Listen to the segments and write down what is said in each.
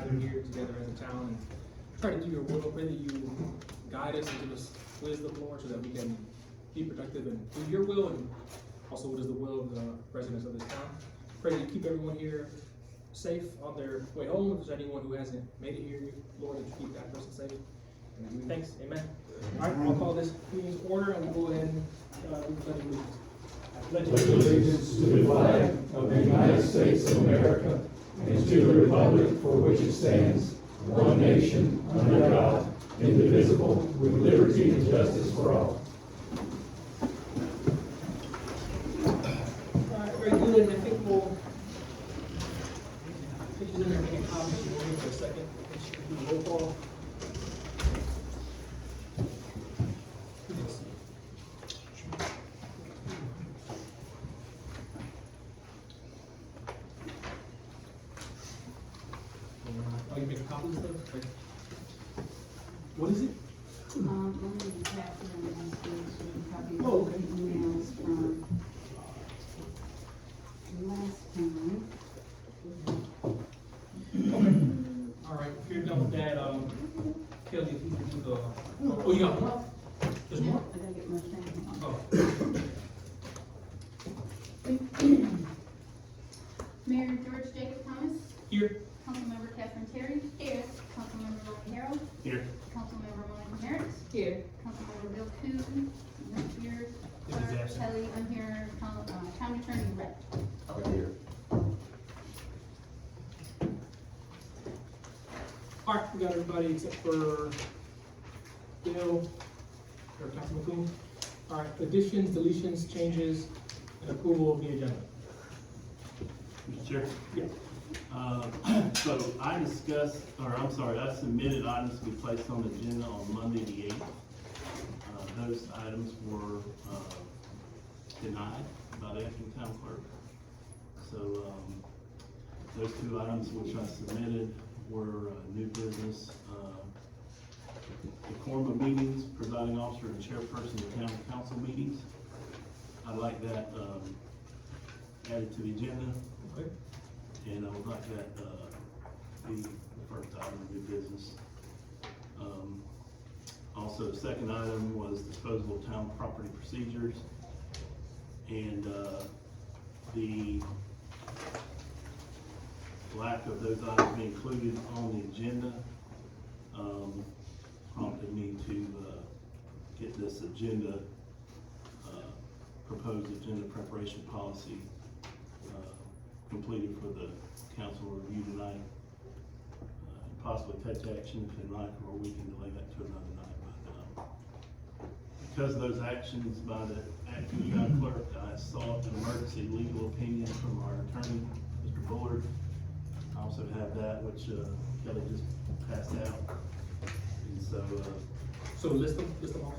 gather here together as a town and try to do your will. Pray that you guide us and give us wisdom, Lord, so that we can be productive and do your will and also what is the will of the residents of this town. Pray that you keep everyone here safe on their way home. If there's anyone who hasn't made it here, Lord, that you keep that person safe. And we give you thanks. Amen. All right, I'll call this meeting's order and we'll go ahead and pledge allegiance. Pledge allegiance to the flag of the United States of America and to the republic for which it stands, one nation, under God, indivisible, with liberty and justice for all. Very good, and I think we'll, she's in there making copies, she'll wait for a second, and she can do the roll call. Oh, you making copies of those? Okay. What is it? Only Catherine and Steve copies Oh, of okay. the emails from last time. All right, if you're done with that, Kelly, if you could do the, oh, you got more? There's more? I gotta get my thing on. Oh, Mayor George Jacob Thomas, here, Councilmember Catherine Terry. Here. Councilmember Lonnie Harrell. here. Councilmember Monica Merritt. Here. Councilmember Bill Coon. Not here. If he's Clerk absent. Kelly, I'm here. County Attorney Rep. All right, we got everybody except for Bill, or Councilman Coon. All right, additions, deletions, changes, and approval of the agenda. Mr. Chair? Yeah. So I discussed, or I'm sorry, I submitted items to be placed on the agenda on Monday the 8th. Those items were denied by the acting town clerk. So those two items which I submitted were new business, the quorum of meetings, presiding officer and chairperson of town council meetings. I'd like that added to the agenda. Okay. And I would like that, be the first item of new business. Also, the second item was disposal of town property procedures. And, the lack of those items being included on the agenda, prompted me to, get this agenda, proposed agenda preparation policy, completed for the council review tonight. Possibly take action if they like, or we can delay that to another night. But, because of those actions by the acting town clerk, I sought an emergency legal opinion from our attorney, Mr. Bullard. I also have that, which, Kelly just passed out. And so, So list them off.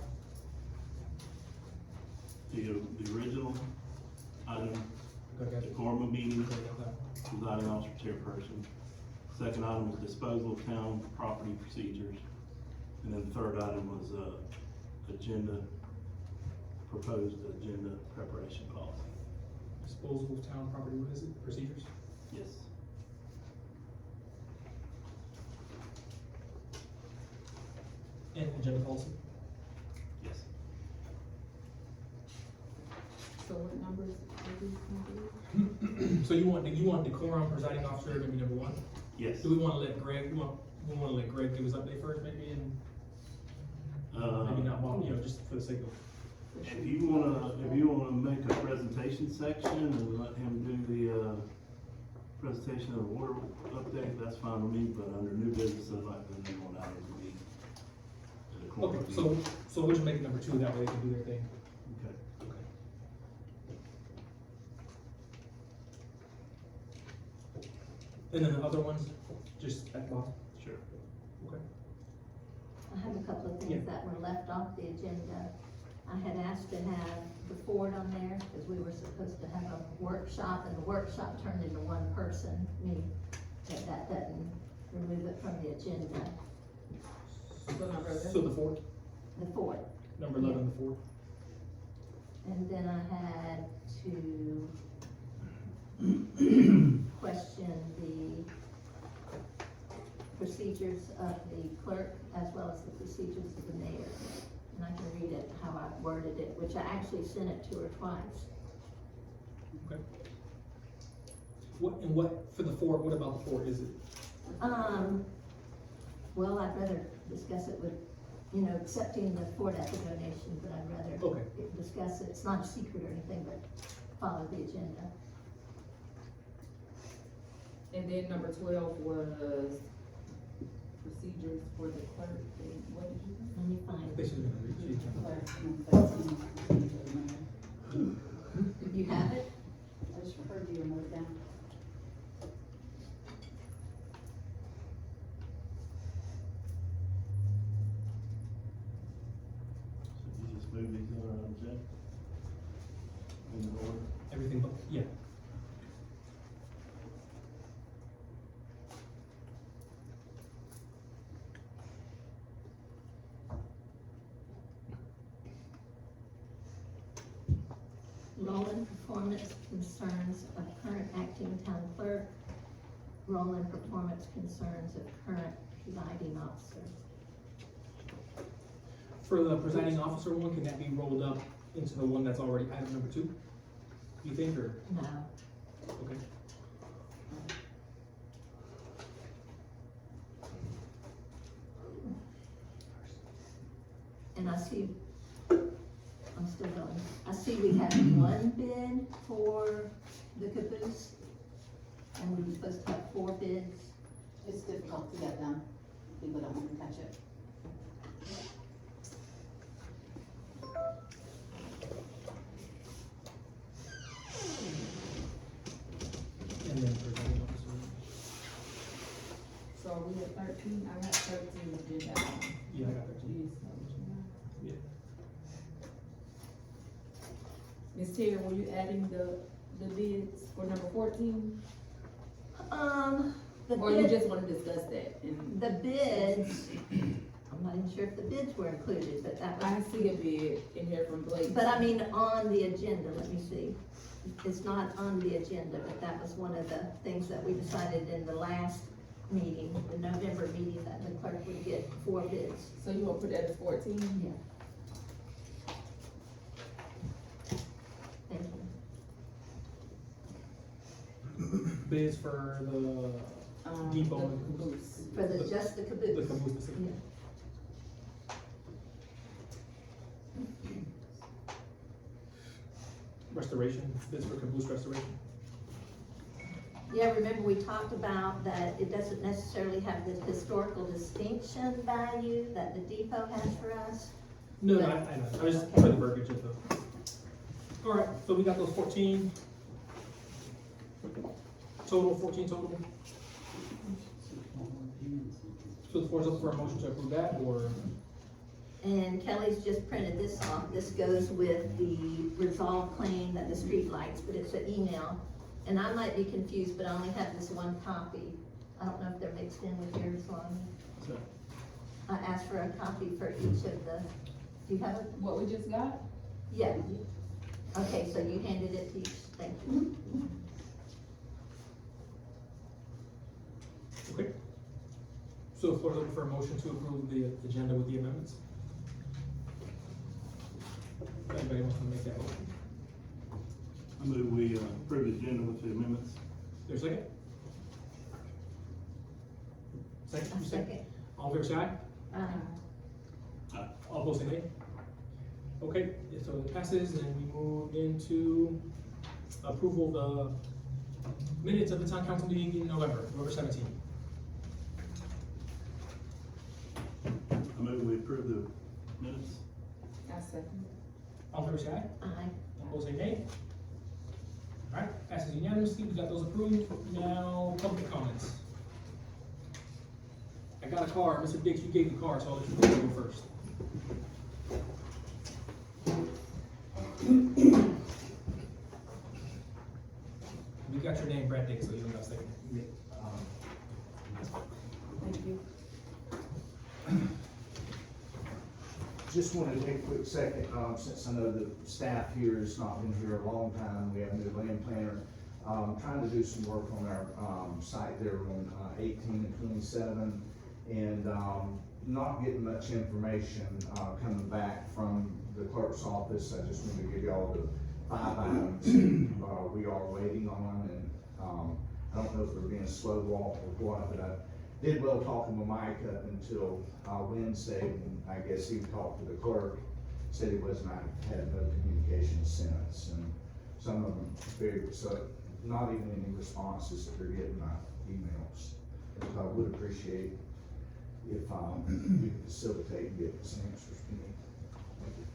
the original item, Okay. the quorum of meetings, Okay. presiding officer, chairperson. Second item was disposal of town property procedures. And then the third item was, proposed agenda preparation policy. Disposal of town property, what is it, procedures? Yes. And agenda policy. Yes. So what numbers are these gonna be? So you want decorum, presiding officer, maybe number one? Yes. Do we wanna let Greg, we wanna let Greg give his update first, maybe, and maybe not, Bob, just for the sake of. If you wanna make a presentation section and let him do the, presentation of the water update, that's fine with me, but under new business, I'd like the new one out of me. Okay, so we'll just make it number two, that way they can do their thing. Okay. Okay. And then the other ones, just at the bottom? Sure. Okay. I have a couple of Yeah. things that were left off the agenda. I had asked to have the Ford on there, because we were supposed to have a workshop, and the workshop turned into one person, me. But that doesn't remove it from the agenda. So the fourth, The Ford. number 11, the fourth. And then I had to question procedures of the clerk as well as the procedures of the mayor. And I can read it how I worded it, which I actually sent it to her twice. Okay. What, for the four, what about the four is it? Well, I'd rather discuss it with, accepting the Ford Echo donation, but I'd rather Okay. discuss it. It's not a secret or anything, but follow the agenda. And then number 12 was procedures for the clerk, and what did you say? Let me find They it. should have been read. You have it? I just heard you wrote it down. So you just move these other items in? In the order? Everything, but, yeah. Role and performance concerns of current acting town clerk. Role and performance concerns of current presiding officer. For the presiding officer one, can that be rolled up into the one that's already item number 2? You think, or, No. okay? And I see, I'm still going, I see we have one bid for the caboose. And we were supposed to have 4 bids. It's difficult to get them. People don't want to touch it. And then presiding officer, So are we at 13? I got 13 agenda items. yeah, I got that too. Jeez, so what you got? Yeah. Ms. Terry, were you adding the bids for number 14? The Or you bid, just wanna discuss that? And the bids, I'm not even sure if the bids were included, but that I was, see a bid in here from Blake. but I mean, on the agenda, let me see. It's not on the agenda, but that was one of the things that we decided in the last meeting, the November meeting, that the clerk would get 4 bids. So you wanna put that as 14? Yeah. Thank you. Bids for the depot The and caboose. For the, just the the caboose. caboose specific. Yeah. Restoration, bids for caboose restoration. Yeah, remember we talked about that it doesn't necessarily have the historical distinction value that the depot has for us. No, I know, I was just for the verbiage of the. All right, so we got those 14. Total, 14 total. So the floor is up for a motion to approve that, or, And Kelly's just printed this off. This goes with the resolve claim that the street lights, but it's an email. And I might be confused, but I only have this one copy. I don't know if they're mixed in with yours, Lonnie. so, I asked for a copy for each of the, do you have it? What we just got? Yeah. Okay, so you handed it to each, thank you. okay. So the floor is open for a motion to approve the agenda with the amendments. If anybody wants to make that motion. I move we approve the agenda with the amendments. There's a second? Second, A you second? second. All in favor, say aye. Aye. All opposed, say nay. Okay, so it passes, and we move into approval of the minutes of the town council meeting in November 17th. I move we approve the minutes. I second. All in favor, say aye. Aye. All opposed, say nay. All right, passes unanimously, we got those approved. Now, public comments. I got a car, Mr. Dix, you gave the car, so I'll let you go first. We got your name, Brad Dix, so you don't got to say it. Thank you. Just wanted to take a quick second, since I know the staff here has not been here a long time, we have a new land planner. trying to do some work on our, site there on, 18 and 27, and, not getting much information, coming back from the clerk's office. I just wanted to give y'all the 5 items, we are waiting on, and, I don't know if we're being slow walked or what, but I did well talking with Mike up until, Wednesday, and I guess he talked to the clerk, said he was not, had no communication since, and some of them very, so not even any responses that they're getting my emails. So I would appreciate if, you could facilitate and get some answers to me. Thank you.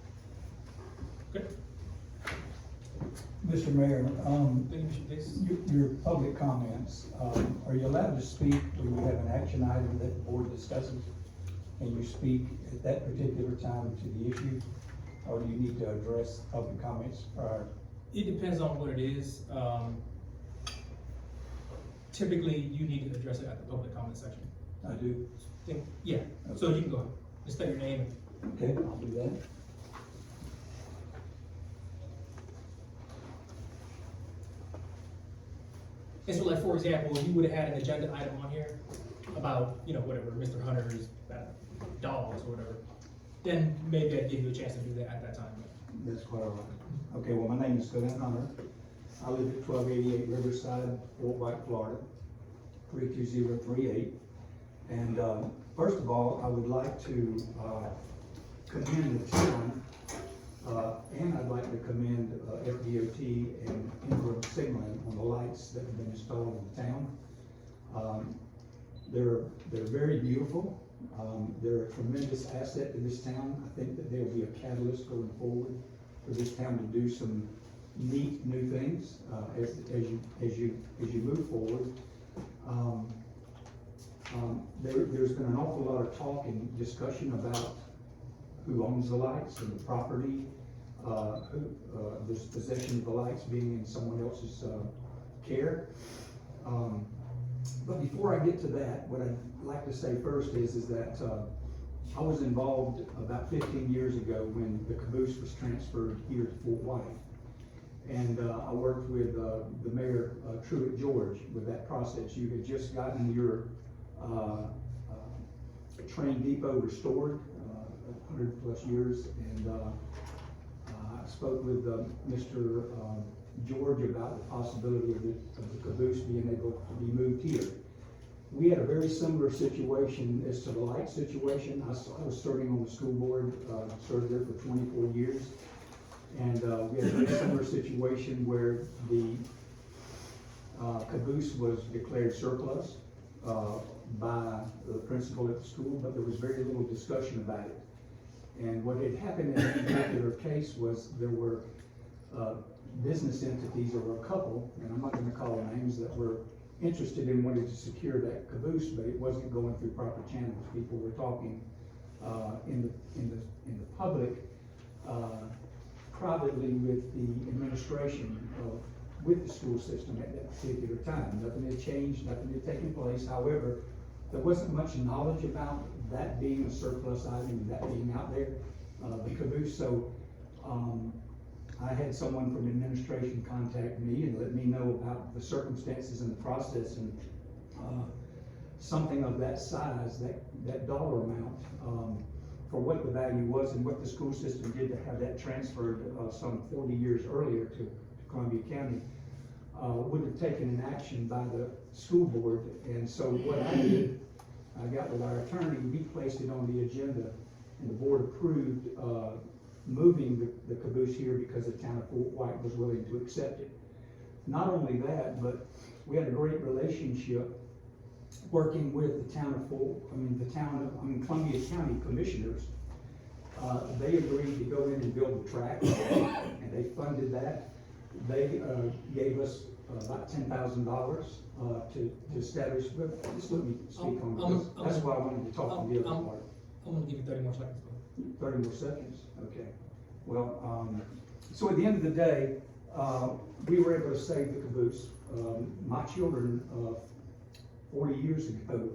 Good. Mr. Mayor, Thank you, Mr. Davis. your public comments, are you allowed to speak when you have an action item that the board discusses? And you speak at that particular time to the issue? Or do you need to address public comments prior? It depends on what it is. Typically, you need to address it at the public comment section. I do. Yeah, so you can go ahead, just state your name. Okay, I'll do that. And so like, for example, if you would have had an agenda item on here about, you know, whatever, Mr. Hunter's dogs or whatever, then maybe I'd give you a chance to do that at that time. That's quite all right. Okay, well, my name is Glenn Hunter. I live at 1288 Riverside, Fort White, Florida, 32038. And, first of all, I would like to, commend the town, and I'd like to commend, FDOT and Ingram Signaling on the lights that have been installed in the town. They're very beautiful. They're a tremendous asset to this town. I think that they'll be a catalyst going forward for this town to do some neat new things, as you move forward. There's been an awful lot of talk and discussion about who owns the lights and the property, the possession of the lights being in someone else's, care. But before I get to that, what I'd like to say first is that, I was involved about 15 years ago when the caboose was transferred here to Fort White. And, I worked with, the mayor, Truett George, with that process. You had just gotten your, train depot restored, 100+ years, and, I spoke with, Mr. George about the possibility of the caboose being able to be moved here. We had a very similar situation as to the light situation. I was serving on the school board, served there for 24 years. And we had a very similar situation where the caboose was declared surplus by the principal at the school, but there was very little discussion about it. And what had happened in that particular case was there were business entities, or a couple, and I'm not gonna call names, that were interested in wanting to secure that caboose, but it wasn't going through proper channels. People were talking in the public, privately with the administration with the school system at that particular time. Nothing had changed, nothing had taken place. However, there wasn't much knowledge about that being a surplus item and that being out there, the caboose. So I had someone from administration contact me and let me know about the circumstances and the process, and something of that size, that dollar amount, for what the value was and what the school system did to have that transferred some 40 years earlier to Columbia County, would have taken an action by the school board. And so what I did, I got with our attorney, we placed it on the agenda, and the board approved moving the caboose here because the town of Fort White was willing to accept it. Not only that, but we had a great relationship working with the town of Columbia County commissioners. They agreed to go in and build the track, and they funded that. They gave us about $10,000 to establish, but just let me speak on this. That's why I wanted to talk on the other part. I'm gonna give you 30 more seconds. 30 more seconds, okay. Well, so at the end of the day, we were able to save the caboose. My children, 40 years ago,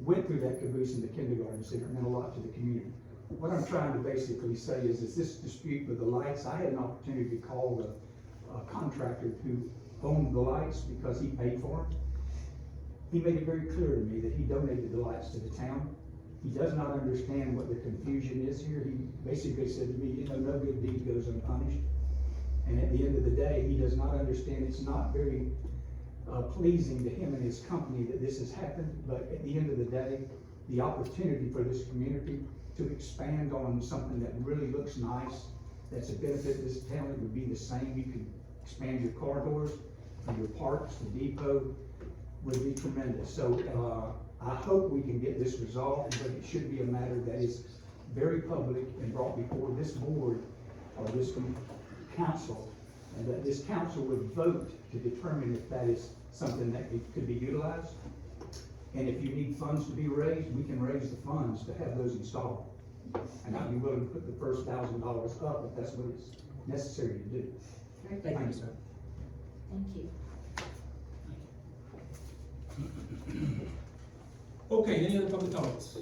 went through that caboose in the kindergarten center. It meant a lot to the community. What I'm trying to basically say is this dispute with the lights, I had an opportunity to call the contractor who own the lights because he paid for them. He made it very clear to me that he donated the lights to the town. He does not understand what the confusion is here. He basically said to me, you know, no good deed goes unpunished. And at the end of the day, he does not understand, it's not very pleasing to him and his company that this has happened, but at the end of the day, the opportunity for this community to expand on something that really looks nice, that's a benefit to this town, it would be the same. You could expand your corridors, your parks, the depot, would be tremendous. So, I hope we can get this resolved, but it should be a matter that is very public and brought before this board or this council, and that this council would vote to determine if that is something that could be utilized. And if you need funds to be raised, we can raise the funds to have those installed. And I'd be willing to put the first $1,000 up if that's what is necessary to do. Very good. Thank you, sir. Thank you. Okay, any other public comments?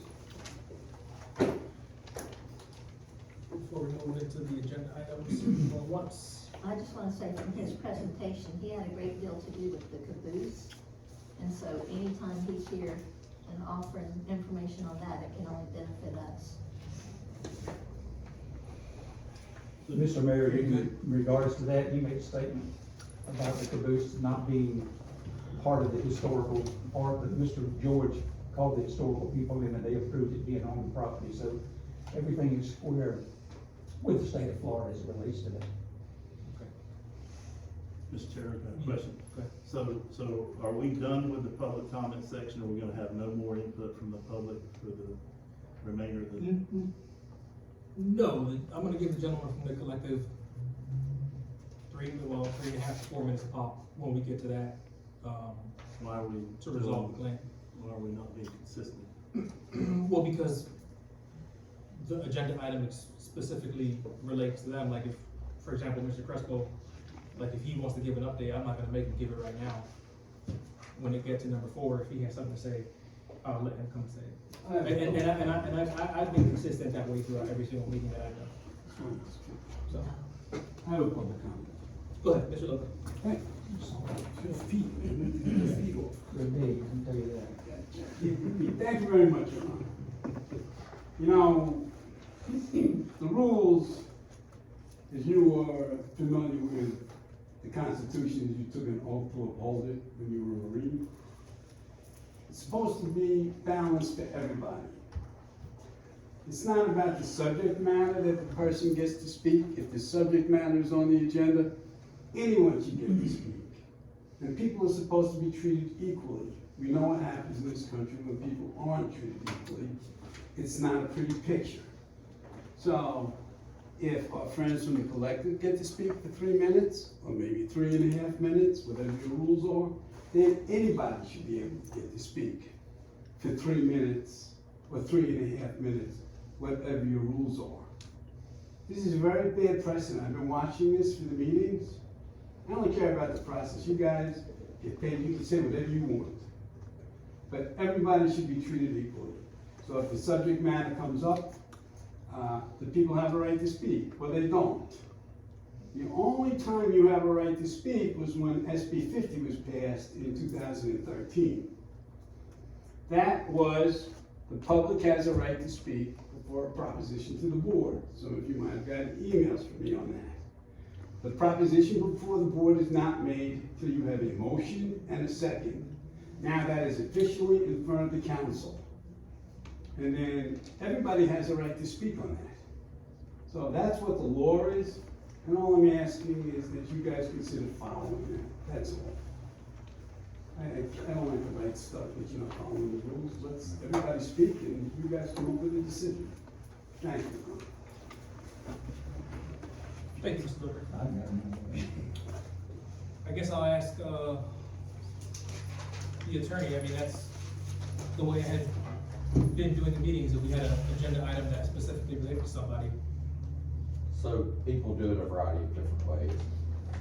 Before we move into the agenda items, going once. I just wanna say from his presentation, he had a great deal to do with the caboose. And so anytime he's here and offering information on that, it can only benefit us. Mr. Mayor, in regards to that, you made a statement about the caboose not being part of the historical part, but Mr. George called the historical people in and they approved it being on the property, so everything is square with the state of Florida as it relates to that. Mr. Chair, I've got a question. Go ahead. So are we done with the public comment section? Are we gonna have no more input from the public for the remainder of the? No, I'm gonna give the gentleman from the collective 3.5 to 4 minutes pop when we get to that, Why are we? to resolve the claim. Why are we not being consistent? Well, because the agenda item specifically relates to them, like if, for example, Mr. Crespo, like if he wants to give an update, I'm not gonna make him give it right now. When it gets to number 4, if he has something to say, I'll let him come say it. And I've been consistent that way throughout every single meeting that I've done. So, I have a public comment. go ahead, Mr. Logan. Hey, your feet, man, your feet off. Good day, I can tell you that. Thank you very much, Your Honor. You know, the rules, as you are familiar with the Constitution, you took an oath to uphold it when you were a Marine. It's supposed to be balanced for everybody. It's not about the subject matter that the person gets to speak. If the subject matter is on the agenda, anyone should get to speak. And people are supposed to be treated equally. We know what happens in this country when people aren't treated equally. It's not a pretty picture. So, if our friends from the collective get to speak for 3 minutes, or maybe 3.5 minutes, whatever your rules are, then anybody should be able to get to speak for 3 minutes, or 3.5 minutes, whatever your rules are. This is a very bad precedent. I've been watching this for the meetings. I only care about the process. You guys get paid, you can say whatever you want. But everybody should be treated equally. So if the subject matter comes up, the people have a right to speak. Well, they don't. The only time you have a right to speak was when SB 50 was passed in 2013. That was, the public has a right to speak before a proposition to the board. Some of you might have gotten emails from me on that. The proposition before the board is not made till you have a motion and a second. Now that is officially in front of the council. And then everybody has a right to speak on that. So that's what the law is. And all I'm asking is that you guys consider following that. That's all. I don't like to write stuff that you're not following the rules. Let's everybody speak and you guys come up with a decision. Thank you. Thank you, Mr. Looker. I guess I'll ask, the attorney, I mean, that's the way I had been doing the meetings, if we had an agenda item that specifically related to somebody. So people do it a variety of different ways.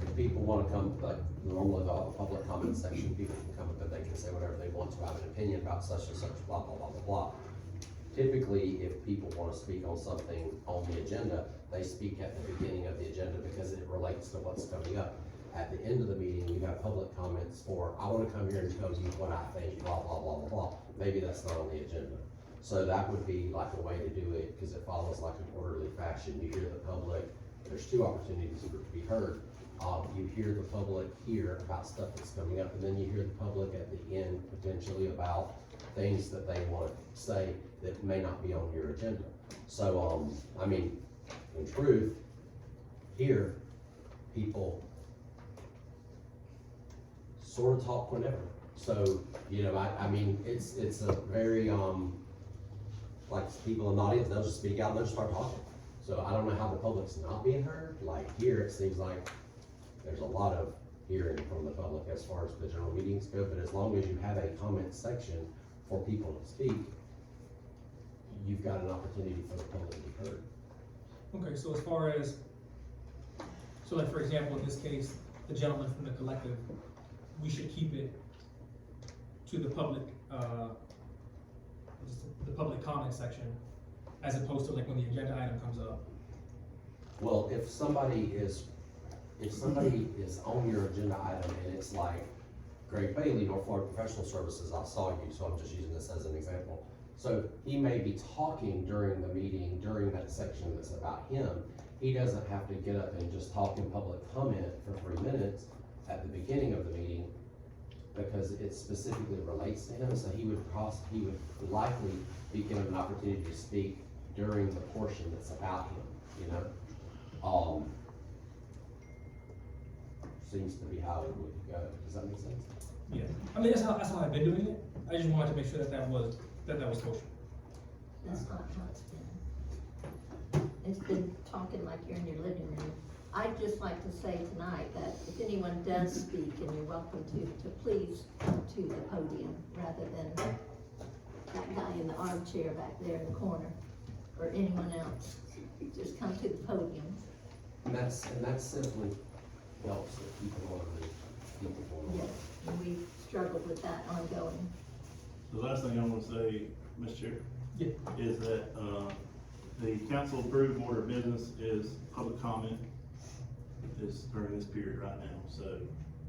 If people wanna come, like normally the public comment section, people can come up and they can say whatever they want to, have an opinion about such and such, blah, blah, blah, blah, blah. Typically, if people wanna speak on something on the agenda, they speak at the beginning of the agenda because it relates to what's coming up. at the end of the meeting, you have public comments for, I wanna come here and tell you what I think, blah, blah, blah, blah, blah. Maybe that's not on the agenda. So that would be like a way to do it, cause it follows like an orderly fashion. You hear the public, there's two opportunities to be heard. You hear the public hear about stuff that's coming up, and then you hear the public at the end potentially about things that they want to say that may not be on your agenda. So, I mean, in truth, here, people sort of talk whenever. So, you know, I mean, it's a very, like people in the audience, they'll just speak out and they'll just start talking. So I don't know how the public's not being heard. Like here, it seems like there's a lot of hearing from the public as far as the general meetings go, but as long as you have a comment section for people to speak, you've got an opportunity for the public to be heard. Okay, so as far as, so like for example, in this case, the gentleman from the collective, we should keep it to the public, the public comment section, as opposed to like when the agenda item comes up. Well, if somebody is on your agenda item and it's like Greg Bailey, North Florida Professional Services, I saw you, so I'm just using this as an example. So he may be talking during the meeting, during that section that's about him. He doesn't have to get up and just talk in public comment for 3 minutes at the beginning of the meeting because it specifically relates to him. So he would likely be given an opportunity to speak during the portion that's about him, you know? Seems to be how it would go. Does that make sense? Yeah, I mean, that's how I've been doing it. I just wanted to make sure that was kosher. That's not how it's been. It's been talking like you're in your living room. I'd just like to say tonight that if anyone does speak, and you're welcome to please come to the podium rather than that guy in the armchair back there in the corner, or anyone else. Just come to the podium. And that's simply helps if people want to keep it going on. Yes, and we've struggled with that ongoing. The last thing I want to say, Mr. Chair, Yeah. is that, the council approved order of business is public comment is during this period right now. So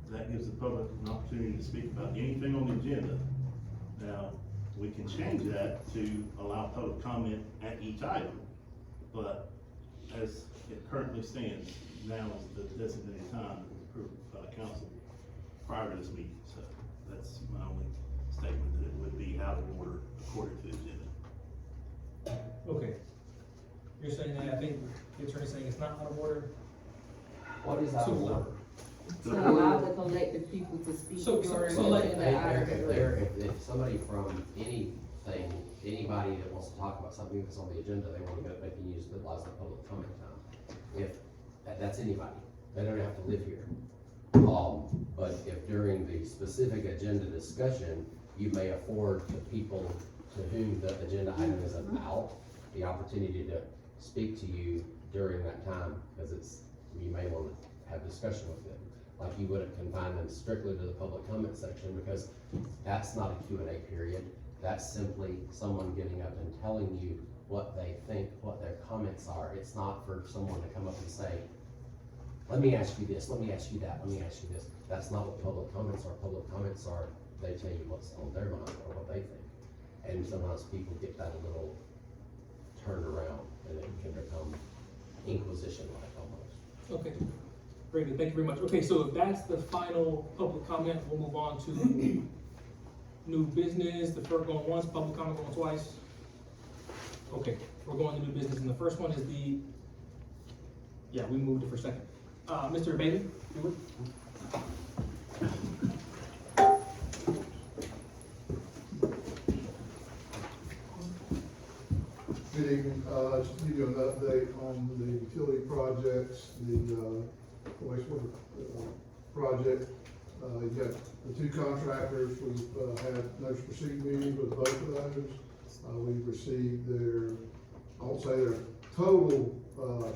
that gives the public an opportunity to speak about anything on the agenda. Now, we can change that to allow public comment at each item, but as it currently stands, now is the designated time that was approved by the council prior to this meeting. So that's my only statement, that it would be out of order according to the agenda. Okay. You're saying that, I think the attorney's saying it's not out of order? What is out of So- order? To allow the collective people to speak So during like- the item. If somebody from anything, anybody that wants to talk about something that's on the agenda, they want to go, they can use the public comment time. If, that's anybody, they don't have to live here. But if during the specific agenda discussion, you may afford the people to whom the agenda item is about the opportunity to speak to you during that time, because you may want to have discussion with them. Like you wouldn't confine them strictly to the public comment section, because that's not a Q&A period. That's simply someone getting up and telling you what they think, what their comments are. It's not for someone to come up and say, let me ask you this, let me ask you that, let me ask you this. That's not what public comments are. Public comments are, they tell you what's on their mind or what they think. And sometimes people get that a little turned around, and it can become inquisition-like almost. Okay, very good, thank you very much. Okay, so if that's the final public comment, we'll move on to new business. The first going once, public comment going twice. Okay, we're going to new business, and the first one is we moved it for second. Mr. Bailey, you would? Good evening, just to give you an update on the utility projects, the wastewater project. You got the two contractors, we've had notice to proceed meetings with both of those. We've received I won't say their total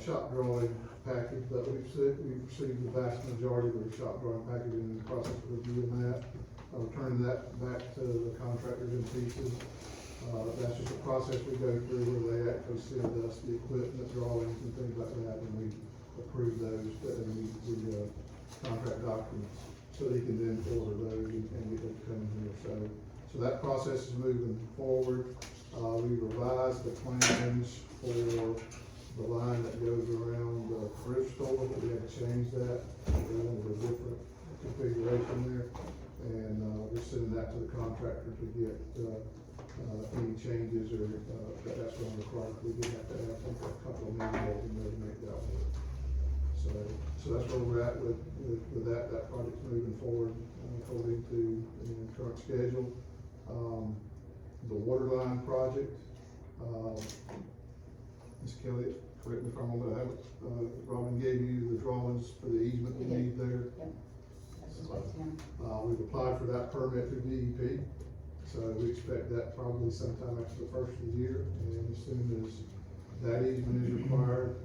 shop drawing package, but we've received the vast majority of their shop drawing package, and in the process of reviewing that, returning that back to the contractors in pieces. That's just a process we go through where they actually send us the equipment, drawings and things like that, and we approve those, and we contract documents, so he can then order those and get them coming here, so that process is moving forward. We revised the plans for the line that goes around the thrift store, we had to change that, we wanted a different configuration there. And, we're sending that to the contractor to get, any changes or, that's going to require, we did have to have, I think, a couple of meetings in there to make that work. So that's where we're at with that project's moving forward, according to the current schedule. The water line project, Ms. Kelly, correct me if I'm wrong, but Robin gave you the drawings for the easement we need there. That's just what it's in. We've applied for that permit through DEP, so we expect that probably sometime after the first of the year, and as soon as that easement is required,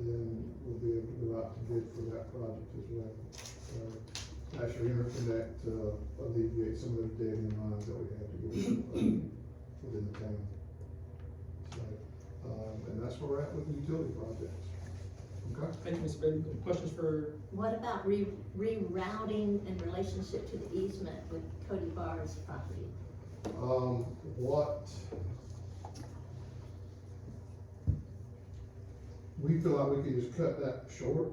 then we'll be able to go out to bid for that project as well. Actually, interconnect, alleviate some of those dead end lines that we have to go within the town. So, and that's where we're at with the utility projects. Okay? Thank you, Mr. Bailey. Questions for, What about rerouting in relationship to the easement with Cody Barr's property? What we feel like we can just cut that short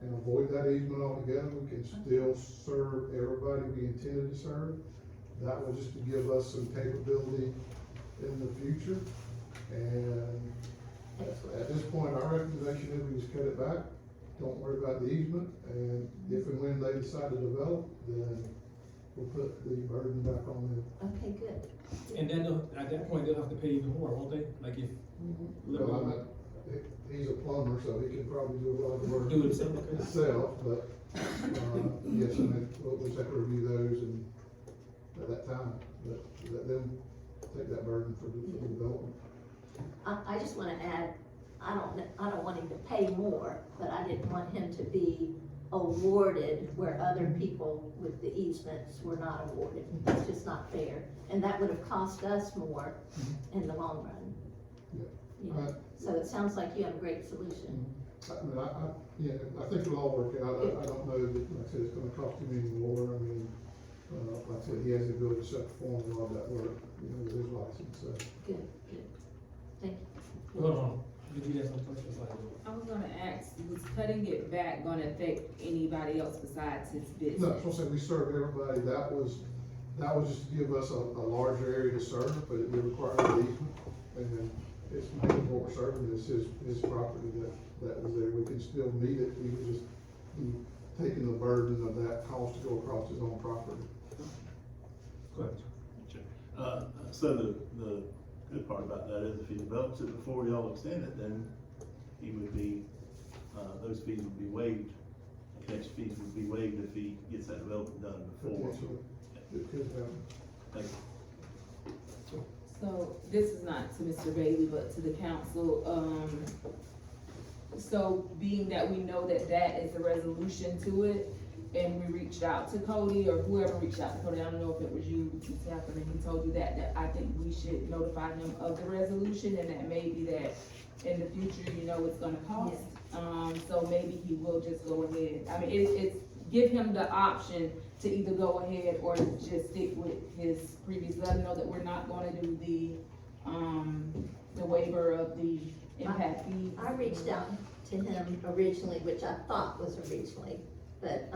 and avoid that easement altogether. We can still serve everybody we intended to serve. That will just to give us some capability in the future. And at this point, our recommendation is we just cut it back. Don't worry about the easement, and if and when they decide to develop, then we'll put the burden back on them. Okay, good. and then at that point, they'll have to pay even more, won't they? Like if. Well, I'm not, he's a plumber, so he can probably do a lot of the work Do it himself, okay. himself, but, yes, and then we'll just have to review those and at that time, but let them take that burden for the development. I just wanna add, I don't want him to pay more, but I didn't want him to be awarded where other people with the easements were not awarded. It's just not fair, and that would have cost us more in the long run. Yeah. You know, so it sounds like you have a great solution. I mean, yeah, I think it'll all work out. I don't know that, like I said, it's gonna cost him any more. I mean, like I said, he has the ability to self-perform a lot of that work, with his license, so. Good, good. Thank you. Hold on, did you have some questions like? I was gonna ask, was cutting it back gonna affect anybody else besides his business? No, so I said we serve everybody. That was just to give us a larger area to serve, but it would require an easement. And it's mainly what we're serving is his property that was there. We can still meet it. We would just be taking the burden of that cost to go across his own property. Go ahead. Sure. So the good part about that is if he develops it before y'all extend it, then he would be, those fees would be waived. Connection fees would be waived if he gets that development done before. Potentially. It could happen. Thank you. So this is not to Mr. Bailey, but to the council, so being that we know that that is the resolution to it, and we reached out to Cody, or whoever reached out to Cody, I don't know if it was you, Catherine, and he told you that I think we should notify him of the resolution, and that maybe that in the future, it's gonna cost. So maybe he will just go ahead, I mean, it's give him the option to either go ahead or just stick with his previous, let him know that we're not gonna do the waiver of the impact fee. I reached out to him originally, which I thought was originally, but,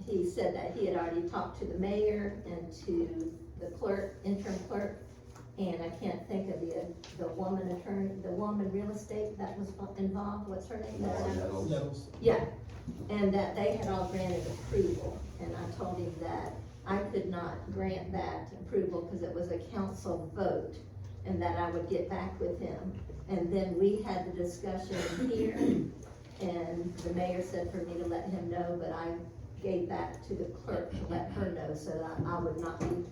he said that he had already talked to the mayor and to the clerk, interim clerk, and I can't think of the woman attorney, the woman real estate that was involved, what's her name? Levels. Yeah, and that they had all granted approval, and I told him that I could not grant that approval because it was a council vote, and that I would get back with him. And then we had the discussion here, and the mayor said for me to let him know, but I gave that to the clerk to let her know, so that I would not be,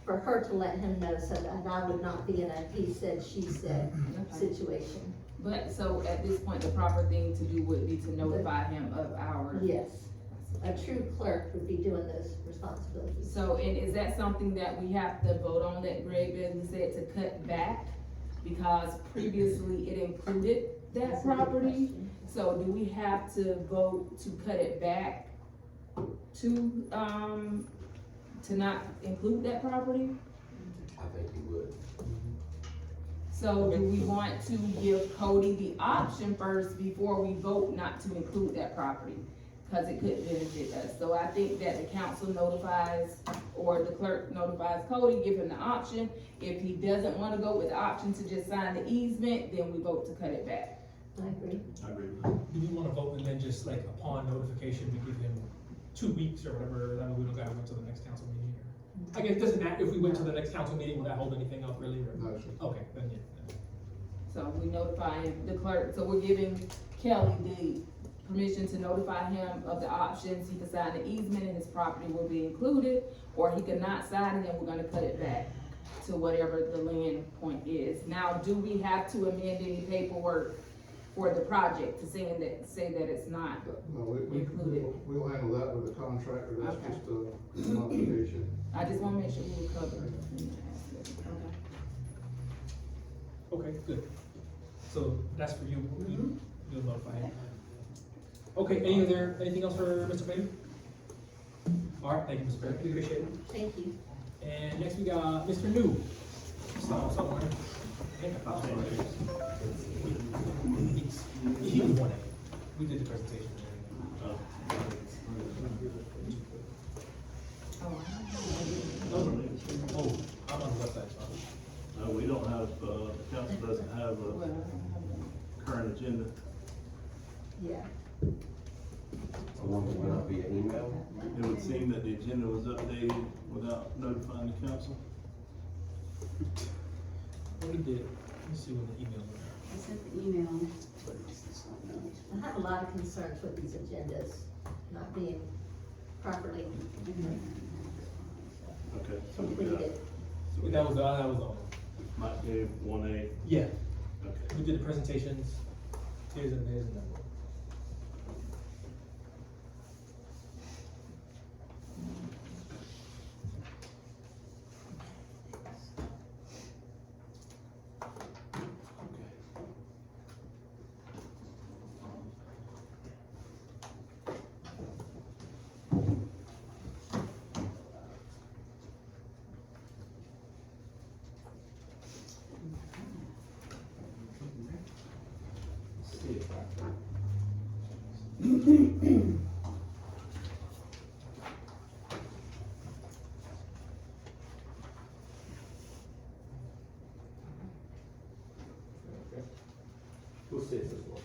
for her to let him know, so that I would not be in a he said, she said situation. But, so at this point, the proper thing to do would be to notify him of our. Yes, a true clerk would be doing those responsibilities. So, and is that something that we have to vote on, that Greg Bailey said to cut back? Because previously it included that property. So do we have to vote to cut it back to not include that property? I think you would. So do we want to give Cody the option first before we vote not to include that property? Cause it could benefit us. So I think that the council notifies, or the clerk notifies Cody, give him the option. If he doesn't wanna go with the option to just sign the easement, then we vote to cut it back. I agree. I agree with that. Do we wanna vote and then just like upon notification, we give him 2 weeks or whatever, that way we don't gotta wait till the next council meeting? Or I guess it doesn't matter, if we went to the next council meeting, will that hold anything up really, or? No, sir. Okay, then yeah. So we notify the clerk, so we're giving Kelly the permission to notify him of the options. He can sign the easement and his property will be included, or he could not sign it and we're gonna cut it back to whatever the land point is. Now, do we have to amend any paperwork for the project to say that it's not? No, we'll handle that with the contractor, that's Okay. just a modification. I just wanna make sure we were covered. Okay. Okay, good. So that's for you, you'll notify him. Okay, anything else for Mr. Bailey? All right, thank you, Mr. Bailey, we appreciate it. Thank you. And next we got Mr. New. Somewhere. I think I found him right here. He was 1A. We did the presentation. Oh, I'm on the website, so. No, we don't have, the council doesn't have a current agenda. Yeah. So one would not be an email. It would seem that the agenda was updated without notifying the council. What we did, let me see when the email went out. I sent the email. I have a lot of concerns with these agendas not being properly Okay, so we got, completed. That was all. Mike gave 1A. Yeah, Okay. we did the presentations, here's and that. See if I can. Okay. We'll see if this works.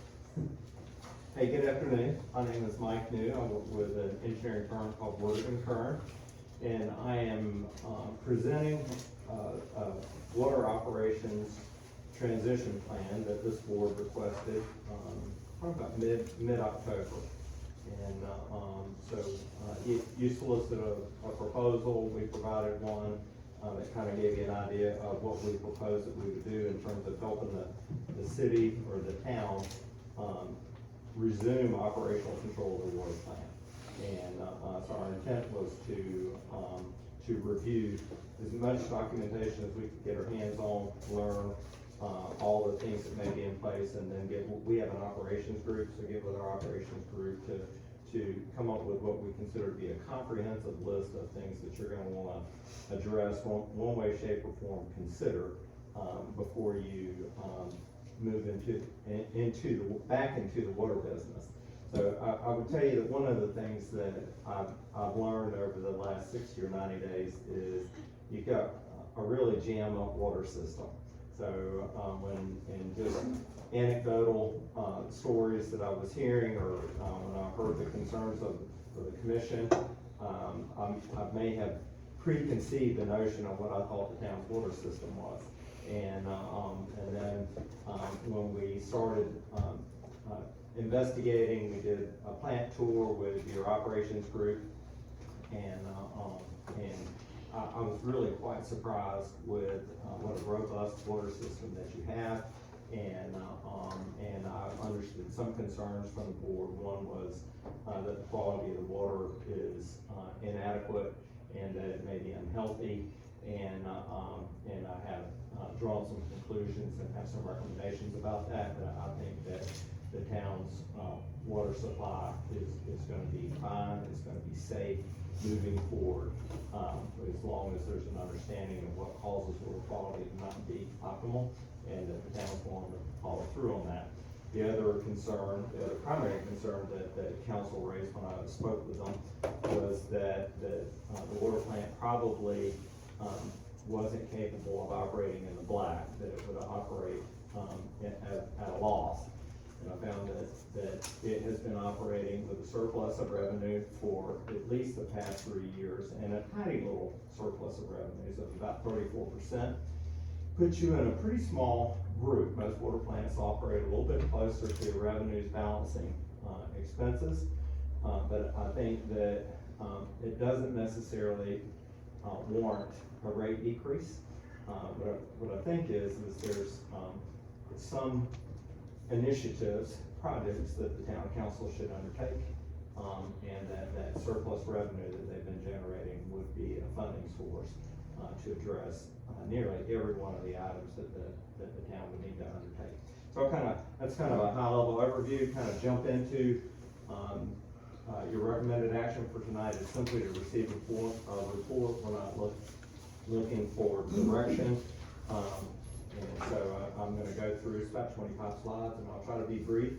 Hey, good afternoon. My name is Mike New. I work with an engineering firm called Woodard & Kern. And I am presenting a water operations transition plan that this board requested probably about mid-October. And you solicited a proposal, we provided one that kind of gave you an idea of what we proposed that we would do in terms of helping the city or the town resume operational control of the water plant. And so our intent was to review as much documentation as we could get our hands on, learn all the things that may be in place, and then we have an operations group, so get with our operations group to come up with what we consider to be a comprehensive list of things that you're gonna wanna address, one way, shape, or form, consider, before you, move back into the water business. So I would tell you that one of the things that I've learned over the last 60 or 90 days is you've got a really jammed up water system. So in just anecdotal stories that I was hearing, or when I heard the concerns of the commission, I may have preconceived the notion of what I thought the town's water system was. And then when we started investigating, we did a plant tour with your operations group, and I was really quite surprised with what a robust water system that you have, and I understood some concerns from the board. One was that the quality of the water is inadequate and that it may be unhealthy, and I have drawn some conclusions and have some recommendations about that, but I think that the town's, water supply is gonna be fine, it's gonna be safe moving forward, as long as there's an understanding of what causes water quality to not be optimal, and that the town's going to follow through on that. The other concern, the other primary concern that council raised when I spoke with them was that the water plant probably, wasn't capable of operating in the black, that it would operate, at a loss. And I found that it has been operating with a surplus of revenue for at least the past 3 years, and a tiny little surplus of revenues of about 34%. Puts you in a pretty small group. Most water plants operate a little bit closer to revenues balancing, expenses. But I think that, it doesn't necessarily, warrant a rate decrease. What I think is there's, some initiatives, projects that the town council should undertake, and that surplus revenue that they've been generating would be a funding source, to address, nearly every one of the items that the town would need to undertake. So that's kind of a high level overview, kind of jump into, your recommended action for tonight is simply to receive a report. We're not looking for direction. And so I'm gonna go through, it's about 25 slides, and I'll try to be brief.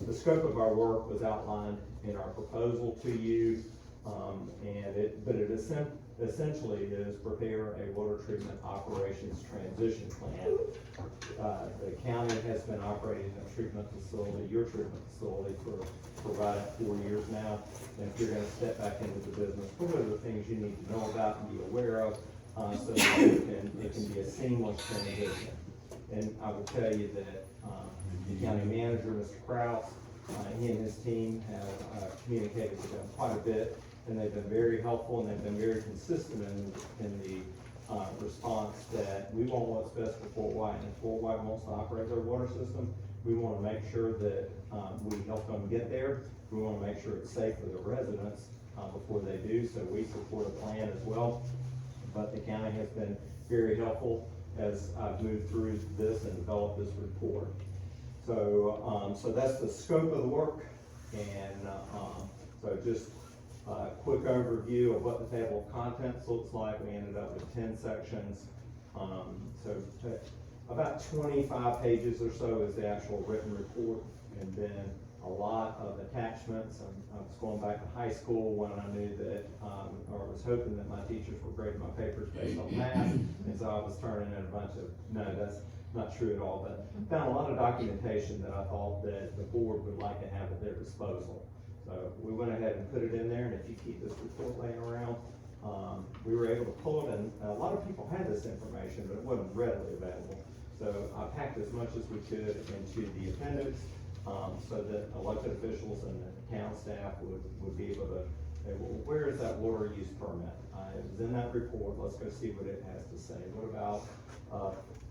The scope of our work was outlined in our proposal to you, but it essentially is prepare a water treatment operations transition plan. The county has been operating a treatment facility, your treatment facility, for about 4 years now. And if you're gonna step back into the business, what are the things you need to know about and be aware of, so that it can be a seamless transition. And I will tell you that, the county manager, Mr. Kraus, he and his team have, communicated with them quite a bit, and they've been very helpful, and they've been very consistent in the response that we want what's best for Fort White, and if Fort White wants to operate their water system, we wanna make sure that, we help them get there. We wanna make sure it's safe for the residents, before they do, so we support a plan as well. But the county has been very helpful as I've moved through this and developed this report. So that's the scope of the work, and, so just a quick overview of what the table of contents looks like. We ended up with 10 sections. So about 25 pages or so is the actual written report, and then a lot of attachments. I was going back to high school when I knew that, or was hoping that my teachers were grading my papers based on math, and so I was turning in a bunch of, no, that's not true at all, but found a lot of documentation that I thought that the board would like to have at their disposal. So we went ahead and put it in there, and if you keep this report laying around, we were able to pull it, and a lot of people had this information, but it wasn't readily available. So I packed as much as we could into the appendix, so that elected officials and the town staff would be able to say, well, where is that water use permit? It was in that report, let's go see what it has to say. What about,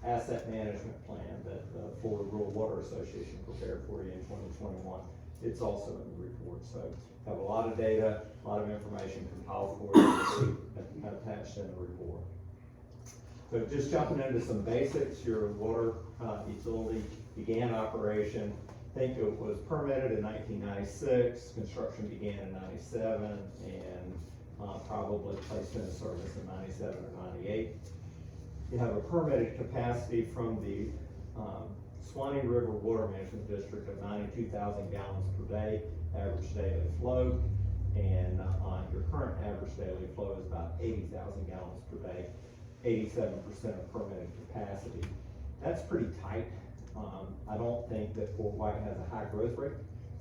asset management plan that the Florida Rural Water Association prepared for you in 2021? It's also in the report, so have a lot of data, a lot of information compiled for you, attached in the report. So just jumping into some basics, your water utility began operation. I think it was permitted in 1996, construction began in 97, and probably placed into service in 97 or 98. You have a permitted capacity from the Swanee River Water Management District of 92,000 gallons per day, average daily flow, and your current average daily flow is about 80,000 gallons per day, 87% of permitted capacity. That's pretty tight. I don't think that Fort White has a high growth rate,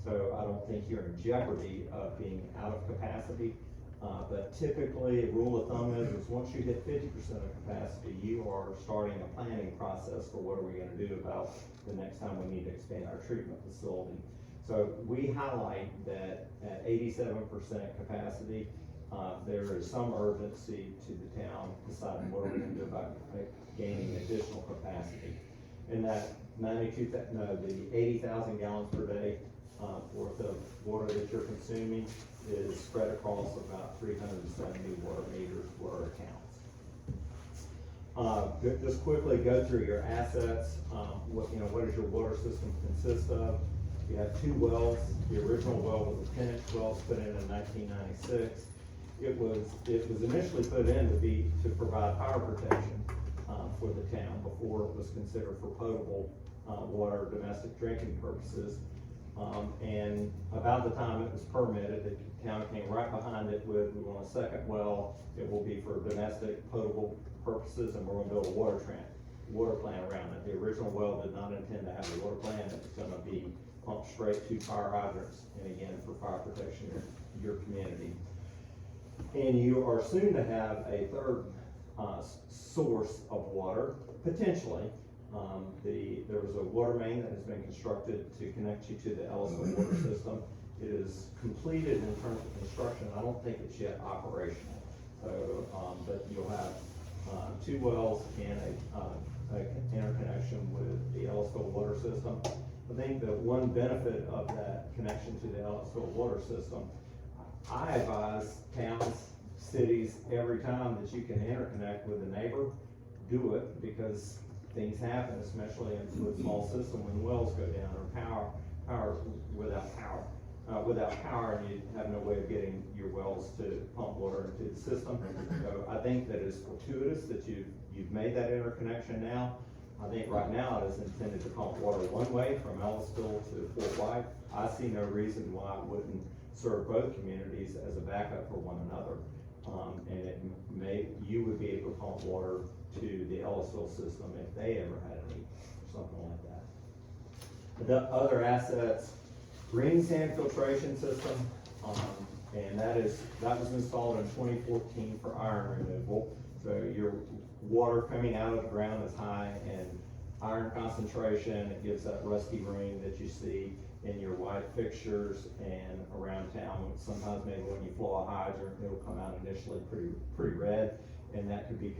so I don't think you're in jeopardy of being out of capacity. But typically, a rule of thumb is once you hit 50% of capacity, you are starting a planning process for what are we gonna do about the next time we need to expand our treatment facility. So we highlight that at 87% capacity, there is some urgency to the town deciding what are we gonna do about gaining additional capacity. And that the 80,000 gallons per day worth of water that you're consuming is spread across about 370 water meters, water accounts. Just quickly go through your assets, what does your water system consist of? You have 2 wells. The original well was a 10-inch well put in 1996. It was initially put in to provide fire protection, for the town before it was considered for potable, water, domestic drinking purposes. And about the time it was permitted, the town came right behind it with, we want a second well. It will be for domestic potable purposes, and we're gonna build a water plant around it. The original well did not intend to have a water plant. It's gonna be pumped straight to fire hydrants, and again, for fire protection in your community. And you are soon to have a third, source of water, potentially. There was a water main that has been constructed to connect you to the Ellisville water system. It is completed in terms of construction. I don't think it's yet operational. So, but you'll have 2 wells and a interconnection with the Ellisville water system. I think that one benefit of that connection to the Ellisville water system, I advise towns, cities, every time that you can interconnect with a neighbor, do it, because things happen, especially in a small system when wells go down, or without power, and you have no way of getting your wells to pump water into the system. So I think that it's fortuitous that you've made that interconnection now. I think right now it is intended to pump water one way from Ellisville to Fort White. I see no reason why it wouldn't serve both communities as a backup for one another. And you would be able to pump water to the Ellisville system if they ever had a need, or something like that. The other assets, green sand filtration system, and that was installed in 2014 for iron removal. So your water coming out of the ground is high in iron concentration. It gives that rusty ring that you see in your white fixtures and around town. Sometimes maybe when you flow a hydrant, it'll come out initially pretty red, and that could be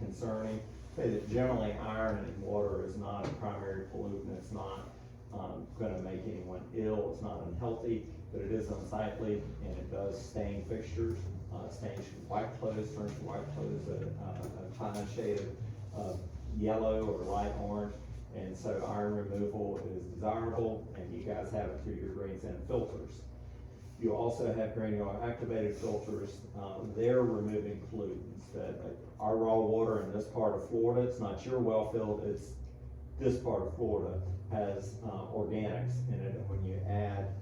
concerning. Say that generally iron in water is not a primary pollutant. It's not gonna make anyone ill. It's not unhealthy, but it is unsightly, and it does stain fixtures. Stains white clothes, turns your white clothes a fine shade of yellow or light orange. And so iron removal is desirable, and you guys have it through your green sand filters. You also have granular activated filters. They're removing pollutants. That our raw water in this part of Florida, it's not your well field, it's this part of Florida, has organics in it. And when you add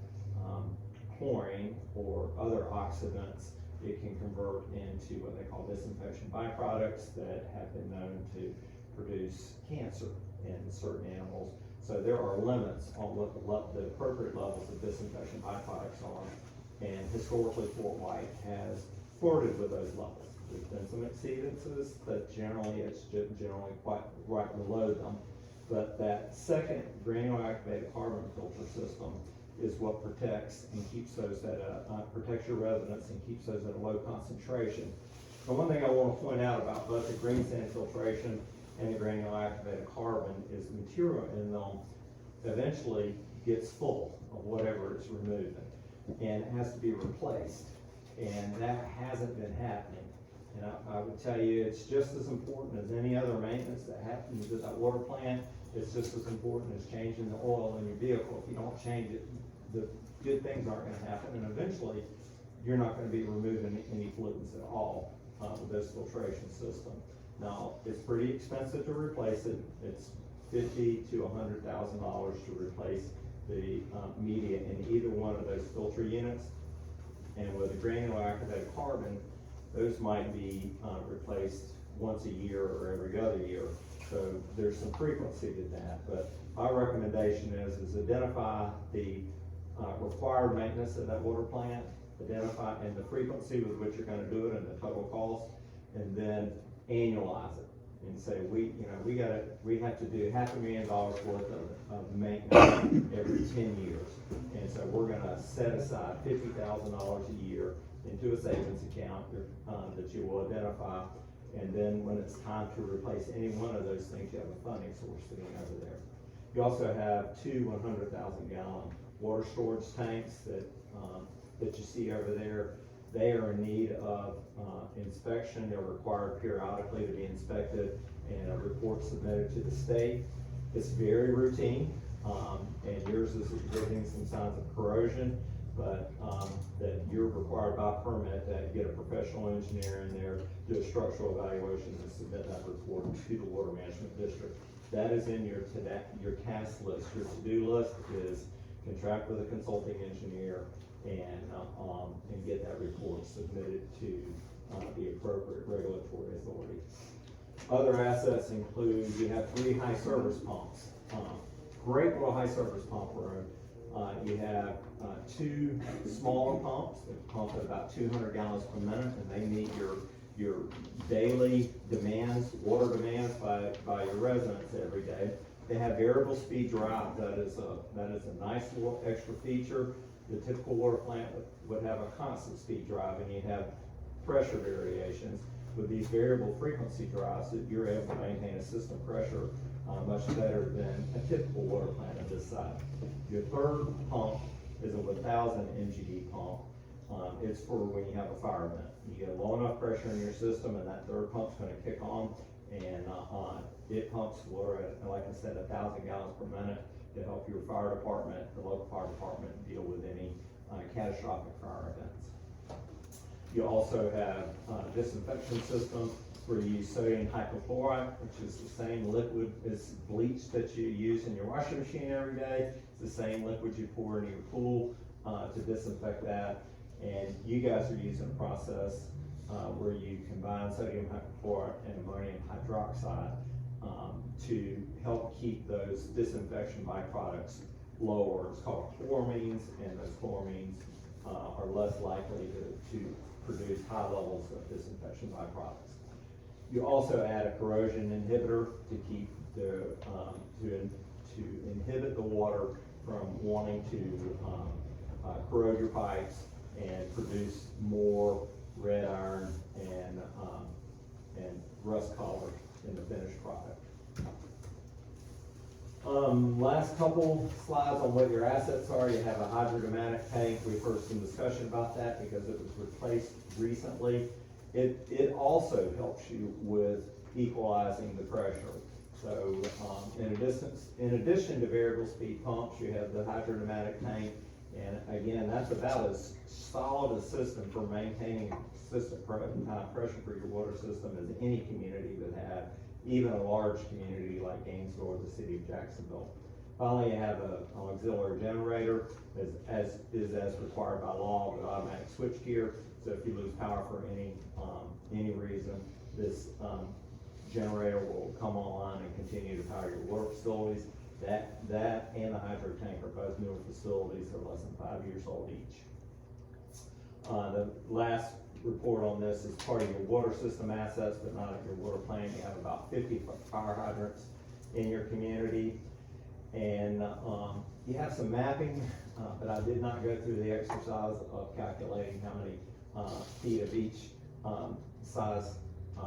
chlorine or other oxidants, it can convert into what they call disinfection byproducts that have been known to produce cancer in certain animals. So there are limits on what the appropriate levels of disinfection byproducts are. And historically, Fort White has flirted with those levels. There's been some exceedances, but generally it's generally quite right below them. But that second granular activated carbon filter system is what protects and keeps those protects your residents and keeps those at a low concentration. The one thing I want to point out about both the green sand filtration and the granular activated carbon is the material in them eventually gets full of whatever it's removing, and it has to be replaced, and that hasn't been happening. And I would tell you, it's just as important as any other maintenance that happens at that water plant. It's just as important as changing the oil in your vehicle. If you don't change it, the good things aren't gonna happen, and eventually, you're not gonna be removing any pollutants at all with this filtration system. Now, it's pretty expensive to replace it. It's $50,000 to $100,000 to replace the media in either one of those filter units. And with the granular activated carbon, those might be replaced once a year or every other year. So there's some frequency to that. But my recommendation is identify the required maintenance of that water plant, identify and the frequency with which you're gonna do it and the total cost, and then annualize it and say, we have to do $500,000 worth of maintenance every 10 years. And so we're gonna set aside $50,000 a year into a savings account that you will identify. And then when it's time to replace any one of those things, you have a funding source sitting over there. You also have 2 100,000 gallon water storage tanks that you see over there. They are in need of, inspection. They're required periodically to be inspected and a report submitted to the state. It's very routine, and yours is exhibiting some signs of corrosion, but, that you're required by permit that you get a professional engineer in there, do a structural evaluation and submit that report to the Water Management District. That is in your task list. Your to-do list is contract with a consulting engineer and get that report submitted to, the appropriate regulatory authority. Other assets include, you have 3 high service pumps. Great little high service pump room. You have 2 smaller pumps that pump at about 200 gallons per minute, and they meet your daily demands, water demands by your residents every day. They have variable speed drive. That is a nice little extra feature. The typical water plant would have a constant speed drive, and you have pressure variations. With these variable frequency drives, that you're able to maintain a system pressure much better than a typical water plant of this size. Your third pump is a 1000 MGD pump. It's for when you have a fire event. You get low enough pressure in your system, and that third pump's gonna kick on, and it pumps water at, like I said, 1000 gallons per minute to help your fire department, the local fire department, deal with any catastrophic fire events. You also have a disinfection system where you use sodium hypochlorite, which is the same liquid as bleach that you use in your washing machine every day. It's the same liquid you pour into your pool to disinfect that. And you guys are using a process where you combine sodium hypochlorite and ammonium hydroxide to help keep those disinfection byproducts lower. It's called chloramines, and those chloramines are less likely to produce high levels of disinfection byproducts. You also add a corrosion inhibitor to keep the, to inhibit the water from wanting to corrode your pipes and produce more red iron and rust color in the finished product. Last couple slides on what your assets are. You have a hydrodynamic tank. We've heard some discussion about that because it was replaced recently. It also helps you with equalizing the pressure. So in addition to variable speed pumps, you have the hydrodynamic tank. And again, that's about as solid a system for maintaining system pressure for your water system as any community would have, even a large community like Gainesville or the city of Jacksonville. Finally, you have an auxiliary generator as required by law with automatic switchgear. So if you lose power for any reason, this generator will come online and continue to power your water facilities. That and the hydro tank are both newer facilities. They're less than 5 years old each. The last report on this is part of your water system assets, but not at your water plant. You have about 50 fire hydrants in your community. And you have some mapping, but I did not go through the exercise of calculating how many feet of each size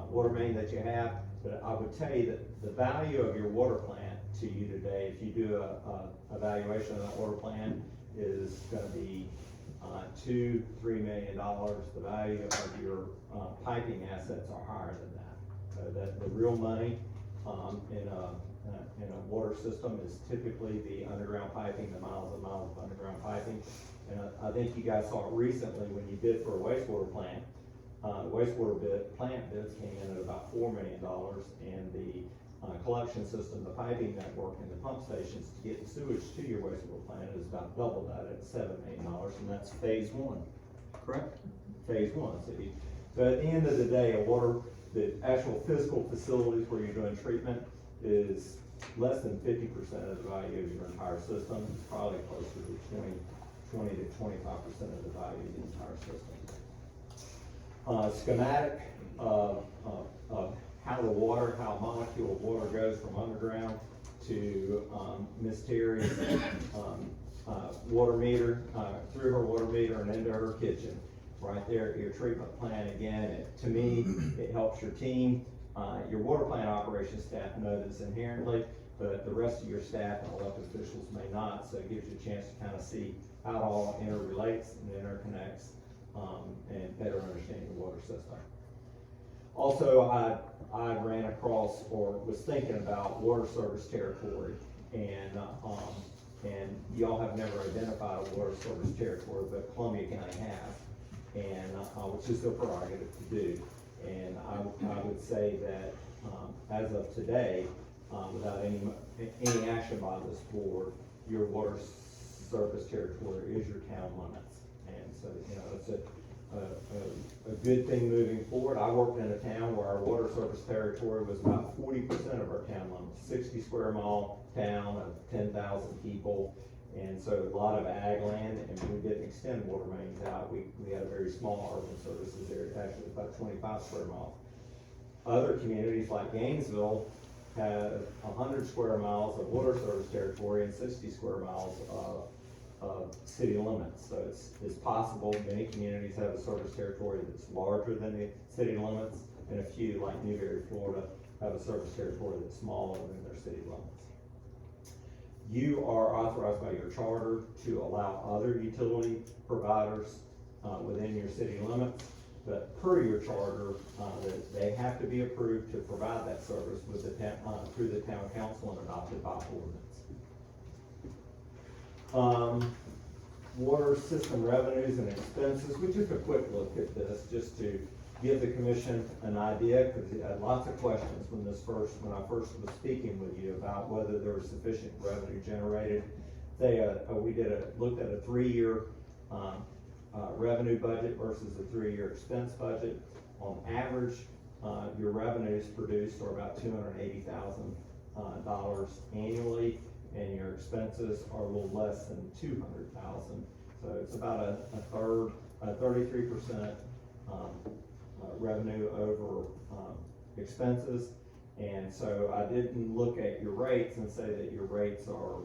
water main that you have. But I would tell you that the value of your water plant to you today, if you do a evaluation of that water plant, is going to be $2-3 million. The value of your piping assets are higher than that. The real money in a water system is typically the underground piping, the miles and miles of underground piping. And I think you guys saw it recently when you bid for a wastewater plant. The wastewater plant bids came in at about $4 million, and the collection system, the piping network, and the pump stations to get the sewage to your wastewater plant is about double that at $7 million, and that's phase 1, correct? Phase 1. So at the end of the day, the actual physical facilities where you're doing treatment is less than 50% of the value of your entire system. It's probably closer to 20 to 25% of the value of the entire system. Schematic of how a molecule of water goes from underground to Miss Terry's water meter, through her water meter and into her kitchen. Right there at your treatment plant. Again, to me, it helps your team. Your water plant operations staff know this inherently, but the rest of your staff and elected officials may not, so it gives you a chance to kind of see how it all interrelates and interconnects. and better understanding the water system. Also, I ran across or was thinking about water service territory, and y'all have never identified a water service territory, but Columbia County has, and, which is their prerogative to do. And I would say that, as of today, without any action by this board, your water service territory is your town limits. And so, you know, it's a good thing moving forward. I worked in a town where our water service territory was about 40% of our town limits, 60 square mile town of 10,000 people. And so a lot of ag land, and we didn't extend water mains out. We had a very small urban services area, actually about 25 square miles. Other communities like Gainesville have 100 square miles of water service territory and 60 square miles of city limits. So it's possible many communities have a service territory that's larger than the city limits, and a few, like Newberry, Florida, have a service territory that's smaller than their city limits. You are authorized by your charter to allow other utility providers within your city limits, but per your charter, they have to be approved to provide that service with the through the town council and adopted by ordinance. Water system revenues and expenses. We took a quick look at this just to give the commission an idea, because it had lots of questions when I first was speaking with you about whether there was sufficient revenue generated. We looked at a 3-year revenue budget versus a 3-year expense budget. On average, your revenues produced are about $280,000 annually, and your expenses are a little less than $200,000. So it's about a third, 33% revenue over expenses. And so I didn't look at your rates and say that your rates are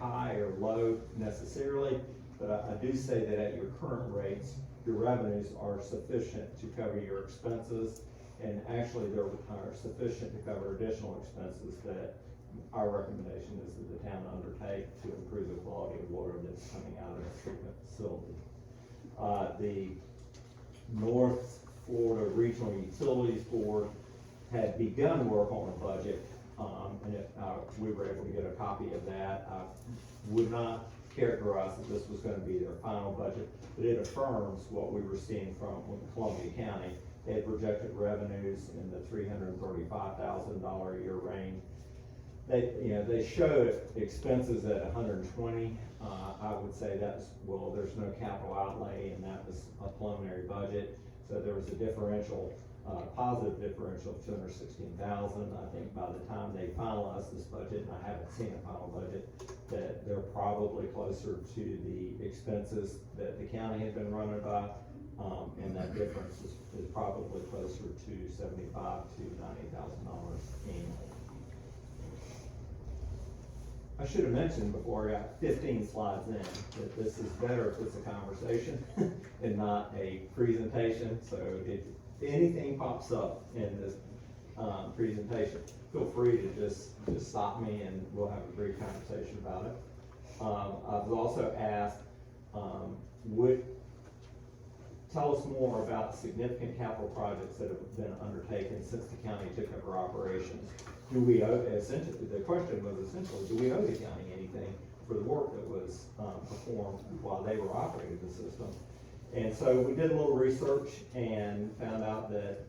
high or low necessarily, but I do say that at your current rates, your revenues are sufficient to cover your expenses, and actually they're sufficient to cover additional expenses that our recommendation is that the town undertake to improve the quality of water that's coming out of the treatment facility. The North Florida Regional Utilities Board had begun work on a budget, and we were able to get a copy of that. I would not characterize that this was going to be their final budget, but it affirms what we were seeing from Columbia County. They had projected revenues in the $335,000 a year range. They showed expenses at 120. I would say there's no capital outlay, and that was a preliminary budget. So there was a differential, positive differential of $216,000. I think by the time they finalize this budget, and I haven't seen a final budget, that they're probably closer to the expenses that the county had been running by, and that difference is probably closer to $75,000 to $90,000 annually. I should have mentioned before I got 15 slides in that this is better if it's a conversation and not a presentation. So if anything pops up in this presentation, feel free to just stop me and we'll have a brief conversation about it. I was also asked, tell us more about significant capital projects that have been undertaken since the county took over operations. Do we owe, essentially, the question was essentially, do we owe the county anything for the work that was performed while they were operating the system? And so we did a little research and found out that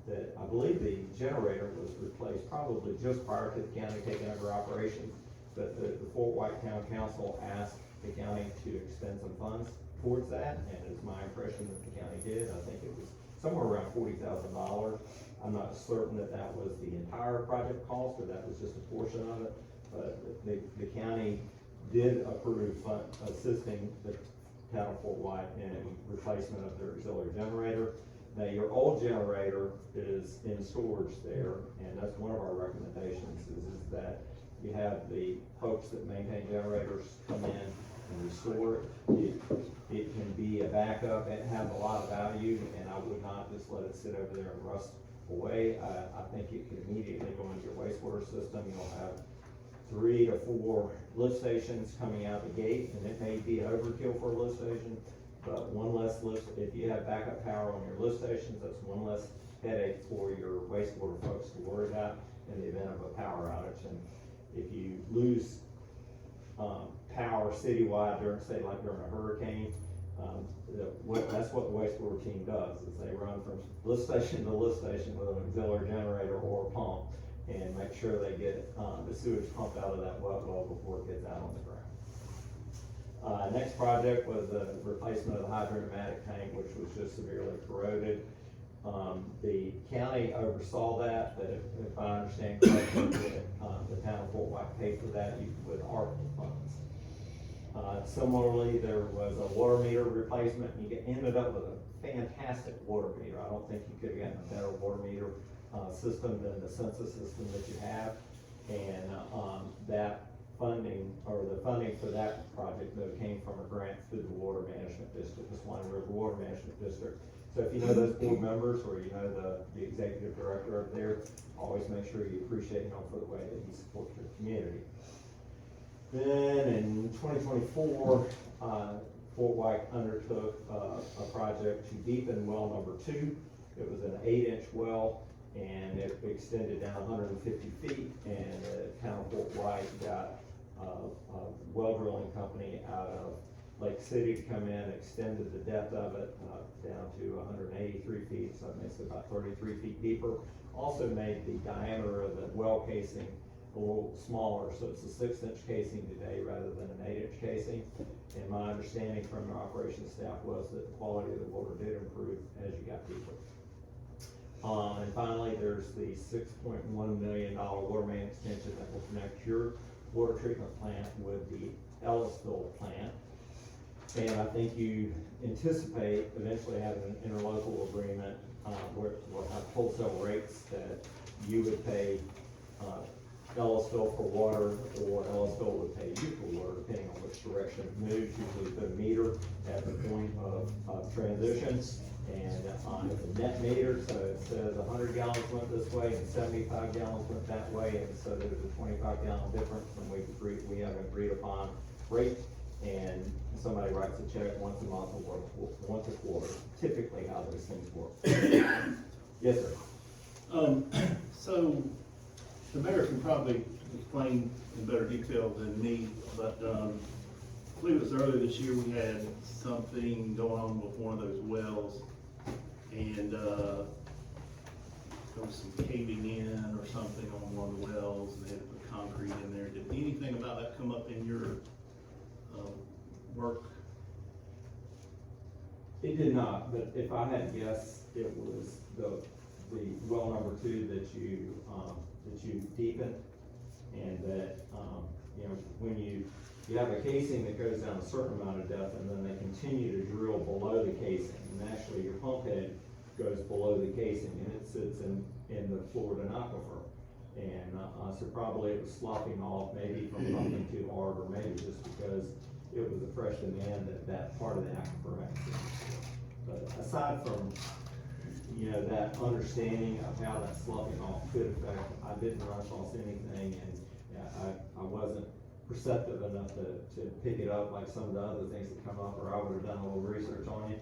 that I believe the generator was replaced probably just prior to the county taking over operations. But the Fort White Town Council asked the county to expend some funds towards that, and it's my impression that the county did. I think it was somewhere around $40,000. I'm not certain that that was the entire project cost, or that was just a portion of it, but the county did approve assisting the town of Fort White in replacement of their auxiliary generator. Now, your old generator is in storage there, and that's one of our recommendations is that you have the folks that maintain generators come in and restore it. It can be a backup. It has a lot of value, and I would not just let it sit over there and rust away. I think it can immediately go into your wastewater system. You'll have 3 to 4 lift stations coming out the gate, and it may be overkill for a lift station, but one less lift, if you have backup power on your lift stations, that's one less headache for your wastewater folks to worry about in the event of a power outage. And if you lose, power citywide during, say like during a hurricane, that's what the wastewater team does, is they run from lift station to lift station with an auxiliary generator or a pump and make sure they get, the sewage pumped out of that wet well before it gets out on the ground. Next project was the replacement of the hydromatic tank, which was just severely corroded. The county oversaw that, but if I understand correctly, the town of Fort White paid for that with ARPA funds. Similarly, there was a water meter replacement, and you ended up with a fantastic water meter. I don't think you could have gotten a better water meter, system than the census system that you have. And, that funding, or the funding for that project, though, came from a grant through the Water Management District, the Swan River Water Management District. So if you know those board members, or you know the executive director up there, always make sure you appreciate him for the way that he supports your community. Then in 2024, Fort White undertook a project to deepen well number 2. It was an 8-inch well, and it extended down 150 feet, and the town of Fort White got a well drilling company out of Lake City to come in, extended the depth of it down to 183 feet, so it makes it about 33 feet deeper. Also made the diameter of the well casing a little smaller, so it's a 6-inch casing today rather than an 8-inch casing. And my understanding from the operations staff was that the quality of the water did improve as you got deeper. And finally, there's the $6.1 million water main extension that will connect your water treatment plant with the Ellisville plant. And I think you anticipate eventually having an interlocal agreement, where we'll have wholesale rates that you would pay, Ellisville for water, or Ellisville would pay you for water, depending on which direction it moves. Usually put a meter at the point of transition, and it's a net meter, so it says 100 gallons went this way and 75 gallons went that way, and so there's a 25 gallon difference, and we have an agreed upon rate, and somebody writes a check once a month or once a quarter, typically how those things work. Yes, sir. So the mayor can probably explain in better detail than me, but I believe it was earlier this year, we had something going on with one of those wells, and there was some caving in or something on one of the wells, and they had to put concrete in there. Did anything about that come up in your work? It did not, but if I had to guess, it was the well number 2 that you deepened, and that, when you have a casing that goes down a certain amount of depth, and then they continue to drill below the casing, and actually your pump head goes below the casing, and it sits in the Florida aquifer. And, so probably it was sloughing off, maybe from pumping too hard, or maybe just because it was a fresh demand that part of the aquifer acted. But aside from, that understanding of how that sloughing off could affect, I didn't run across anything, and I wasn't perceptive enough to pick it up like some of the other things that come up, or I would have done a little research on it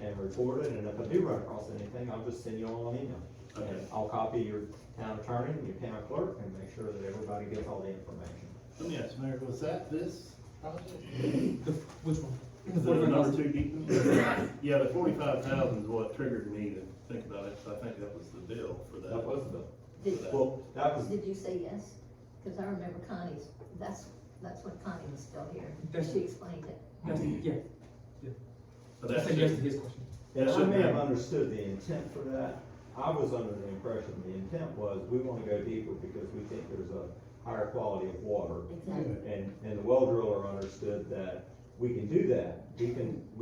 and report it, and if I do run across anything, I'll just send you all an email. Okay. And I'll copy your town attorney and your town clerk and make sure that everybody gets all the information. Let me ask, Mayor, was that this project? Which one? The number 2 deepening? Yeah, the 45,000 is what triggered me to think about it, so I think that was the bill for that. That was the, Did, well, that was, did you say yes? Cause I remember Connie's, that's when Connie was still here, That's- she explained it. That's, yeah, But I that's said yes to his question. and I may have understood the intent for that. I was under the impression the intent was, we wanna go deeper because we think there's a higher quality of water. Exactly. And the well driller understood that we can do that. We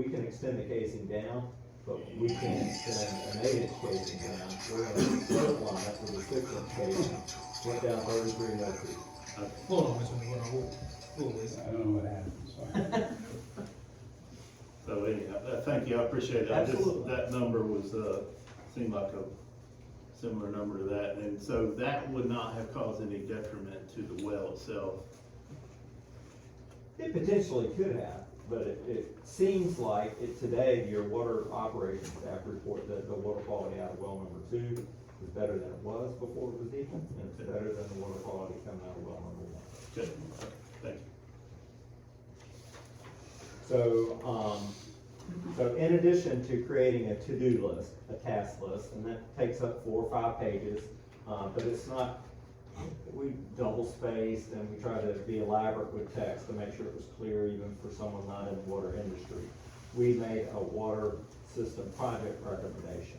can extend the casing down, but we can't extend an 8-inch casing down. We're gonna slope line up with a 6-inch casing, went down 33 no feet. Hold on, Mr. McGuire, hold this. I don't know what happened, sorry. So anyhow, thank you, I appreciate it. Absolutely. That number was, seemed like a similar number to that, and so that would not have caused any detriment to the well itself. It potentially could have. but it seems like today, your water operations staff report that the water quality out of well number 2 is better than it was before it was deepened, and it's better than the water quality coming out of well number 1. Good, thank you. So in addition to creating a to-do list, a task list, and that takes up 4 or 5 pages, but it's not, we double spaced and we try to be elaborate with text to make sure it was clear even for someone not in the water industry. We made a water system project recommendation.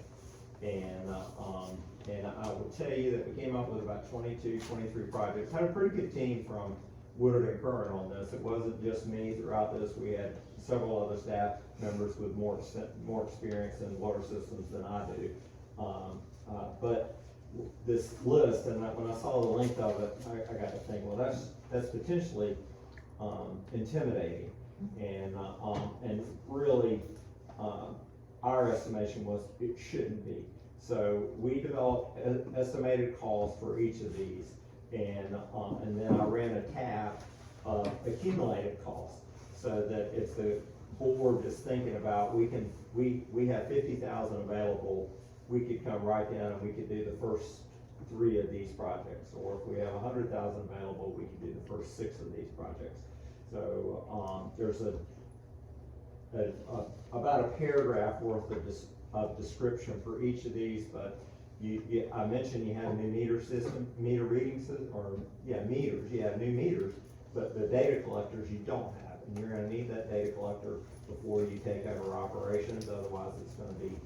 And I will tell you that we came up with about 22, 23 projects. Had a pretty good team from Woodard and Curran on this. It wasn't just me throughout this. We had several other staff members with more experience in water systems than I do. But this list, and when I saw the length of it, I got to think, well, that's potentially intimidating, and really, our estimation was it shouldn't be. So we developed estimated costs for each of these, and then I ran a tab of accumulated costs, so that if the board is thinking about, we have 50,000 available, we could come right down and we could do the first 3 of these projects, or if we have 100,000 available, we could do the first 6 of these projects. So there's about a paragraph worth of description for each of these, but I mentioned you have a new meter system, meter reading system, meters, you have new meters, but the data collectors you don't have, and you're gonna need that data collector before you take over operations, otherwise it's gonna be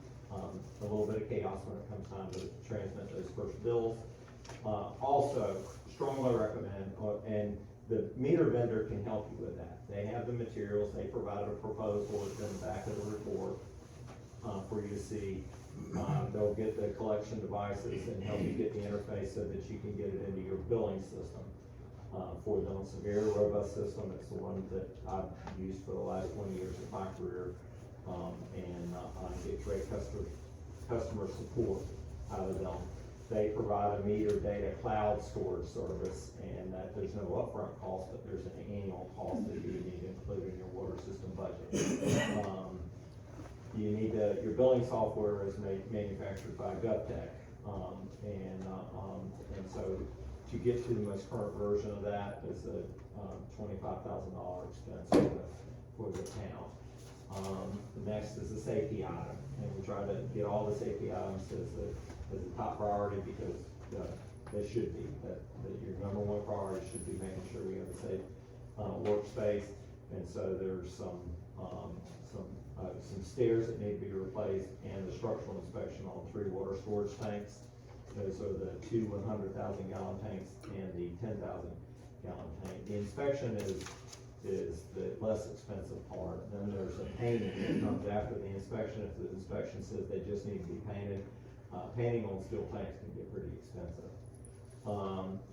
a little bit of chaos when it comes time to transmit those first bills. Also, strongly recommend, and the meter vendor can help you with that. They have the materials, they provided a proposal, it's in the back of the report for you to see. They'll get the collection devices and help you get the interface so that you can get it into your billing system for them. It's a very robust system. It's the one that I've used for the last 20 years of my career. I get great customer support out of them. They provide a meter data cloud storage service, and that there's no upfront cost, but there's an annual cost that you need to include in your water system budget. You need your billing software is manufactured by GovTech, and so to get to the most current version of that is a $25,000 expense for the town. The next is a safety item, and we try to get all the safety items as a top priority, because they should be, that your number 1 priority should be making sure we have a safe workspace. And so there's some stairs that need to be replaced, and the structural inspection on 3 water storage tanks. Those are the 2 100,000 gallon tanks and the 10,000 gallon tank. The inspection is the less expensive part. Then there's a painting that comes after the inspection. If the inspection says they just need to be painted, painting on steel tanks can get pretty expensive.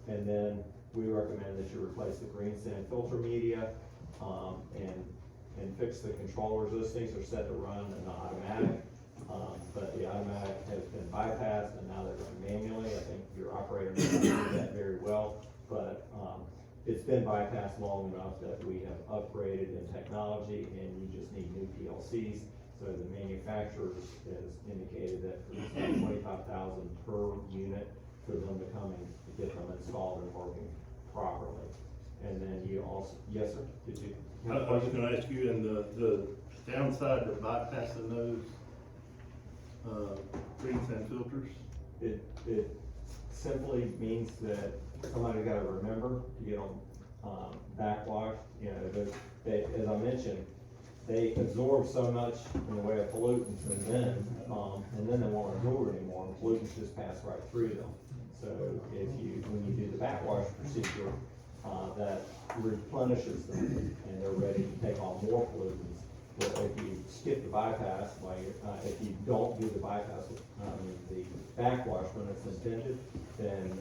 And then we recommend that you replace the green sand filter media, and fix the controllers. Those things are set to run in the automatic, but the automatic has been bypassed, and now they're run manually. I think your operator knows how to do that very well, but it's been bypassed long enough that we have upgraded in technology, and you just need new PLCs. So the manufacturer has indicated that it's about $25,000 per unit for them to come and get them installed and working properly. And then you also, yes, sir, did you? I was gonna ask you, and the downside to bypassing those green sand filters? It simply means that somebody gotta remember to get them backwash. You know, as I mentioned, they absorb so much in the way of pollutants, and then they won't absorb anymore, and pollutants just pass right through them. So when you do the backwash procedure, that replenishes them, and they're ready to take on more pollutants. But if you skip the bypass, if you don't do the bypass, the backwash when it's intended, then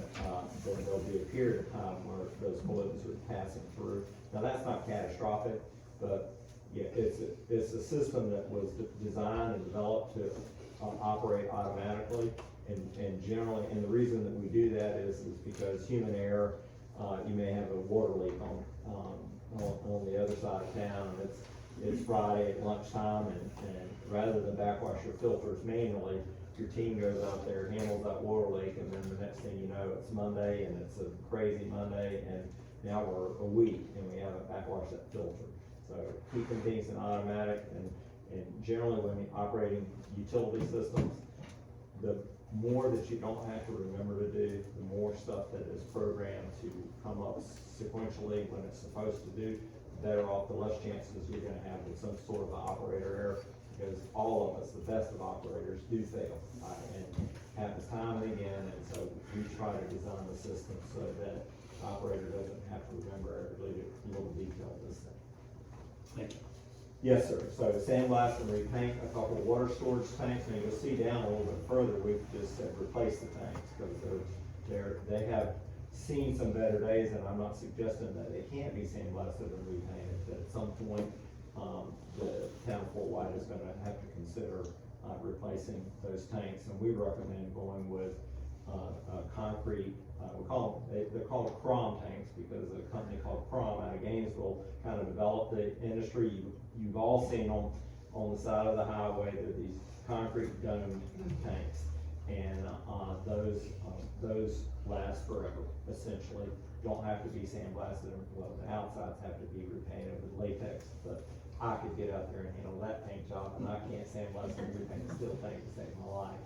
there'll be a period of time where those pollutants are passing through. Now, that's not catastrophic, but yeah, it's a system that was designed and developed to operate automatically, and generally, and the reason that we do that is because human error. You may have a water leak on the other side of town, and it's Friday at lunchtime, and rather than backwash your filters manually, your team goes out there, handles that water leak, and then the next thing you know, it's Monday, and it's a crazy Monday, and now we're a week, and we haven't backwashed that filter. So keeping things in automatic, and generally when you're operating utility systems, the more that you don't have to remember to do, the more stuff that is programmed to come up sequentially when it's supposed to do, the better off, the less chances you're gonna have with some sort of operator error, because all of us, the best of operators, do fail, and happens time and again, and so we try to design the system so that the operator doesn't have to remember every little detail of this thing. Thank you. Yes, sir. So sandblast and repaint a couple of water storage tanks, and you'll see down a little bit further, we've just said replace the tanks, because they have seen some better days, and I'm not suggesting that they can't be sandblasted and repainted, but at some point, the town of Fort White is gonna have to consider, replacing those tanks, and we recommend going with, a concrete, they're called Crom tanks, because a company called Crom out of Gainesville kind of developed the industry. You've all seen them on the side of the highway, they're these concrete domed tanks, and, those last forever, essentially. Don't have to be sandblasted, well, the outsides have to be repainted with latex, but I could get out there and handle that paint job, and I can't sandblast and repaint a steel tank to save my life.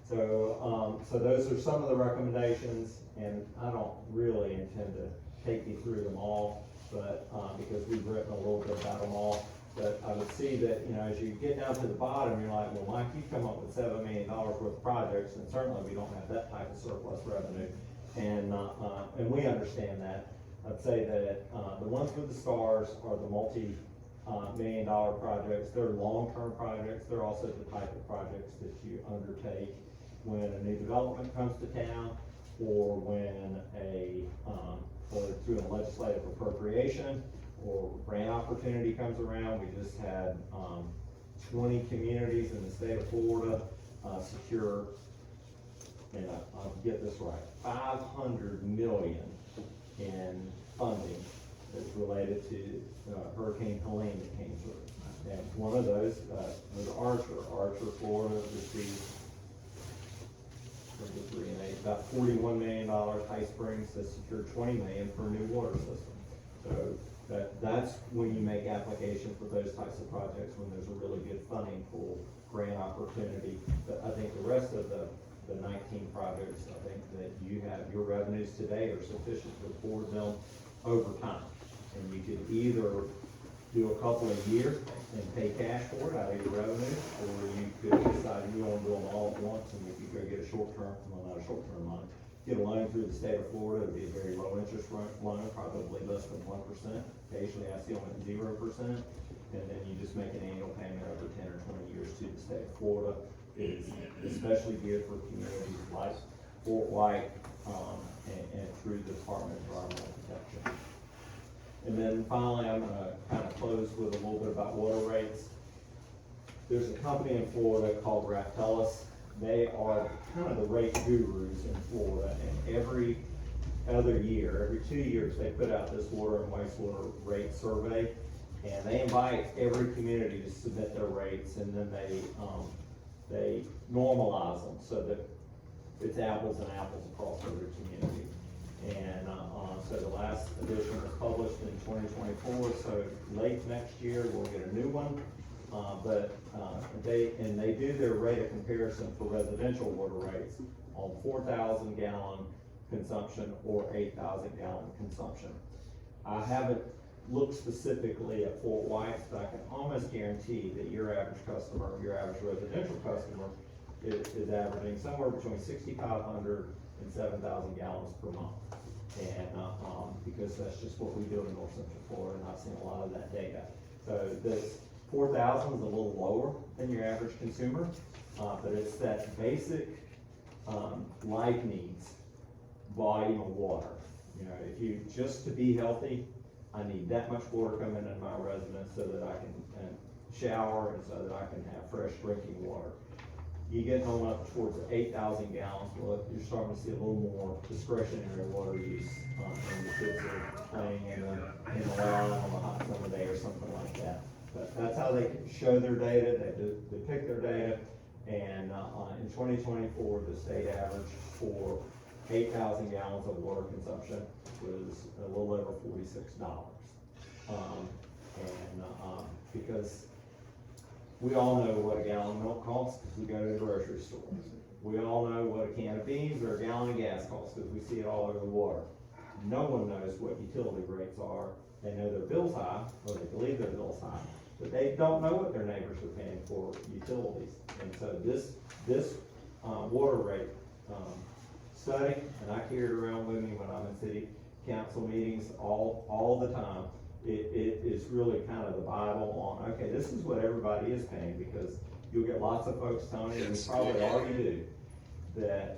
So, so those are some of the recommendations, and I don't really intend to take you through them all, but, because we've written a little bit about them all. But I would see that, you know, as you get down to the bottom, you're like, well, Mike, you come up with $7 million worth of projects, and certainly we don't have that type of surplus revenue. And we understand that. I'd say that, the ones with the stars are the multi-million-dollar projects. They're long-term projects. They're also the type of projects that you undertake when a new development comes to town, or when or through a legislative appropriation, or grant opportunity comes around. We just had, 20 communities in the state of Florida, secure, and I'll get this right, $500 million in funding that's related to, Hurricane Helene that came through. And one of those, was Archer, Florida, received about $41 million. High Springs has secured $20 million for a new water system. So that's when you make application for those types of projects, when there's a really good funding pool, grant opportunity. But I think the rest of the 19 projects, I think that you have, your revenues today are sufficient to afford them over time. And you could either do a couple a year and pay cash for it out of your revenue, or you could decide you want to do them all at once, and if you go get a short-term, well, not a short-term loan, get a loan through the state of Florida. It'd be a very low interest loan, probably less than 1%. Occasionally I see them at 0%, and then you just make an annual payment over 10 or 20 years to the state of Florida. It is especially geared for communities like Fort White, and through the Department of Environmental Protection. And then finally, I'm gonna kind of close with a little bit about water rates. There's a company in Florida called Raftellus. They are kind of the rate gurus in Florida, and every other year, every 2 years, they put out this water and wastewater rate survey, and they invite every community to submit their rates, and then they normalize them so that it's apples and apples across every community. And, so the last edition was published in 2024, so late next year, we'll get a new one. But they do their rate of comparison for residential water rates on 4,000 gallon consumption or 8,000 gallon consumption. I haven't looked specifically at Fort White, but I can almost guarantee that your average customer, your average residential customer is averaging somewhere between 6,500 and 7,000 gallons per month. And, because that's just what we do in North Central Florida, and I've seen a lot of that data. So this 4,000 is a little lower than your average consumer, but it's that basic, life needs volume of water. You know, if you, just to be healthy, I need that much water coming into my residence so that I can shower and so that I can have fresh drinking water. You get home up towards 8,000 gallons, well, you're starting to see a little more discretionary water use, and the kids are playing in the lawn on a hot summer day or something like that. That's how they show their data, they depict their data, and, in 2024, the state average for 8,000 gallons of water consumption was a little over $46. Because we all know what a gallon of milk costs, because we go to the grocery store. We all know what a can of beans or a gallon of gas costs, because we see it all over the water. No one knows what utility rates are. They know their bill's high, or they believe their bill's high, but they don't know what their neighbors are paying for utilities. And so this water rate, study, and I carry it around with me when I'm in city council meetings all the time. It is really kind of the Bible on, okay, this is what everybody is paying, because you'll get lots of folks telling you, and you probably already do, that,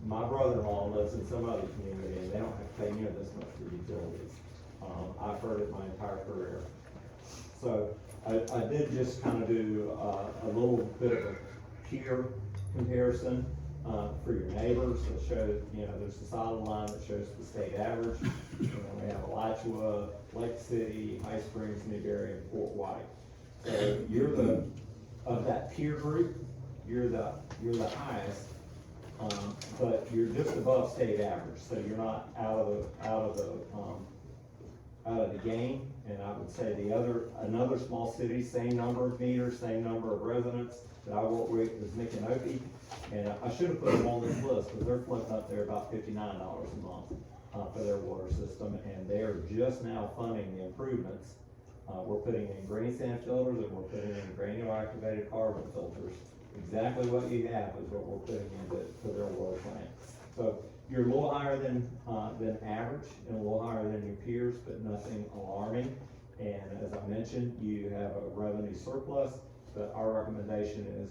my brother-in-law lives in some other community, and they don't have to pay near this much for utilities. I've heard it my entire career. So, I did just kind of do, a little bit of a peer comparison, for your neighbors, that shows, there's the solid line that shows the state average. And then we have Alachua, Lake City, High Springs, Newberry, and Fort White. So you're of that peer group, you're the highest, but you're just above state average, so you're not out of the game. And I would say another small city, same number of meters, same number of residents that I work with is Micanopy. And I should have put them on this list, because they're floating up there about $59 a month, for their water system, and they're just now funding the improvements. We're putting in green sand filters, and we're putting in granular activated carbon filters. Exactly what you have is what we're putting into their water plant. So you're a little higher than average, and a little higher than your peers, but nothing alarming. And as I mentioned, you have a revenue surplus, but our recommendation is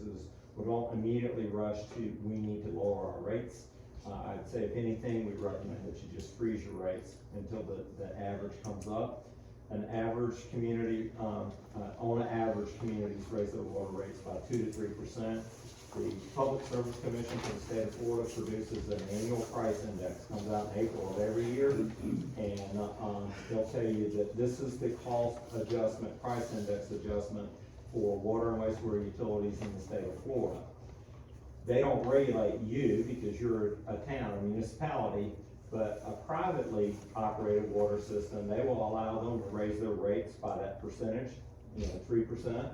we don't immediately rush to, we need to lower our rates. I'd say if anything, we recommend that you just freeze your rates until the average comes up. An average community, on average, communities raise their water rates by 2 to 3%. The Public Service Commission for the state of Florida produces an annual price index, comes out in April of every year. And, they'll tell you that this is the cost adjustment, price index adjustment for water and wastewater utilities in the state of Florida. They don't regulate you because you're a town, a municipality, but a privately operated water system, they will allow them to raise their rates by that percentage, 3%,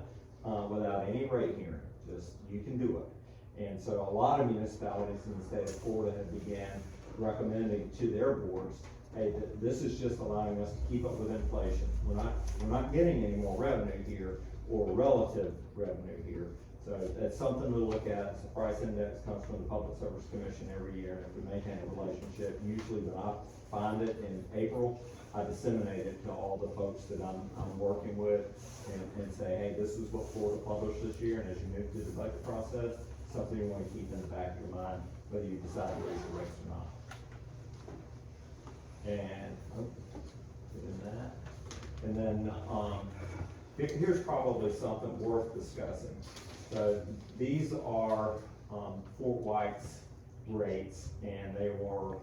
without any rate hearing. Just, you can do it. And so a lot of municipalities in the state of Florida have began recommending to their boards, hey, this is just allowing us to keep up with inflation. We're not getting any more revenue here, or relative revenue here. So that's something to look at. It's a price index, comes from the Public Service Commission every year, and if we maintain a relationship, usually when I find it in April, I disseminate it to all the folks that I'm working with, and say, hey, this is what Florida published this year, and as you move through the budget process, something you want to keep in the back of your mind, whether you decide to raise the rates or not. And, doing that. And then, here's probably something worth discussing. So these are Fort White's rates, and they were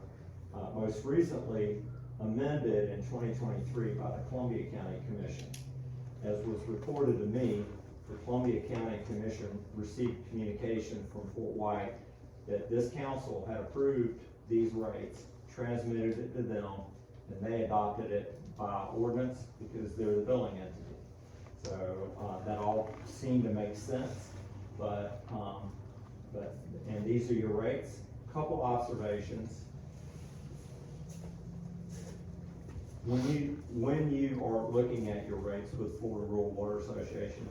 most recently amended in 2023 by the Columbia County Commission. As was reported to me, the Columbia County Commission received communication from Fort White that this council had approved these rates, transmitted it to them, and they adopted it by ordinance because they're the billing entity. So that all seemed to make sense, and these are your rates. Couple observations. When you are looking at your rates with Florida Rural Water Association,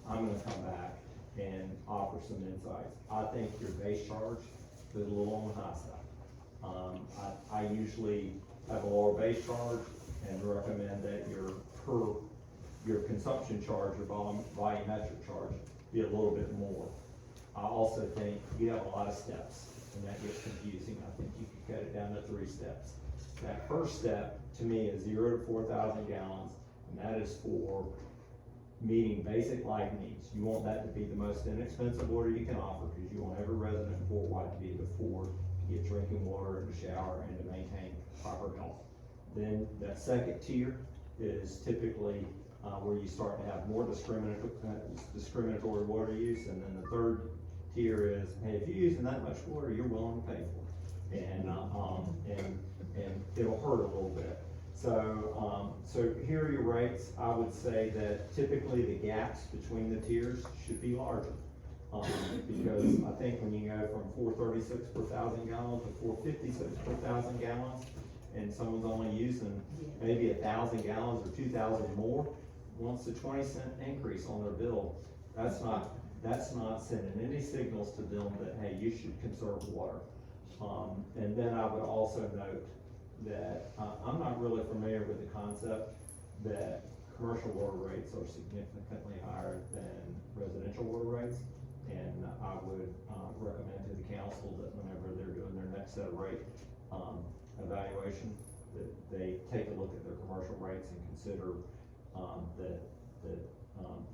I'm gonna come back and offer some insights. I think your base charge is a little on the high side. I usually have a lower base charge and recommend that your consumption charge, your volumetric charge, be a little bit more. I also think you have a lot of steps, and that gets confusing. I think you could cut it down to 3 steps. That first step, to me, is 0 to 4,000 gallons, and that is for meeting basic life needs. You want that to be the most inexpensive water you can offer, because you want every resident in Fort White to be able to afford to get drinking water and to shower and to maintain proper health. Then that second tier is typically where you start to have more discriminatory water use, and then the third tier is, hey, if you're using that much water, you're willing to pay for it. And it'll hurt a little bit. So, so here are your rates. I would say that typically the gaps between the tiers should be larger. Because I think when you go from 436 per thousand gallons to 456 per thousand gallons, and someone's only using maybe 1,000 gallons or 2,000 more, wants a 20-cent increase on their bill, that's not sending any signals to them that, hey, you should conserve water. And then I would also note that, I'm not really familiar with the concept that commercial water rates are significantly higher than residential water rates. And I would, recommend to the council that whenever they're doing their next set of rate, evaluation, that they take a look at their commercial rates and consider, that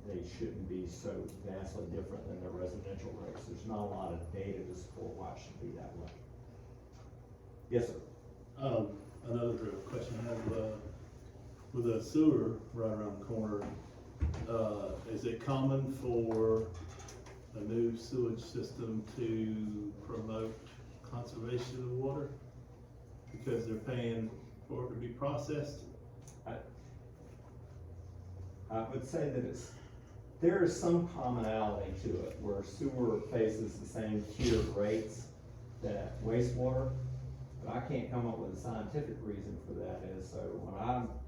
they shouldn't be so vastly different than their residential rates. There's not a lot of data to support why it should be that way. Yes, sir. Another question I have, with a sewer right around the corner, is it common for a new sewage system to promote conservation of water? Because they're paying for it to be processed? I would say that there is some commonality to it, where sewer faces the same tiered rates that wastewater, but I can't come up with a scientific reason for that. Is so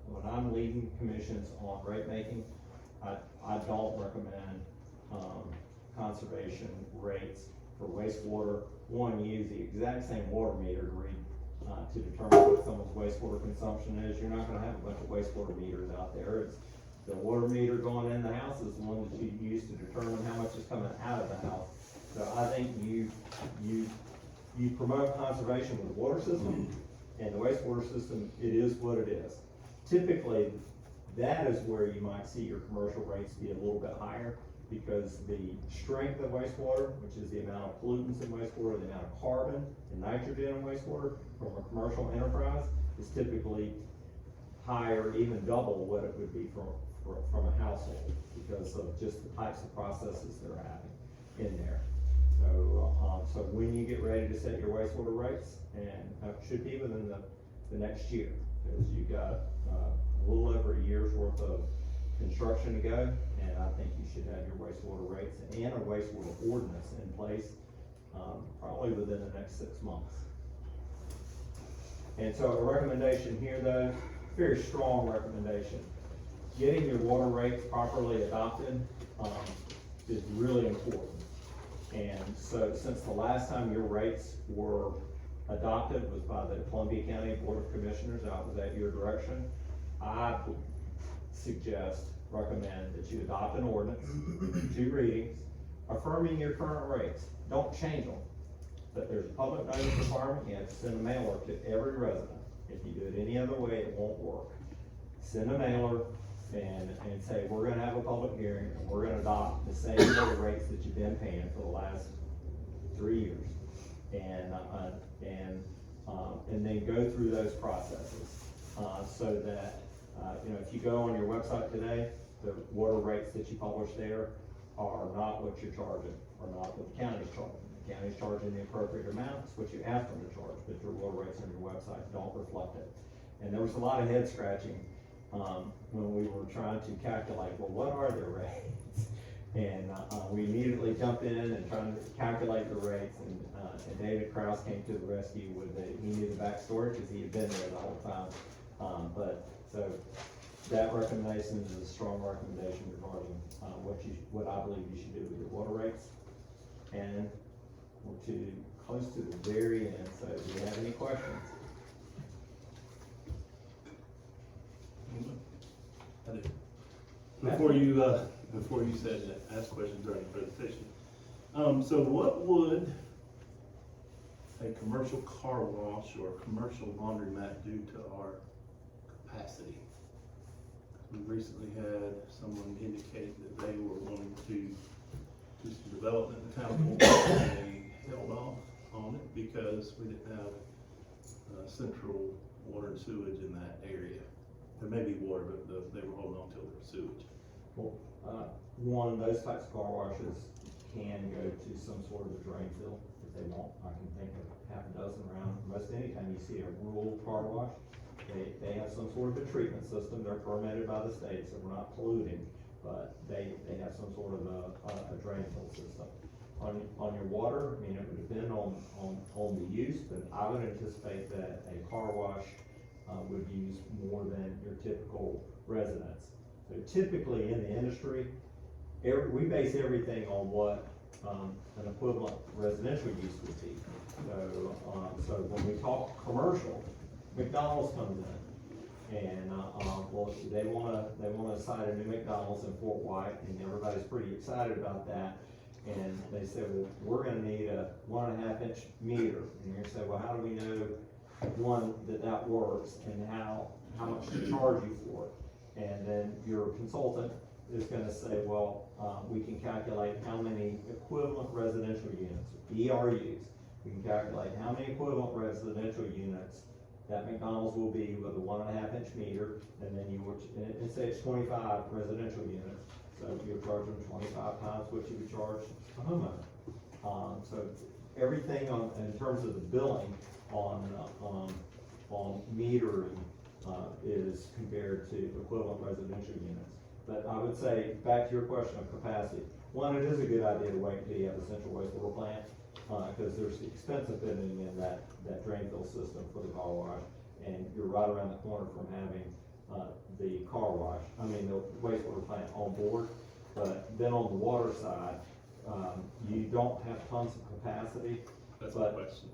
when I'm leading commissions on rate making, I don't recommend conservation rates for wastewater. One, you use the exact same water meter to read to determine what someone's wastewater consumption is. You're not going to have a bunch of wastewater meters out there. It's the water meter going in the house is the one that you use to determine how much is coming out of the house. So I think you promote conservation with the water system, and the wastewater system, it is what it is. Typically, that is where you might see your commercial rates be a little bit higher, because the strength of wastewater, which is the amount of pollutants in wastewater, the amount of carbon and nitrogen in wastewater from a commercial enterprise, is typically higher, even double what it would be from a household, because of just the types of processes they're having in there. So, so when you get ready to set your wastewater rates, and it should be within the next year, because you got a little over a year's worth of construction to go, and I think you should have your wastewater rates and a wastewater ordinance in place, probably within the next 6 months. And so a recommendation here, though, very strong recommendation. Getting your water rates properly adopted is really important. And so since the last time your rates were adopted was by the Columbia County Board of Commissioners, I was at your direction, I would recommend that you adopt an ordinance, 2 readings, affirming your current rates. Don't change them. But there's a public notice requirement. You have to send a mailer to every resident. If you do it any other way, it won't work. Send a mailer and say, we're gonna have a public hearing, and we're gonna adopt the same water rates that you've been paying for the last 3 years. And then go through those processes, so that, if you go on your website today, the water rates that you publish there are not what you're charging, or not what the county's charging. The county's charging the appropriate amount, it's what you ask them to charge, but your water rates on your website don't reflect it. And there was a lot of head scratching when we were trying to calculate, well, what are their rates? And we immediately jumped in and trying to calculate the rates, and David Krause came to the rescue with he knew the backstory, because he had been there the whole time. So that recommendation is a strong recommendation regarding what I believe you should do with your water rates. And we're close to the very end, so do you have any questions? I do. Before you said that, ask questions during the presentation. So what would a commercial car wash or a commercial laundromat do to our capacity? We recently had someone indicate that they were wanting to do some development in the town, and they held off on it because we didn't have central water and sewage in that area. There may be water, but they were holding on to their sewage. Well, one, those types of car washes can go to some sort of a drain field if they want. I can think of half a dozen around. Most anytime you see a rural car wash, they have some sort of a treatment system. They're permitted by the state, so we're not polluting, but they have some sort of a drain field system. On your water, I mean, it would depend on the use, but I would anticipate that a car wash would use more than your typical residence. So typically in the industry, we base everything on what an equivalent residential use would be. So when we talk commercial, McDonald's comes in, and well, they wanna site a new McDonald's in Fort White, and everybody's pretty excited about that. And they said, well, we're gonna need a 1.5 inch meter, and you're gonna say, well, how do we know, one, that works, and how much to charge you for it? And then your consultant is gonna say, well, we can calculate how many equivalent residential units, ERUs. We can calculate how many equivalent residential units that McDonald's will be with a 1.5 inch meter, and then and say it's 25 residential units. So you'll charge them 25 times what you would charge a homeowner. So everything in terms of the billing on metering is compared to equivalent residential units. But I would say, back to your question of capacity, one, it is a good idea to wait until you have a central wastewater plant, because there's expensive fitting in that drain field system for the car wash, and you're right around the corner from having the wastewater plant on board. But then on the water side, you don't have tons of capacity. That's my question.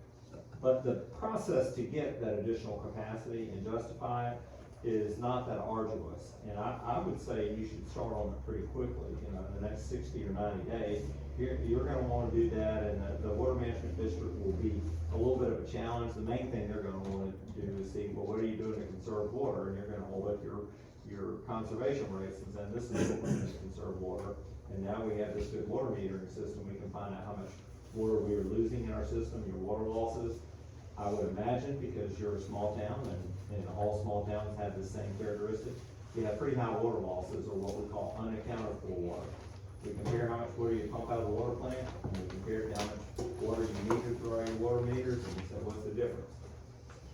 But the process to get that additional capacity and justify it is not that arduous. And I would say you should start on it pretty quickly, in the next 60 or 90 days. You're gonna wanna do that, and the water management district will be a little bit of a challenge. The main thing they're gonna wanna do is see, well, what are you doing to conserve water? And you're gonna hold up your conservation rates, and then this is what we're gonna conserve water. And now we have this good water metering system, we can find out how much water we are losing in our system, your water losses. I would imagine, because you're a small town, and all small towns have the same characteristic, you have pretty high water losses, or what we call unaccounted for water. We compare how much water you pump out of the water plant, and we compare it to how much water you meter through our water meters, and we say, what's the difference?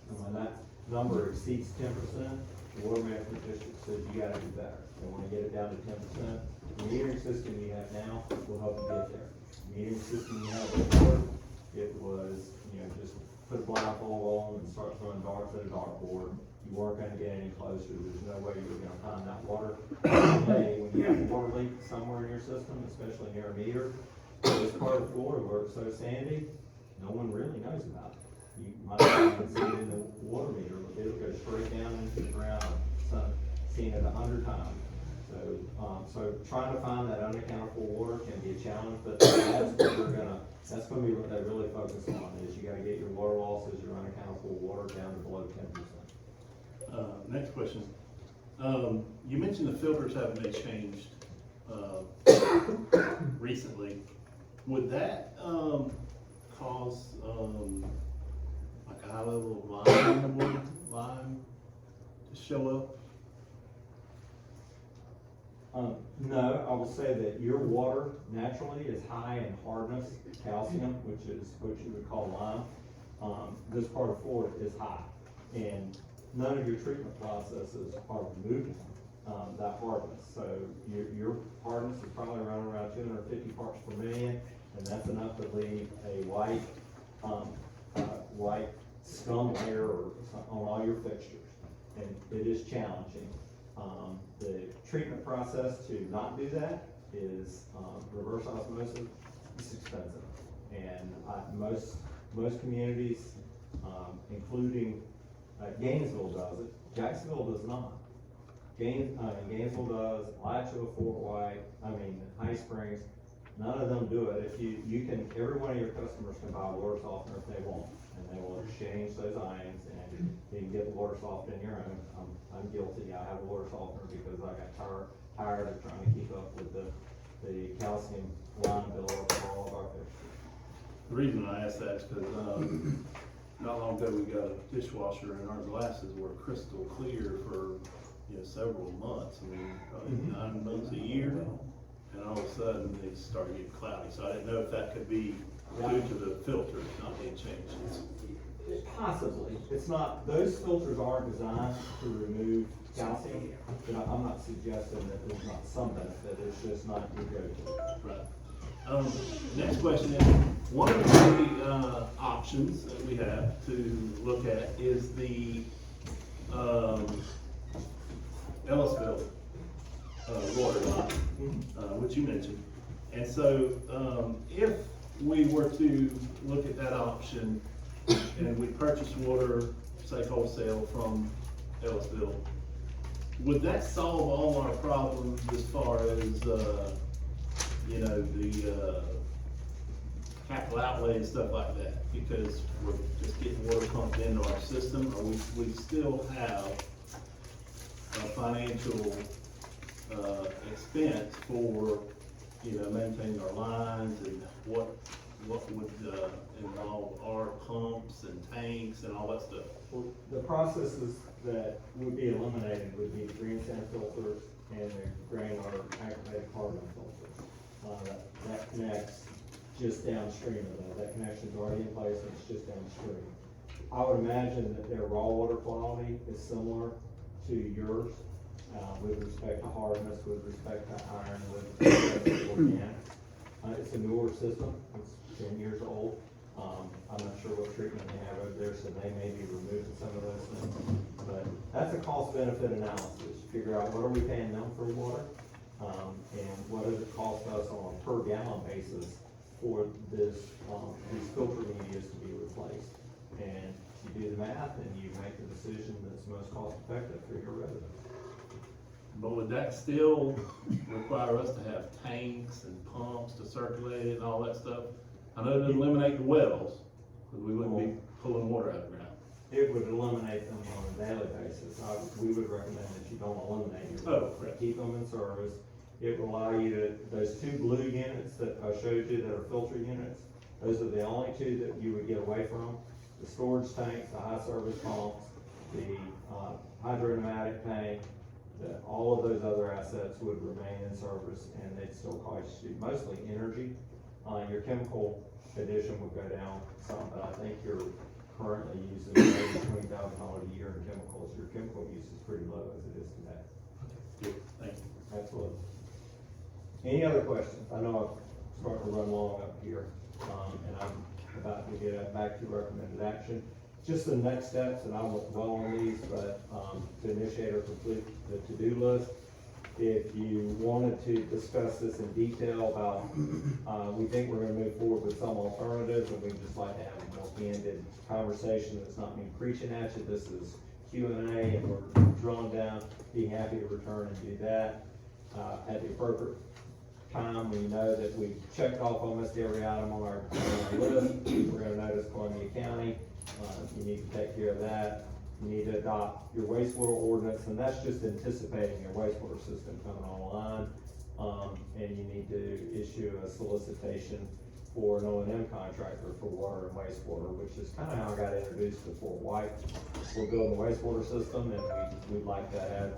And when that number exceeds 10%, the water management district says you gotta do better. They wanna get it down to 10%. The metering system you have now will help you get there. The metering system you had before, it was, just put a blindfold on and start throwing darts at a dartboard. You weren't gonna get any closer. There's no way you were gonna find that water. Today, when you have a water leak somewhere in your system, especially near a meter, this part of Florida where it's so sandy, no one really knows about it. You might not even see it in the water meter, but it'll go straight down into the ground. I've seen it 100 times. So trying to find that unaccounted for water can be a challenge, but that's gonna be what they really focus on, is you gotta get your water losses, your unaccounted for water down to below 10%. Next question. You mentioned the filters haven't been changed recently. Would that cause like a high level of lime to show up? No, I will say that your water naturally is high in hardness, calcium, which is what you would call lime. This part of Florida is high, and none of your treatment processes are removing that hardness. So your hardness is probably around 250 parts per million, and that's enough to leave a white scum layer on all your fixtures, and it is challenging. The treatment process to not do that is reverse osmosis. It's expensive, and most communities, including Gainesville does it. Jacksonville does not. Gainesville does. Alachua, Fort White, High Springs. None of them do it. If you can, every one of your customers can buy a water softener if they want, and they will exchange those ions, and you can get the water softened in your own. I'm guilty. I have a water softener because I got tired of trying to keep up with the calcium line bill for all of our fixtures. The reason I ask that is because not long ago we got a dishwasher and our glasses were crystal clear for several months, I mean, probably 9 months, a year, and all of a sudden they start getting cloudy, so I didn't know if that could be due to the filters not being changed. Possibly, it's not, those filters aren't designed to remove calcium, but I'm not suggesting that there's not some benefit, it's just not your go-to. Right. Next question is, one of the, options that we have to look at is the, Ellisville, water line, which you mentioned. And so, if we were to look at that option and we purchase water, say wholesale from Ellisville, would that solve all our problems as far as, the capital outlay and stuff like that? Because we're just getting water pumped into our system, or we still have a financial, expense for, maintaining our lines, and what would, involve our pumps and tanks and all that stuff? Well, the processes that would be eliminated would be the green sand filters and the granular activated carbon filters. That connects just downstream of that. That connection's already in place, and it's just downstream. I would imagine that their raw water quality is similar to yours, with respect to hardness, with respect to iron, with respect to organics. It's a newer system, it's 10 years old. I'm not sure what treatment they have over there, so they may be removing some of those things. But that's a cost benefit analysis. Figure out what are we paying them for water, and what does it cost us on a per gallon basis for this, these filter medias to be replaced. And you do the math and you make the decision that's most cost effective for your residents. But would that still require us to have tanks and pumps to circulate it and all that stuff? I know it doesn't eliminate the wells, because we wouldn't be pulling water out of the ground. It would eliminate them on a daily basis. We would recommend that you don't eliminate your wells, but keep them in service. It will allow you to, those two blue units that I showed you that are filter units, those are the only two that you would get away from. The storage tanks, the high service pumps, the hydropneumatic tank, all of those other assets would remain in service, and they'd still cost you mostly energy. Your chemical addition would go down some, but I think you're currently using maybe $20,000 a year in chemicals. Your chemical use is pretty low as it is today. Good, thank you. Absolutely. Any other questions? I know I'm starting to run long up here, and I'm about to get back to recommended action. Just the next steps, and I won't dwell on these, but to initiate or complete the to-do list. If you wanted to discuss this in detail about, we think we're gonna move forward with some alternatives, and we'd just like to have a more candid conversation that's not me preaching at you. This is Q&A, and we're drilling down. Be happy to return and do that at the appropriate time. We know that we've checked off almost every item on our list. We're gonna notice Columbia County. You need to take care of that. You need to adopt your wastewater ordinance, and that's just anticipating your wastewater system coming online. And you need to issue a solicitation for an O&M contractor for water and wastewater, which is kind of how I got introduced to Fort White. We're building a wastewater system, and we'd like to have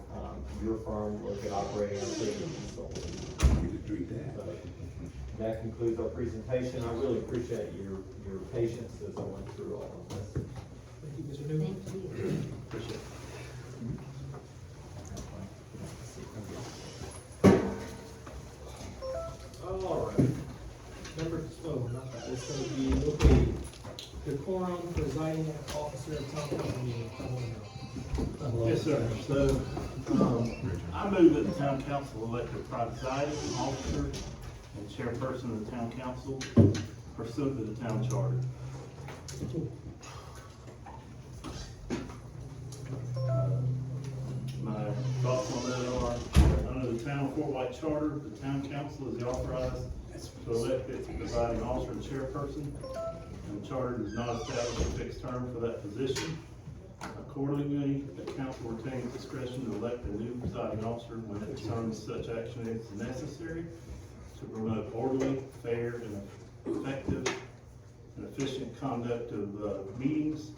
your firm look at operating our treatment facility. So that concludes our presentation. I really appreciate your patience as I went through all of this. Thank you, Mr. Newman. Thank you. Appreciate it. All right. Number 12, not that, it's gonna be located. Decorum presiding officer of town council meeting. Yes, sir. So, I move that the town council elect a presiding officer and chairperson of the town council pursuant to the town charter. My thoughts on that are, under the town of Fort White charter, the town council is authorized to elect its presiding officer and chairperson, and the charter does not establish a fixed term for that position. Accordingly, the council retains discretion to elect a new presiding officer when it determines such action is necessary to promote orderly, fair, and effective and efficient conduct of meetings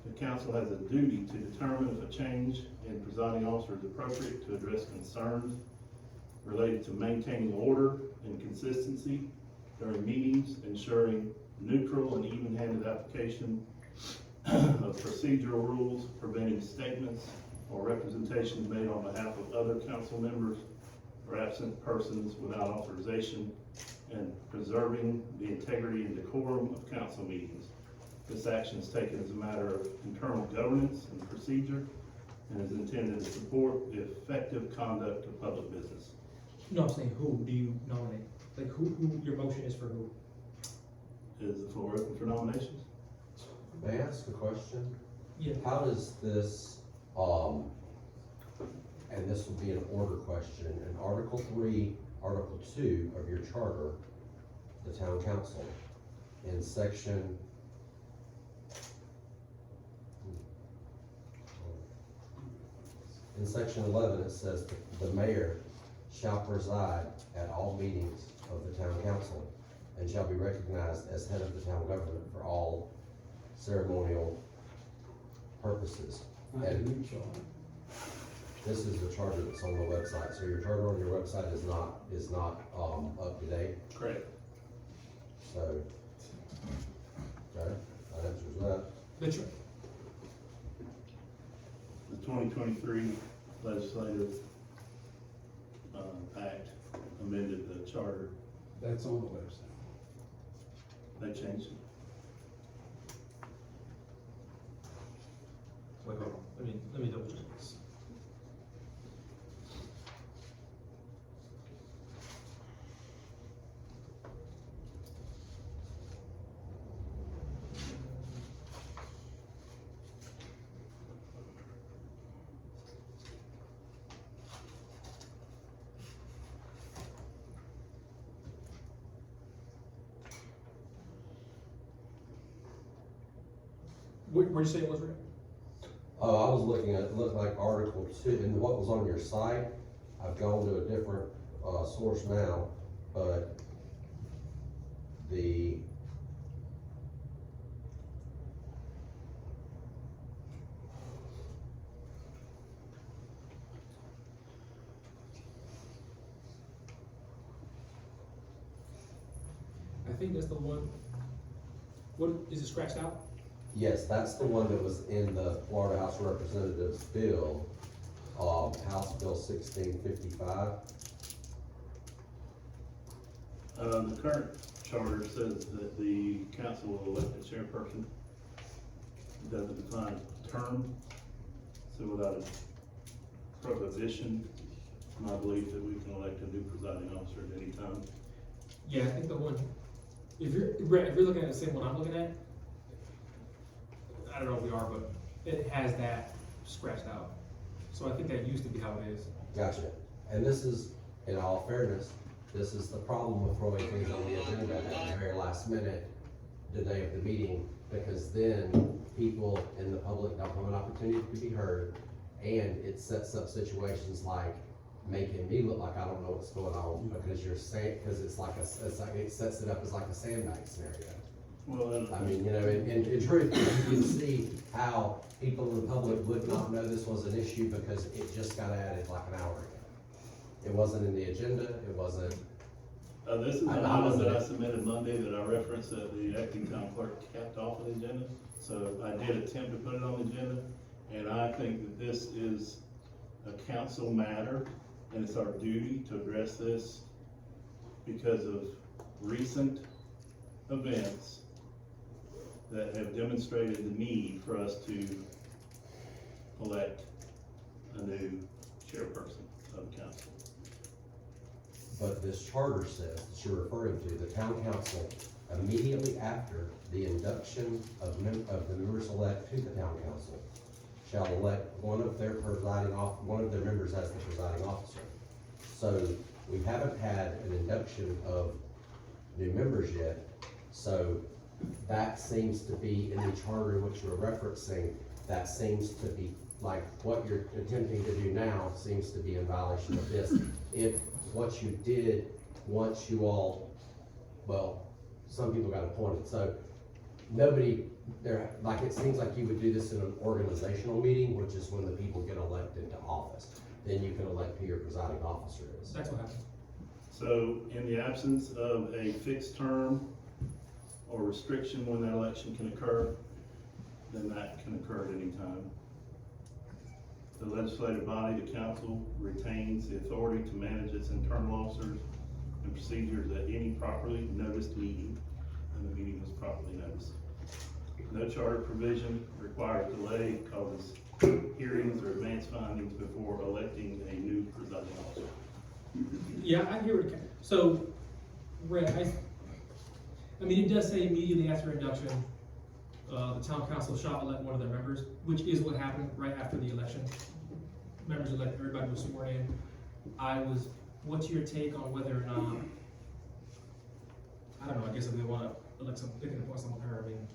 The council has a duty to determine if a change in presiding officer is appropriate to address concerns related to maintaining order and consistency during meetings, ensuring neutral and even-handed application of procedural rules, preventing statements or representations made on behalf of other council members or absent persons without authorization, and preserving the integrity and decorum of council meetings. This action is taken as a matter of internal governance and procedure and is intended to support the effective conduct of public business. No, I'm saying who do you nominate? Like who your motion is for who? Is the floor open for nominations? May I ask a question? Yeah. How does this, and this will be an order question, in Article 3, Article 2 of your charter, the town council, in section in section 11, it says the mayor shall preside at all meetings of the town council and shall be recognized as head of the town government for all ceremonial purposes. And this is the charter that's on the website, so your charter on your website is not up to date, Correct. so, okay, that answers that. That's right. The 2023 legislative act amended the charter. That's on the website. They changed it. Wait, hold on. Let me double check this. Where'd you say it was, Rick? I was looking at, it looked like Article 2, and what was on your site, I've gone to a different, source now, but the, I think that's the one. What, is it scratched out? yes, that's the one that was in the Florida House of Representatives bill, House Bill 1655. The current charter says that the council will elect a chairperson. It doesn't define term, so without a prohibition, my belief that we can elect a new presiding officer at any time. Yeah, I think the one, if you're looking at the same one I'm looking at, I don't know if we are, but it has that scratched out. So I think that used to be how it is. Gotcha. And this is, in all fairness, this is the problem with throwing things on the agenda at the very last minute, the day of the meeting, because then people in the public don't have an opportunity to be heard, and it sets up situations like making me look like I don't know what's going on, because you're saying, because it's like it sets it up as like a sandbag scenario. Well, I mean, you know, in truth, you can see how people in the public would not know this was an issue because it just got added like an hour ago. It wasn't in the agenda, it wasn't. this is an I item that I wasn't- submitted Monday that I referenced that the acting town clerk kept off of the agenda. So I did attempt to put it on the agenda, and I think that this is a council matter, and it's our duty to address this because of recent events that have demonstrated the need for us to elect a new chairperson of the council. But this charter says, that you're referring to, the town council, immediately after the induction of the members-elect to the town council, shall elect one of their members as the presiding officer. So we haven't had an induction of new members yet, so that seems to be in the charter which you're referencing, that seems to be like what you're attempting to do now seems to be in violation of this. If what you did, once you all, well, some people got appointed, so nobody there, like, it seems like you would do this in an organizational meeting, which is when the people get elected to office. Then you can elect who your presiding officer is. That's what happened. So in the absence of a fixed term or restriction when that election can occur, then that can occur at any time. The legislative body, the council, retains the authority to manage its internal officers and procedures at any properly noticed meeting, and the meeting was properly noticed. No charter provision requires delay, causes hearings or advanced findings before electing a new presiding officer. Yeah, I hear what, so, Red, I mean, it does say immediately after induction, the town council shall elect one of their members, which is what happened right after the election. Members elected, everybody was sworn in. What's your take on whether or not, I don't know, I guess if they wanna elect some, they can appoint someone her, I mean.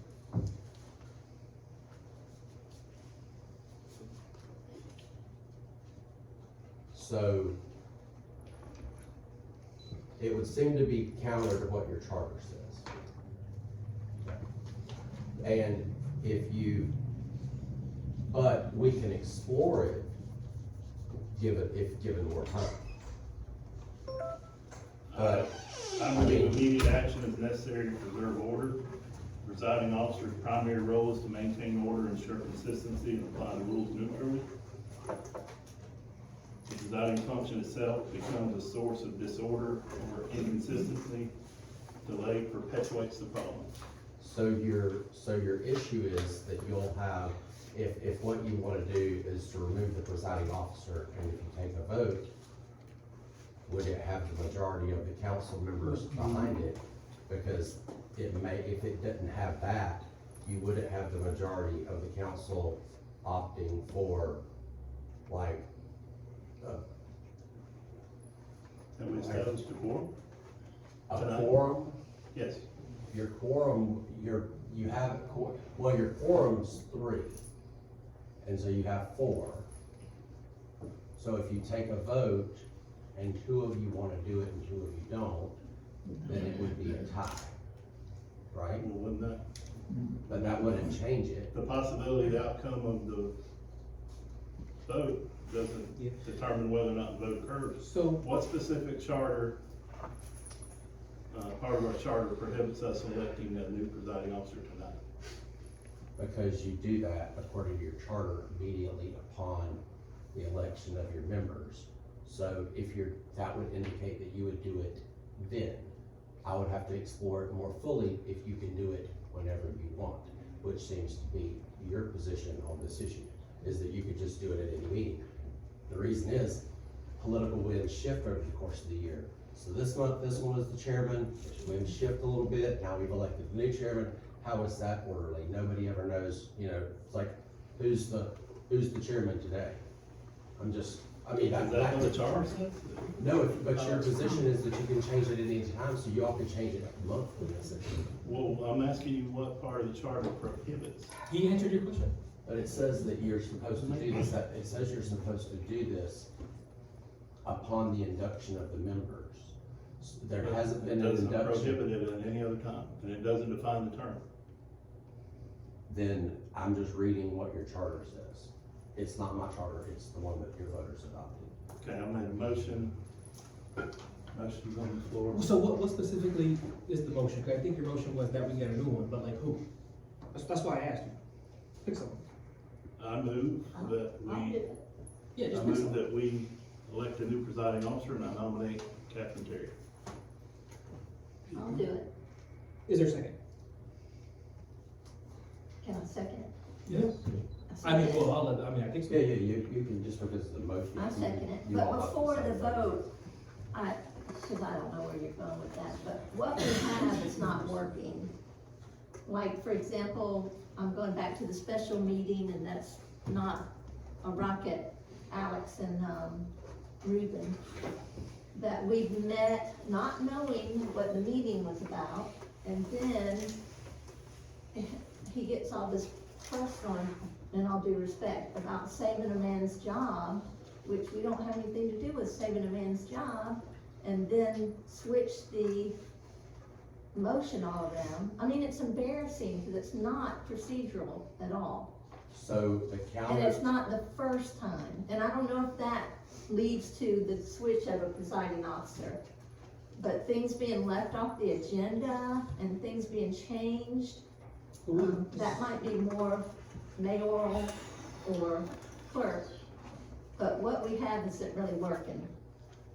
So, it would seem to be counter to what your charter says. And but we can explore it, if given more time. I believe immediate action is necessary to preserve order. Presiding officer's primary role is to maintain order, ensure consistency, and apply the rules neutrally. The presiding function itself becomes a source of disorder or inconsistency. Delay perpetuates the problem. So your issue is that you'll have, if what you wanna do is to remove the presiding officer, and if you take a vote, would it have the majority of the council members behind it? Because it may, if it didn't have that, you wouldn't have the majority of the council opting for, like, Have we established a quorum? a Tonight? quorum. Yes. Your quorum, your quorum's 3, and so you have 4. So if you take a vote, and 2 of you wanna do it and 2 of you don't, then it would be a tie, right? Well, wouldn't that, But that wouldn't change it. the possibility, the outcome of the vote doesn't determine whether or not the vote occurs. So, What specific charter, part of our charter prohibits us electing a new presiding officer tonight? Because you do that according to your charter immediately upon the election of your members. So that would indicate that you would do it then. I would have to explore it more fully if you can do it whenever you want, which seems to be your position on this issue, is that you could just do it at any meeting. The reason is, political winds shift over the course of the year. So this month, this one was the chairman, winds shift a little bit, now we've elected the new chairman. How is that orderly? Nobody ever knows, it's like, who's the chairman today? Is that what the charter says? No, but your position is that you can change it at any time, so you all can change it monthly, essentially. Well, I'm asking you what part of the charter prohibits? he answered your question. But it says that you're supposed to do this, it says you're supposed to do this upon the induction of the members. There hasn't been an It doesn't induction, prohibit it at any other time, and it doesn't define the term. then I'm just reading what your charter says. It's not my charter, it's the one that your voters adopted. Okay, I made a motion. Motion's on the floor. So what specifically is the motion? 'Cause I think your motion was that we get a new one, but like who? That's why I asked you. Pick someone. I move that I'll do we, it. Yeah, I just pick move someone. that we elect a new presiding officer, and I nominate Captain Terry. I'll do it. Is there a second? Can I second it? Yes. I mean, well, I think so. Yeah, you can, just because of the motion. I second it, you all but have to before say the that. vote, cause I don't know where you're going with that, but what we have is not working. Like, for example, I'm going back to the special meeting, and that's not a rocket, Alex and, Ruben. That we've met not knowing what the meeting was about, and then he gets all this press on, in all due respect, about saving a man's job, which we don't have anything to do with saving a man's job, and then switch the motion all of them. I mean, it's embarrassing because it's not procedural at all. So the And calendar, it's not the first time, and I don't know if that leads to the switch of a presiding officer. But things being left off the agenda and things being changed, that might be more mayoral or clerk. But what we have isn't really working.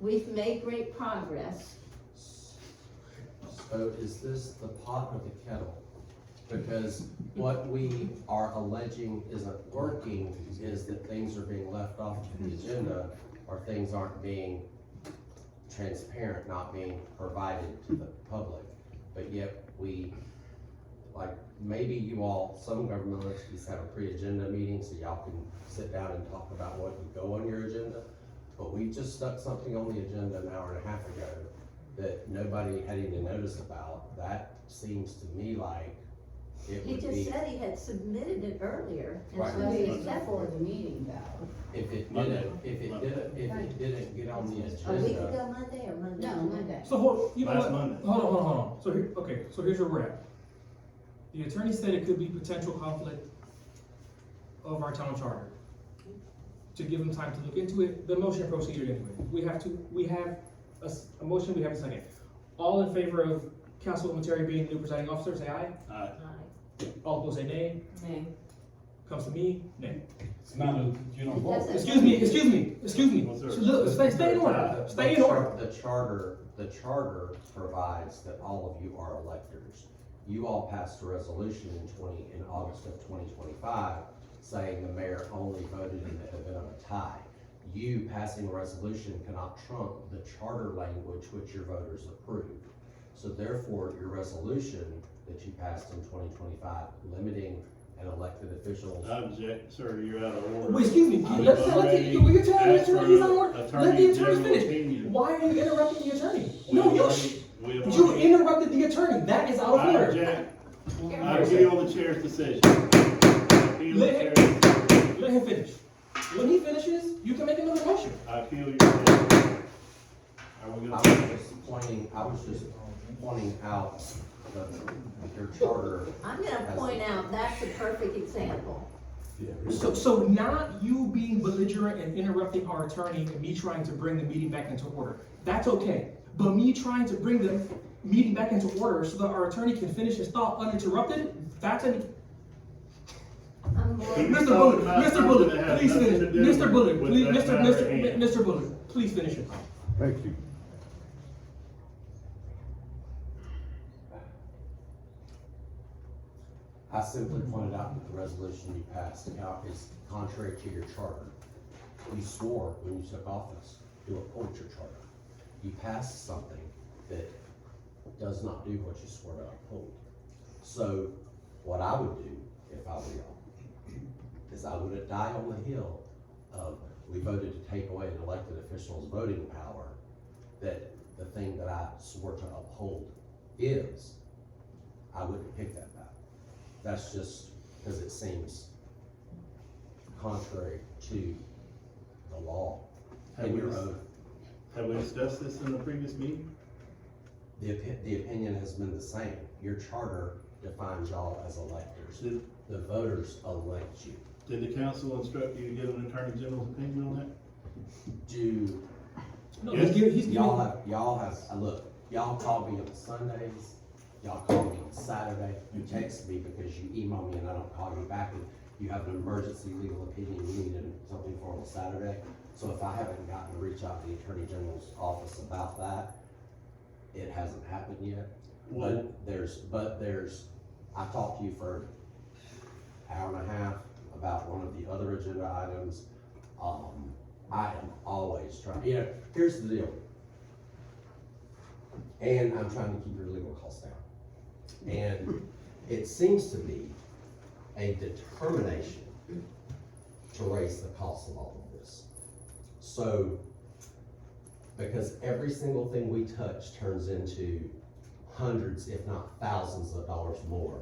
We've made great progress. so is this the pot or the kettle? Because what we are alleging isn't working is that things are being left off the agenda, or things aren't being transparent, not being provided to the public. But yet we, like, maybe you all, some government entities have a pre-agenda meeting, so y'all can sit down and talk about what would go on your agenda. But we just stuck something on the agenda an hour and a half ago that nobody had even noticed about. That seems to me like it He would just be, said he had submitted it earlier. and Right. so Well, we it's accepted before it. the meeting though. if it Monday. didn't get on the A week agenda. ago Monday or Monday? No, Monday. So hold, you know Last what? Monday. Hold on. So here, okay, so here's where we're at. The attorney said it could be potential conflict of our town charter. To give them time to look into it, the motion proceeded anyway. We have a motion, we have a second. All in favor of Councilwoman Terry being the new presiding officer, say aye. Aye. All opposed say nay. Nay. Comes to me, nay. It's not a, you don't vote. Doesn't- Excuse me. Well, sir. Look, stay in order, stay in order. The charter provides that all of you are electors. You all passed a resolution in August of 2025 saying the mayor only voted in the event of a tie. You passing a resolution cannot trump the charter language which your voters approved. So therefore, your resolution that you passed in 2025 limiting an elected officials. I object, sir, you're out of order. Wait, excuse me, I've let already the, will you tell the asked attorney for he's on order? Let the attorney general finish. opinion. Why are you interrupting the attorney? We No, have you, already- we have you already- interrupted the attorney, that is out of I order. object. I appeal the chair's decision. Appeal the Let chair's him, let him finish. When he finishes, you can make another motion. I appeal your decision. Are we I gonna? was just pointing out your charter. I'm gonna point out, that's a perfect example. So not you being belligerent and interrupting our attorney and me trying to bring the meeting back into order. That's okay. But me trying to bring the meeting back into order so that our attorney can finish his thought uninterrupted, that's an, I'm more, He's Mr. talking Bullock, about Mr. something Bullock, that has please nothing finish. to do Mr. Bullock, with please, that Mr. matter at hand. Mr. Bullock, please finish it. Thank you. I simply pointed out that the resolution you passed out is contrary to your charter. You swore when you took office to uphold your charter. You passed something that does not do what you swore to uphold. So what I would do, if I were y'all, is I would die on the hill of, we voted to take away an elected official's voting power, that the thing that I swore to uphold is, I wouldn't pick that back. That's just because it seems contrary to the law Have and we your dis- oath. Have we discussed this in the previous meeting? The opinion has been the same. Your charter defines y'all as electors. Did, The voters elect you. did the council instruct you to get an attorney general's opinion on that? Do, No, Yes. he's giving. y'all have, look, y'all call me on Sundays, y'all call me on Saturday, you text me because you email me and I don't call you back, and you have an emergency legal opinion you needed something for on Saturday. So if I haven't gotten to reach out to the Attorney General's office about that, it hasn't happened yet. Well- But there's, I talked to you for an hour and a half about one of the other agenda items. I am always trying, here's the deal. And I'm trying to keep your legal costs down. And it seems to be a determination to raise the cost of all of this. So, because every single thing we touch turns into hundreds, if not thousands of dollars more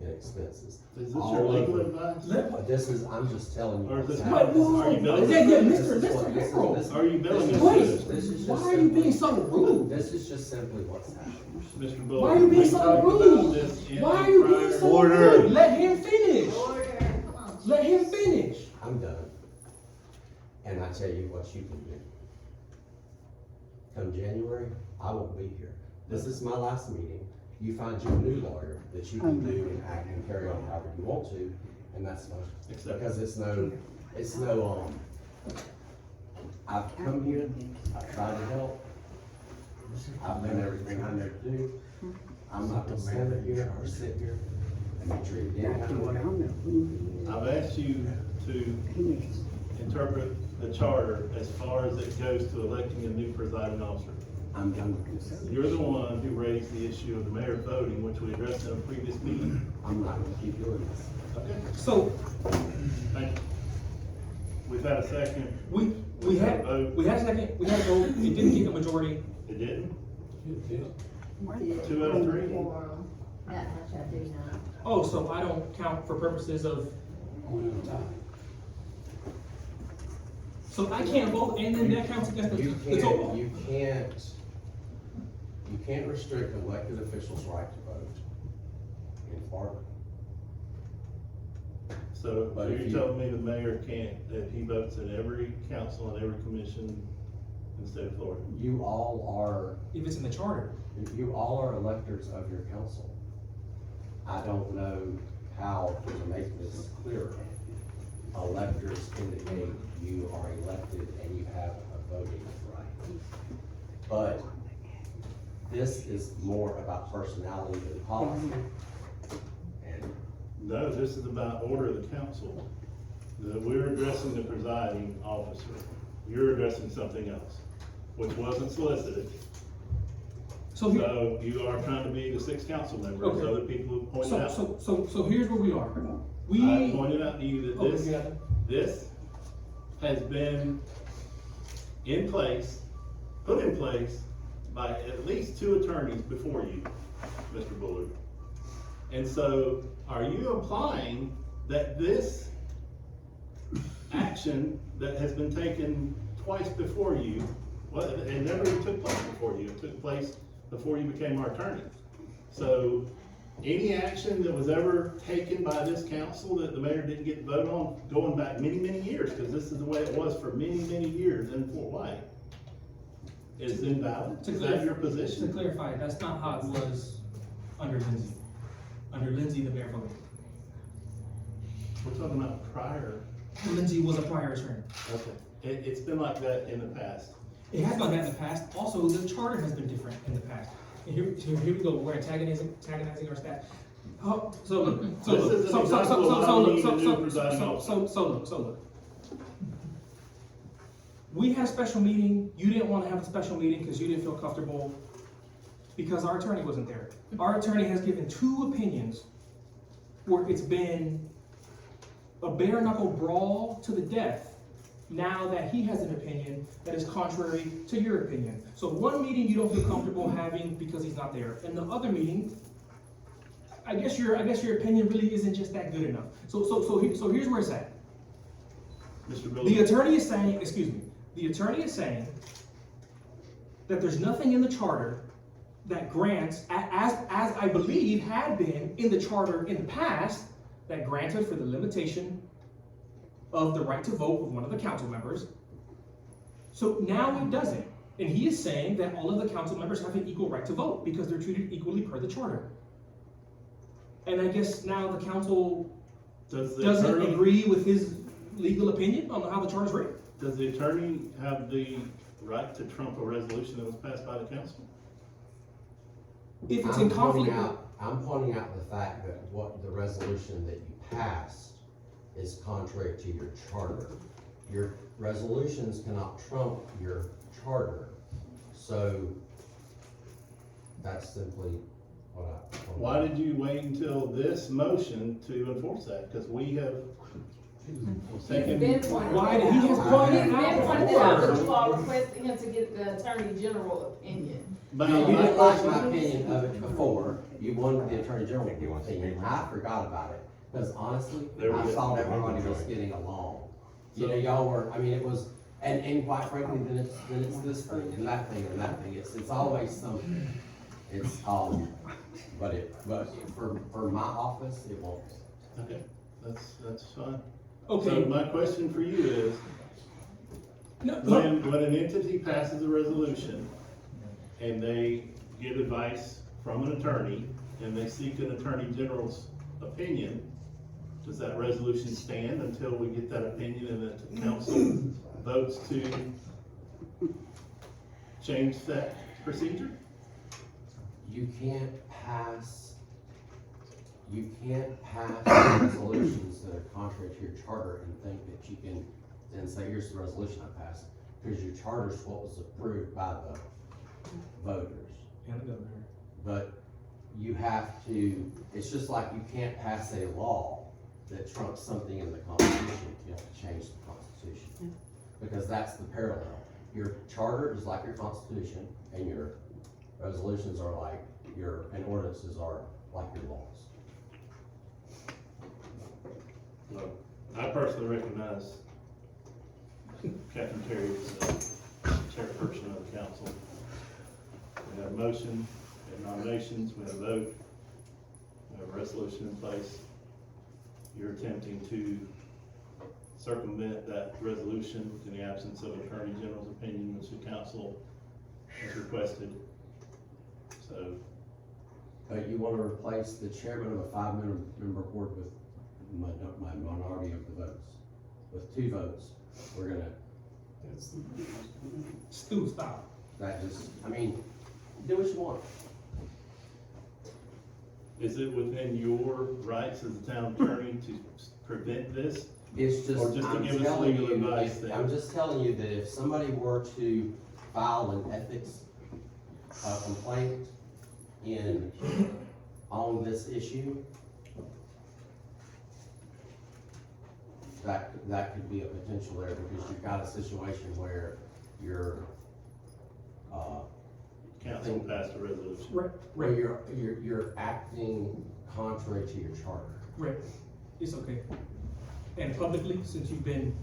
in expenses. Is this your All of legal the- advice? This is, I'm just telling you. Or is what's this- happening. Are you billing? Yeah, yeah, This Mr. is what- this is- Harold. this- Are you billing us Wait, this? This is just why are you being so rude? This is just simply what's happening. Mr. Bullard? Why are you being we so talked about rude? this in Why a are you being prior- so Order. rude? Let him finish. Order, come on. Let him finish. I'm done. And I tell you what you can do. Come January, I won't be here. This is my last meeting. You find your new lawyer that you can do and act and carry on however you want to, and that's fine. Except- Because it's no, I've come here, I've tried to help. I've done everything I know to do. I'm not gonna stand here or sit here and be treated any kind of way. I've asked you to interpret the charter as far as it goes to electing a new presiding officer. I'm done with this. You're the one who raised the issue of the mayor voting, which we addressed in a previous meeting. I'm not gonna keep doing this. Okay, So, thank you. We've had a second. we We've had, a vote. we had a second, we had a vote, it didn't get a majority. It didn't? Yeah. 2 out of 3? That much I do know. Oh, so I don't count for purposes of, so I can't vote and then that counts against the You total? you can't restrict elected officials' right to vote in Florida. So But if you're you- telling me the mayor can't, that he votes at every council and every commission in the state of Florida? You all are, If it's in the charter. you all are electors of your council. I don't know how to make this clearer. Electors indicate you are elected and you have a voting right. But this is more about personality than policy. And No, this is about order of the council. We're addressing the presiding officer. You're addressing something else, which wasn't solicited. So here, So you are trying to be the sixth council member, as Okay. other people have pointed out. so here's where we are. I We. pointed out to you that Okay, yeah. this has been in place, put in place by at least 2 attorneys before you, Mr. Bullard. And so, are you implying that this action that has been taken twice before you, well, it never even took place before you, it took place before you became our attorney? So, any action that was ever taken by this council that the mayor didn't get to vote on, going back many, many years, because this is the way it was for many, many years in Fort White, is invalid? To Is that your To position? clarify, that's not how it was under Lindsay. Under Lindsay, the mayor voted. We're talking about prior. Lindsay was a prior attorney. Okay. It's been like that in the past. It has done that in the past. Also, the charter has been different in the past. And here we go, we're antagonizing our staff. Oh, so look, so This look, is an so example of how we need a new look, presiding officer. so look. We had a special meeting, you didn't wanna have a special meeting because you didn't feel comfortable because our attorney wasn't there. Our attorney has given 2 opinions where it's been a bare knuckle brawl to the death. Now that he has an opinion that is contrary to your opinion. So one meeting you don't feel comfortable having because he's not there, and the other meeting, I guess your opinion really isn't just that good enough. So here's where it's at. Mr. Bill. The attorney is saying, the attorney is saying that there's nothing in the charter that grants, as I believe had been in the charter in the past, that granted for the limitation of the right to vote of one of the council members. So now it doesn't. And he is saying that all of the council members have an equal right to vote because they're treated equally per the charter. And I guess now the council Does the doesn't attorney, agree with his legal opinion on how the charter's written. does the attorney have the right to trump a resolution that was passed by the council? If it's in conflict. I'm pointing out the fact that what the resolution that you passed is contrary to your charter. Your resolutions cannot trump your charter. So that's simply what Why did you wait until this motion to enforce that? Because we have Second. He's been pointed Why it did he out. just point it He's out been pointed it out, before? but you all requested him to get the Attorney General opinion. But You my didn't like my question, opinion of it before, you wanted the Attorney General to give an opinion, and I forgot about it, because honestly, There we I go. thought everybody was getting along. You know, y'all were, I mean, it was, and quite frankly, then it's this thing, and that thing, and that thing, it's always something. It's, but for my office, it won't. okay, that's fine. Okay, So my question for you is, no, when an entity passes a resolution and they get advice from an attorney and they seek an attorney general's opinion, does that resolution stand until we get that opinion and the council votes to change that procedure? You can't pass resolutions that are contrary to your charter and think that you can then say, here's the resolution I passed, because your charter's what was approved by the voters. and the governor. But you have to, it's just like you can't pass a law that trumps something in the Constitution, you have to change the Constitution. Because that's the parallel. Your charter is like your Constitution, and your resolutions are like and ordinances are like your laws. Well, I personally recognize Captain Terry as chairperson of the council. We have a motion, we have nominations, we have a vote, we have a resolution in place. You're attempting to circumvent that resolution in the absence of Attorney General's opinion, which the council has requested. So, But you want to replace the chairman of a five-member board with my minority of the votes. With 2 votes, we're gonna, Stu, stop. that just, I mean, do what you want. is it within your rights as a town attorney to prevent this? It's just, Or just to I'm give us telling legal you, advice then? I'm just telling you that if somebody were to file an ethics complaint on this issue, that could be a potential there, because you've got a situation where you're, Council passed a resolution. Right, where right, you're acting contrary to your charter. right. It's okay. And publicly, since you've been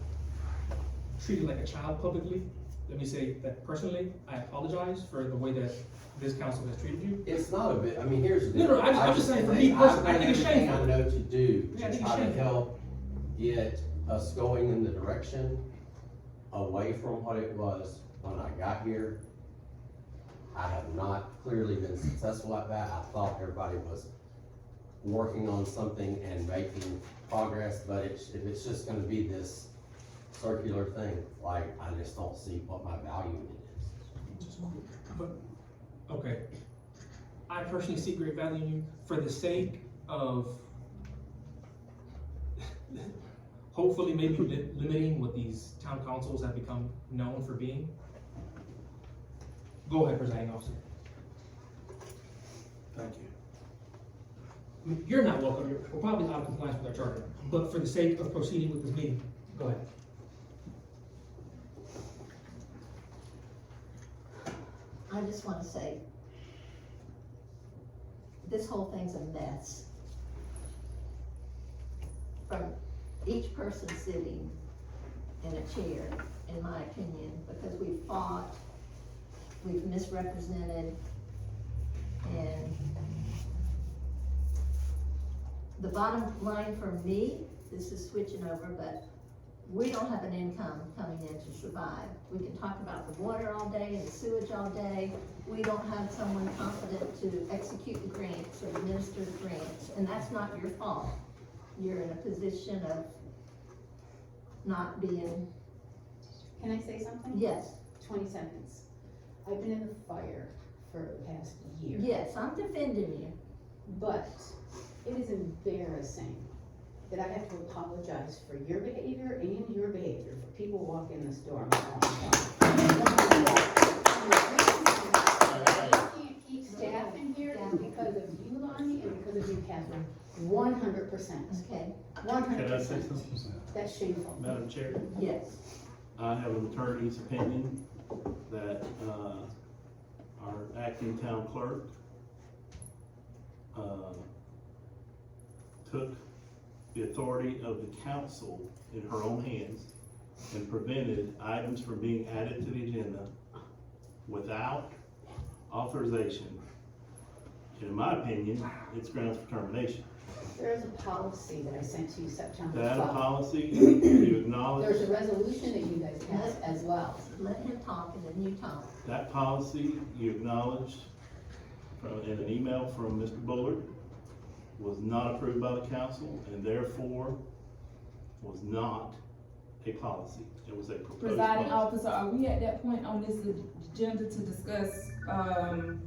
treated like a child publicly, let me say that personally, I apologize for the way that this council has treated you. It's not a bit, I mean, here's the No, deal. no, I'm just saying for me personally, I think it's I've done everything shameful. I know to do Yeah, I to think it's try to shameful. help get us going in the direction away from what it was when I got here. I have not clearly been successful at that. I thought everybody was working on something and making progress, but if it's just gonna be this circular thing, like, I just don't see what my value in it is. But, okay. I personally see great value in you for the sake of hopefully maybe limiting what these town councils have become known for being. Go ahead, presiding officer. Thank you. I mean, you're not welcome, we're probably out of compliance with our charter, but for the sake of proceeding with this meeting, go ahead. I just wanna say, this whole thing's a mess. From each person sitting in a chair, in my opinion, because we've fought, we've misrepresented, and the bottom line for me, this is switching over, but we don't have an income coming in to survive. We can talk about the water all day and the sewage all day. We don't have someone competent to execute the grants or administer the grants, and that's not your fault. You're in a position of not being, Can I say something? yes, 20 seconds. I've been in the fire for the past year. yes, I'm defending you. But it is embarrassing that I have to apologize for your behavior and your behavior for people walking in this door. We can't keep staff in here because of you, Lonnie, and because of you, Catherine. 100%. Okay, 100%. Can I say something? That's shameful. Madam Chair, yes. I have an attorney's opinion that, our acting town clerk, took the authority of the council in her own hands and prevented items from being added to the agenda without authorization. And in my opinion, it's grounds for termination. There is a policy that I sent to you September That 12th. policy, you acknowledge, There's a resolution that you guys passed as well. Let him talk and then you talk. that policy, you acknowledged in an email from Mr. Bullard, was not approved by the council and therefore was not a policy. It was a proposed Presiding policy. officer, are we at that point on this agenda to discuss, No.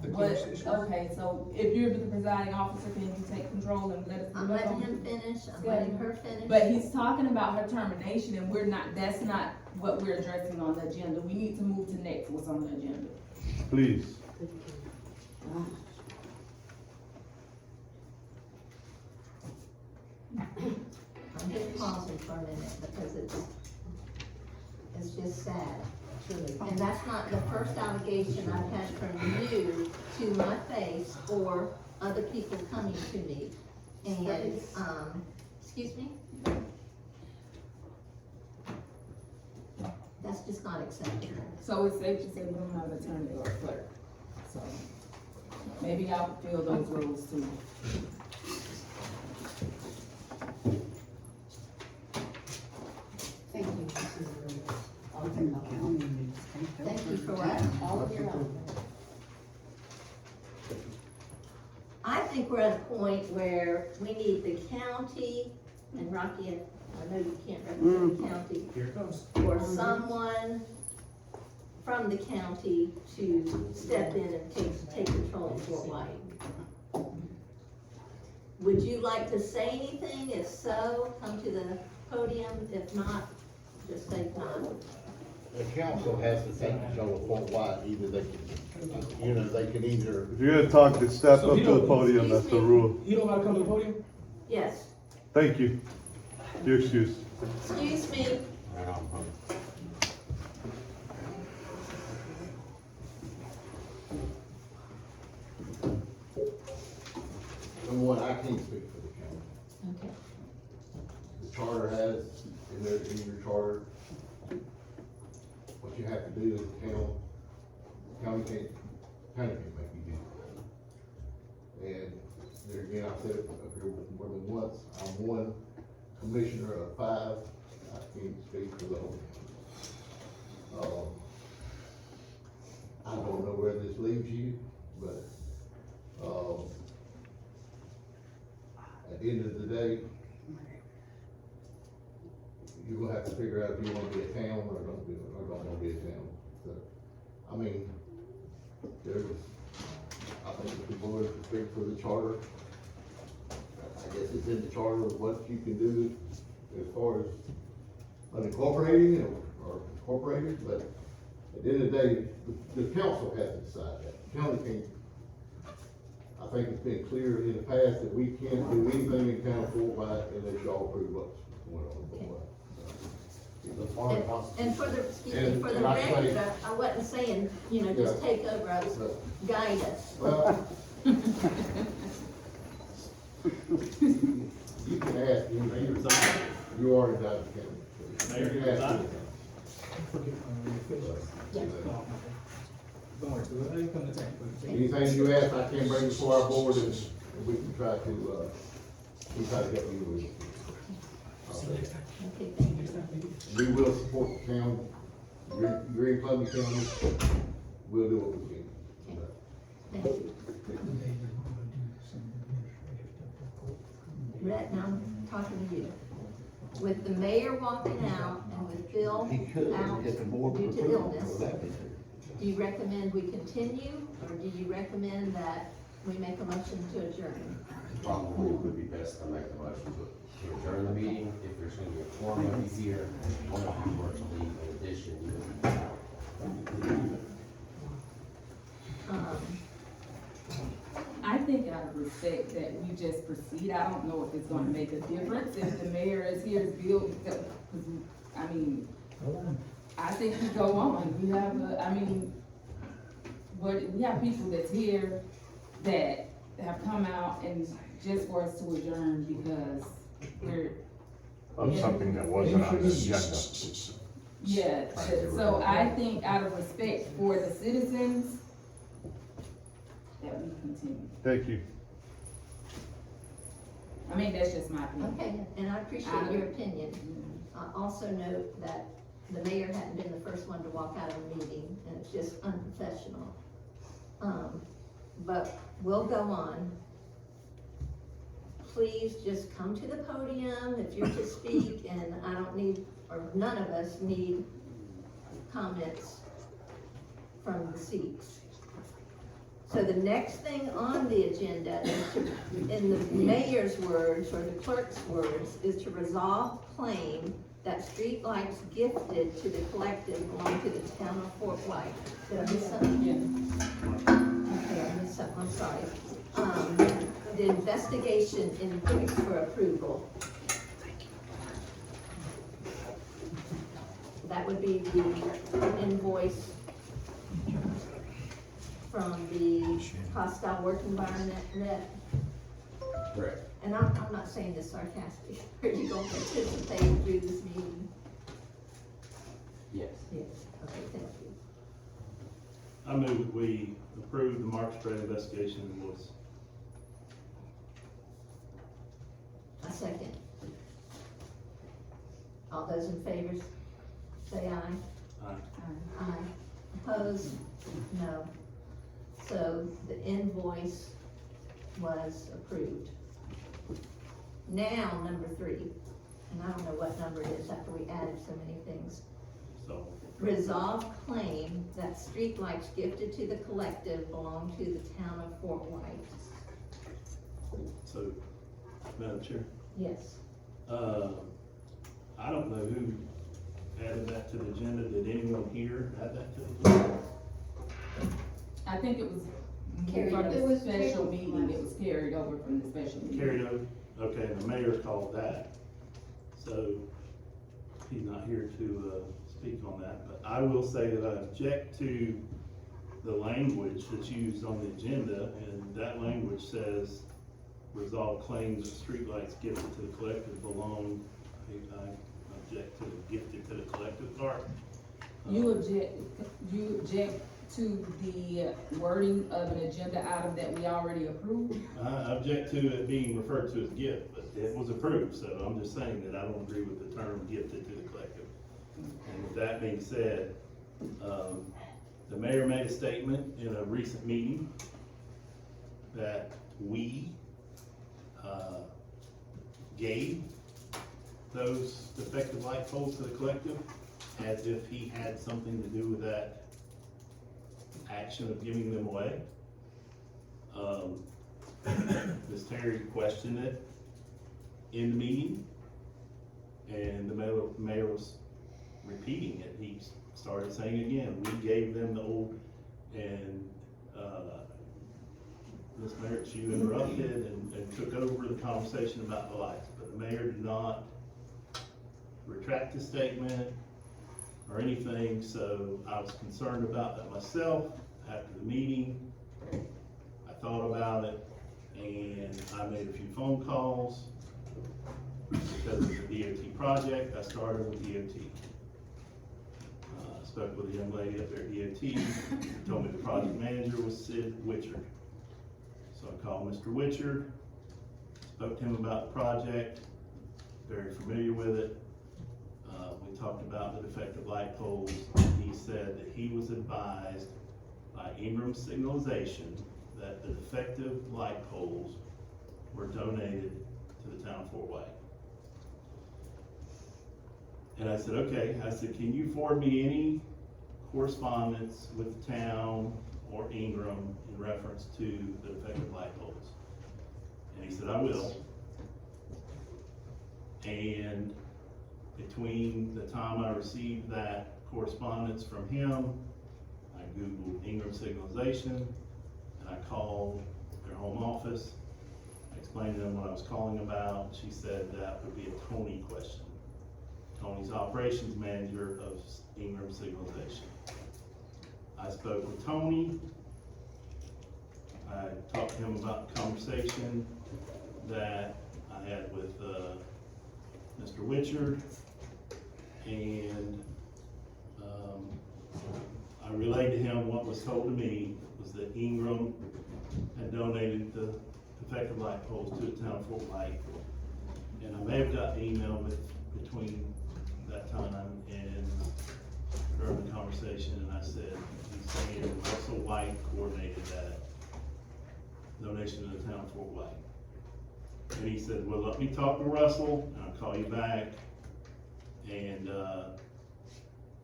The what, closed session. okay, so if you're the presiding officer, can you take control and let us? I'm letting him finish, I'm letting her finish. But he's talking about her termination and we're not, that's not what we're addressing on the agenda. We need to move to next what's on the agenda. Please. I'm just pausing for a minute because it's just sad. And that's not the first allegation I've had from you to my face or other people coming to me. And, excuse me? That's just not acceptable. So it's safe to say we don't have an attorney or a clerk. So maybe y'all fill those roles too. Thank you, Mrs. Rivers. All of your help. Thank you for what? All of your help. I think we're at a point where we need the county, and Rocky, I know you can't represent the county, Here it comes. or someone from the county to step in and take control of Fort White. Would you like to say anything? If so, come to the podium. If not, just say not. The council has to take control of Fort White, either they can, they can either. If you're gonna talk, just step So up you to the don't- podium, that's the rule. You know how to come to the podium? Yes, Thank you. Your excuse. excuse me. Number one, I can't speak for the county. Okay. The charter has, in your charter, what you have to do as a town, county can't make you do it. And there again, I've said it up here more than once, I'm one commissioner of 5, I can't speak for the whole county. I don't know where this leaves you, but, at the end of the day, you're gonna have to figure out if you wanna be a town or don't wanna be a town. So, I mean, I think if people were to speak for the charter, I guess it's in the charter of what you can do as far as unincorporated or incorporated, but at the end of the day, the council has to decide that. The county can't. I think it's been clear in the past that we can't do anything in town of Fort White unless y'all approve what's going on in Fort White. The Florida Constitution. And for the, excuse me, And- for the and I say- record, I wasn't saying, you know, just Yeah. take over, I was guide us. Well, you can ask, Mayor resign. you already got the county. Mayor, You you can ask resign. them. Don't worry, I come to tank. Anything you ask, I can bring before our board and we can try to help you with it. Okay, thank you. We will support the county, you're in Columbia County, we'll do what we can. Thank you. Rhett, now I'm talking to you. With the mayor walking out and with Bill out due to illness, do you recommend we continue, or do you recommend that we make a motion to adjourn? Probably would be best to make the motion to adjourn the meeting. If there's gonna be a quorum of you here, one of you were to leave in addition, you would be out. I think I agree. respect that we just proceed. I don't know if it's gonna make a difference if the mayor is here to build, because, I mean, I think we go on. We have, we have people that's here that have come out and just for us to adjourn because we're. Of something that wasn't on the agenda. Yeah, so I think out of respect for the citizens, that we continue. Thank you. I mean, that's just my opinion. Okay, and I appreciate your opinion. I also note that the mayor hadn't been the first one to walk out of a meeting, and it's just unprofessional. But we'll go on. Please just come to the podium if you're to speak, and I don't need, or none of us need comments from the seats. So the next thing on the agenda is to, in the mayor's words, or the clerk's words, is to resolve claim that streetlights gifted to the collective belong to the town of Fort White. Did I miss something? Yeah. Okay, I missed something, I'm sorry. The investigation invoice for approval. That would be the invoice from the hostile work environment that, Correct. and I'm not saying this sarcastically, are you going to participate through this meeting? Yes. Yes, okay, thank you. I move that we approve the Mark Strait investigation invoice. A second. All those in favor, say aye. Aye. Aye. Opposed? No. So the invoice was approved. Now, number 3, and I don't know what number it is after we added so many things. So, Resolve claim that streetlights gifted to the collective belong to the town of Fort White. so, Madam Chair, Yes. I don't know who added that to the agenda. Did anyone here add that to the agenda? I think it was Carried from over. the It was special carried meeting, it was carried over from the special meeting. Carried over? Okay, the mayor called that, so he's not here to, speak on that, but I will say that I object to the language that's used on the agenda, and that language says, resolve claims that streetlights gifted to the collective belong, I object to the gifted to the collective part. You object to the wording of an agenda item that we already approved? I object to it being referred to as gift, but it was approved, so I'm just saying that I don't agree with the term gifted to the collective. And with that being said, the mayor made a statement in a recent meeting that we, gave those defective light poles to the collective as if he had something to do with that action of giving them away. Ms. Terry questioned it in the meeting, and the mayor was repeating it. He started saying again, we gave them the old, and, Ms. Merritt, you interrupted and took over the conversation about the lights, but the mayor did not retract his statement or anything, so I was concerned about that myself. After the meeting, I thought about it, and I made a few phone calls. Because of the DOT project, I started with DOT. I spoke with a young lady up there at DOT, she told me the project manager was Sid Witcher. So I called Mr. Witcher, spoke to him about the project, very familiar with it. We talked about the defective light poles. He said that he was advised by Ingram Signalization that the defective light poles were donated to the town of Fort White. And I said, okay. I said, can you forward me any correspondence with the town or Ingram in reference to the defective light poles? And he said, I will. And between the time I received that correspondence from him, I Googled Ingram Signalization, and I called their home office, I explained to them what I was calling about. She said that would be a Tony question. Tony's operations manager of Ingram Signalization. I spoke with Tony. I talked to him about the conversation that I had with, Mr. Witcher, and, I relayed to him what was told to me, was that Ingram had donated the defective light poles to the town of Fort White. And I may have got an email between that time and during the conversation, and I said, he's saying Russell White coordinated that donation to the town of Fort White. And he said, well, let me talk to Russell, and I'll call you back, and,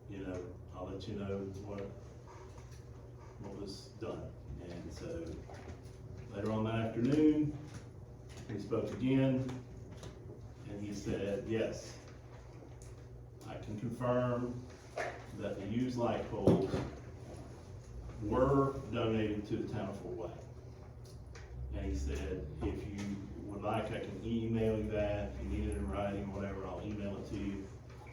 you know, I'll let you know what was done. And so, later on that afternoon, we spoke again, and he said, yes, I can confirm that the used light poles were donated to the town of Fort White. And he said, if you would like, I can email you that, if you need it in writing, whatever, I'll email it to you.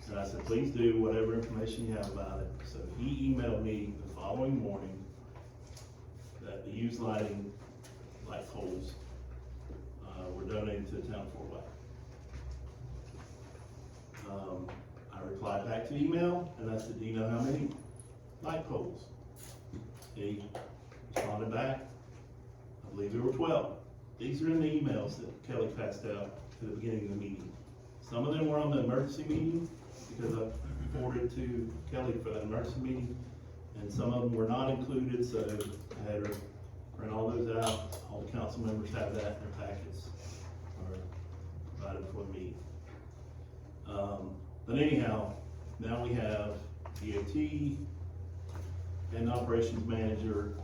And I said, please do whatever information you have about it. So he emailed me the following morning that the used light poles were donated to the town of Fort White. I replied back to the email, and I said, do you know how many light poles? He responded back, I believe there were 12. These are in the emails that Kelly passed out at the beginning of the meeting. Some of them were on the emergency meeting, because I forwarded to Kelly for that emergency meeting, and some of them were not included, so I had her print all those out. All the council members have that in their packets, or provided for the meeting. But anyhow, now we have DOT and the operations manager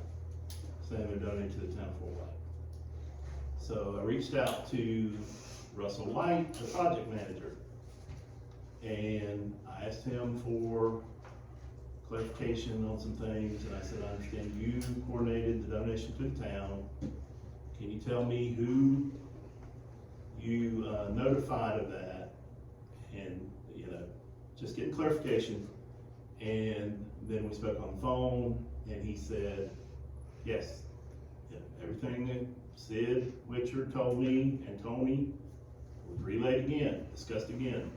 saying they're donating to the town of Fort White. So I reached out to Russell White, the project manager, and I asked him for clarification on some things, and I said, I understand you coordinated the donation to the town. Can you tell me who you notified of that? And, you know, just getting clarification. And then we spoke on the phone, and he said, yes, yeah, everything that Sid Witcher told me and Tony was relayed again, discussed again.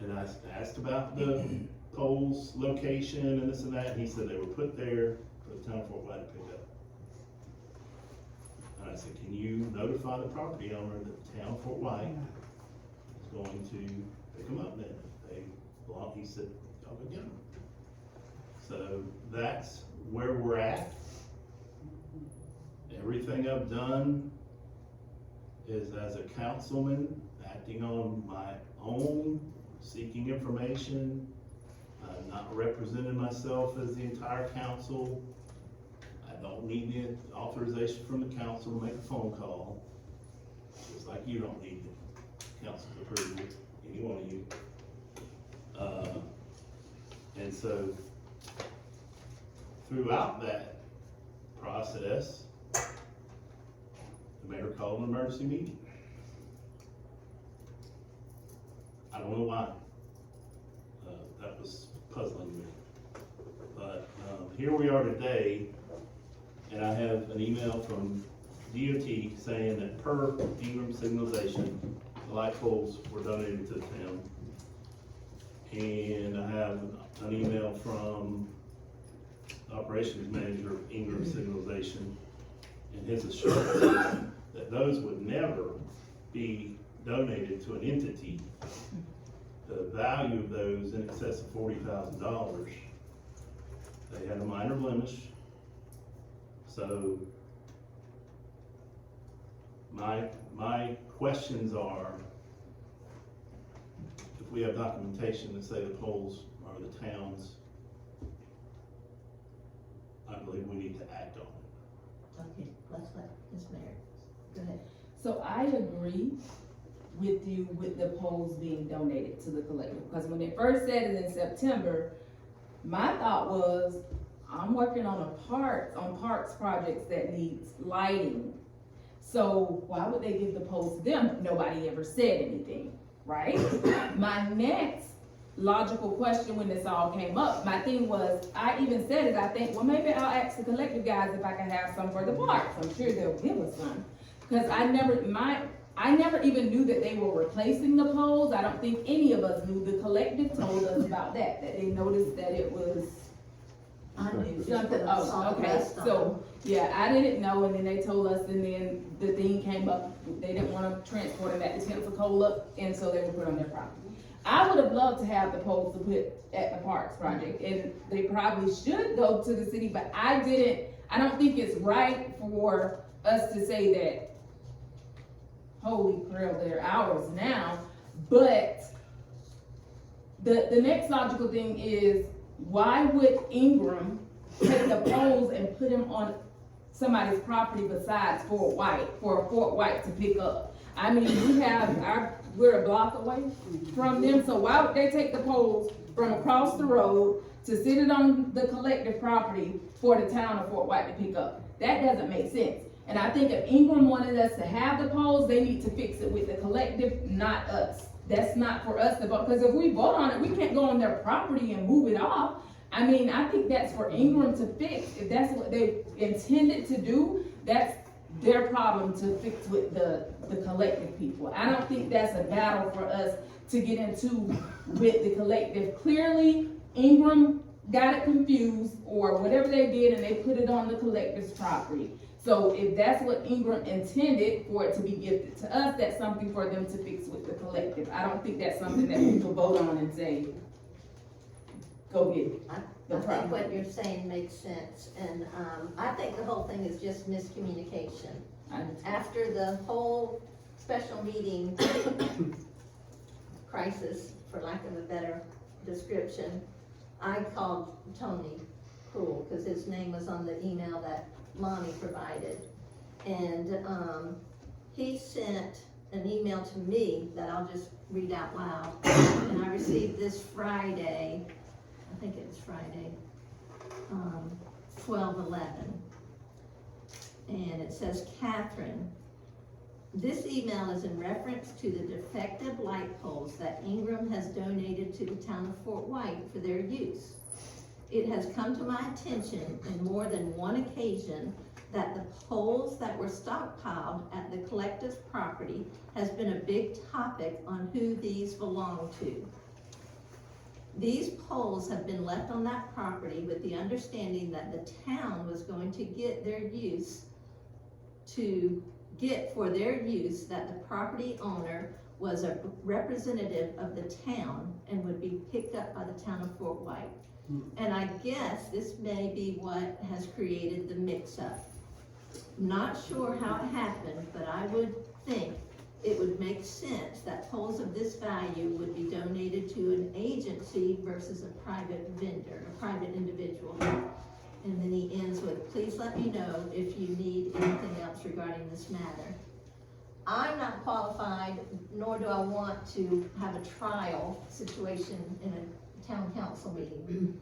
And I asked about the poles location and this and that, and he said they were put there for the town of Fort White to pick up. And I said, can you notify the property owner that the town of Fort White is going to pick them up then? If they belong, he said, y'all go get them. So that's where we're at. Everything I've done is as a councilman, acting on my own, seeking information. I'm not representing myself as the entire council. I don't need the authorization from the council to make a phone call, just like you don't need the council's approval, any one of you. And so, throughout that process, the mayor called an emergency meeting. I don't know why. That was puzzling me. But here we are today, and I have an email from DOT saying that per Ingram Signalization, the light poles were donated to the town. And I have an email from the operations manager of Ingram Signalization, and his assurance that those would never be donated to an entity. The value of those in excess of $40,000. They had a minor blemish. So my questions are, if we have documentation that say the poles are the town's, I believe we need to act on it. Okay, let's let Ms. Mayor, go ahead. So I agree with you with the poles being donated to the collective, because when they first said it in September, my thought was, I'm working on parks projects that needs lighting. So why would they give the poles to them? Nobody ever said anything, right? My next logical question when this all came up, my thing was, I even said it, I think, well, maybe I'll ask the collective guys if I can have some for the parks. I'm sure they'll give us some. Cause I never even knew that they were replacing the poles. I don't think any of us knew. The collective told us about that they noticed that it was I knew something, just oh, okay, rest on so, yeah, I didn't know, and then they told us, and then the thing came up, they didn't wanna transport them back to Pensacola, and so they were put on their property. I would have loved to have the poles to put at the Parks project, and they probably should go to the city, but I don't think it's right for us to say that, holy crap, they're ours now, but the next logical thing is, why would Ingram take the poles and put them on somebody's property besides Fort White, for Fort White to pick up? I mean, we're a block away from them, so why would they take the poles from across the road to sit it on the collective property for the town of Fort White to pick up? That doesn't make sense. And I think if Ingram wanted us to have the poles, they need to fix it with the collective, not us. That's not for us to vote, because if we vote on it, we can't go on their property and move it off. I mean, I think that's for Ingram to fix. If that's what they intended to do, that's their problem to fix with the collective people. I don't think that's a battle for us to get into with the collective. Clearly, Ingram got it confused or whatever they did, and they put it on the collective's property. So if that's what Ingram intended for it to be gifted to us, that's something for them to fix with the collective. I don't think that's something that people vote on and say, go get it. I The think problem. what you're saying makes sense, and, I think the whole thing is just miscommunication. After the whole special meeting crisis, for lack of a better description, I called Tony Cruel, because his name was on the email that Lonnie provided. And, he sent an email to me that I'll just read out loud. And I received this Friday, I think it was Friday, 12/11. And it says, Catherine, this email is in reference to the defective light poles that Ingram has donated to the town of Fort White for their use. It has come to my attention in more than one occasion that the poles that were stockpiled at the collective's property has been a big topic on who these belong to. These poles have been left on that property with the understanding that the town was going to get their use, for their use, that the property owner was a representative of the town and would be picked up by the town of Fort White. And I guess this may be what has created the mix-up. Not sure how it happened, but I would think it would make sense that poles of this value would be donated to an agency versus a private vendor, a private individual. And then he ends with, please let me know if you need anything else regarding this matter. I'm not qualified, nor do I want to have a trial situation in a town council meeting.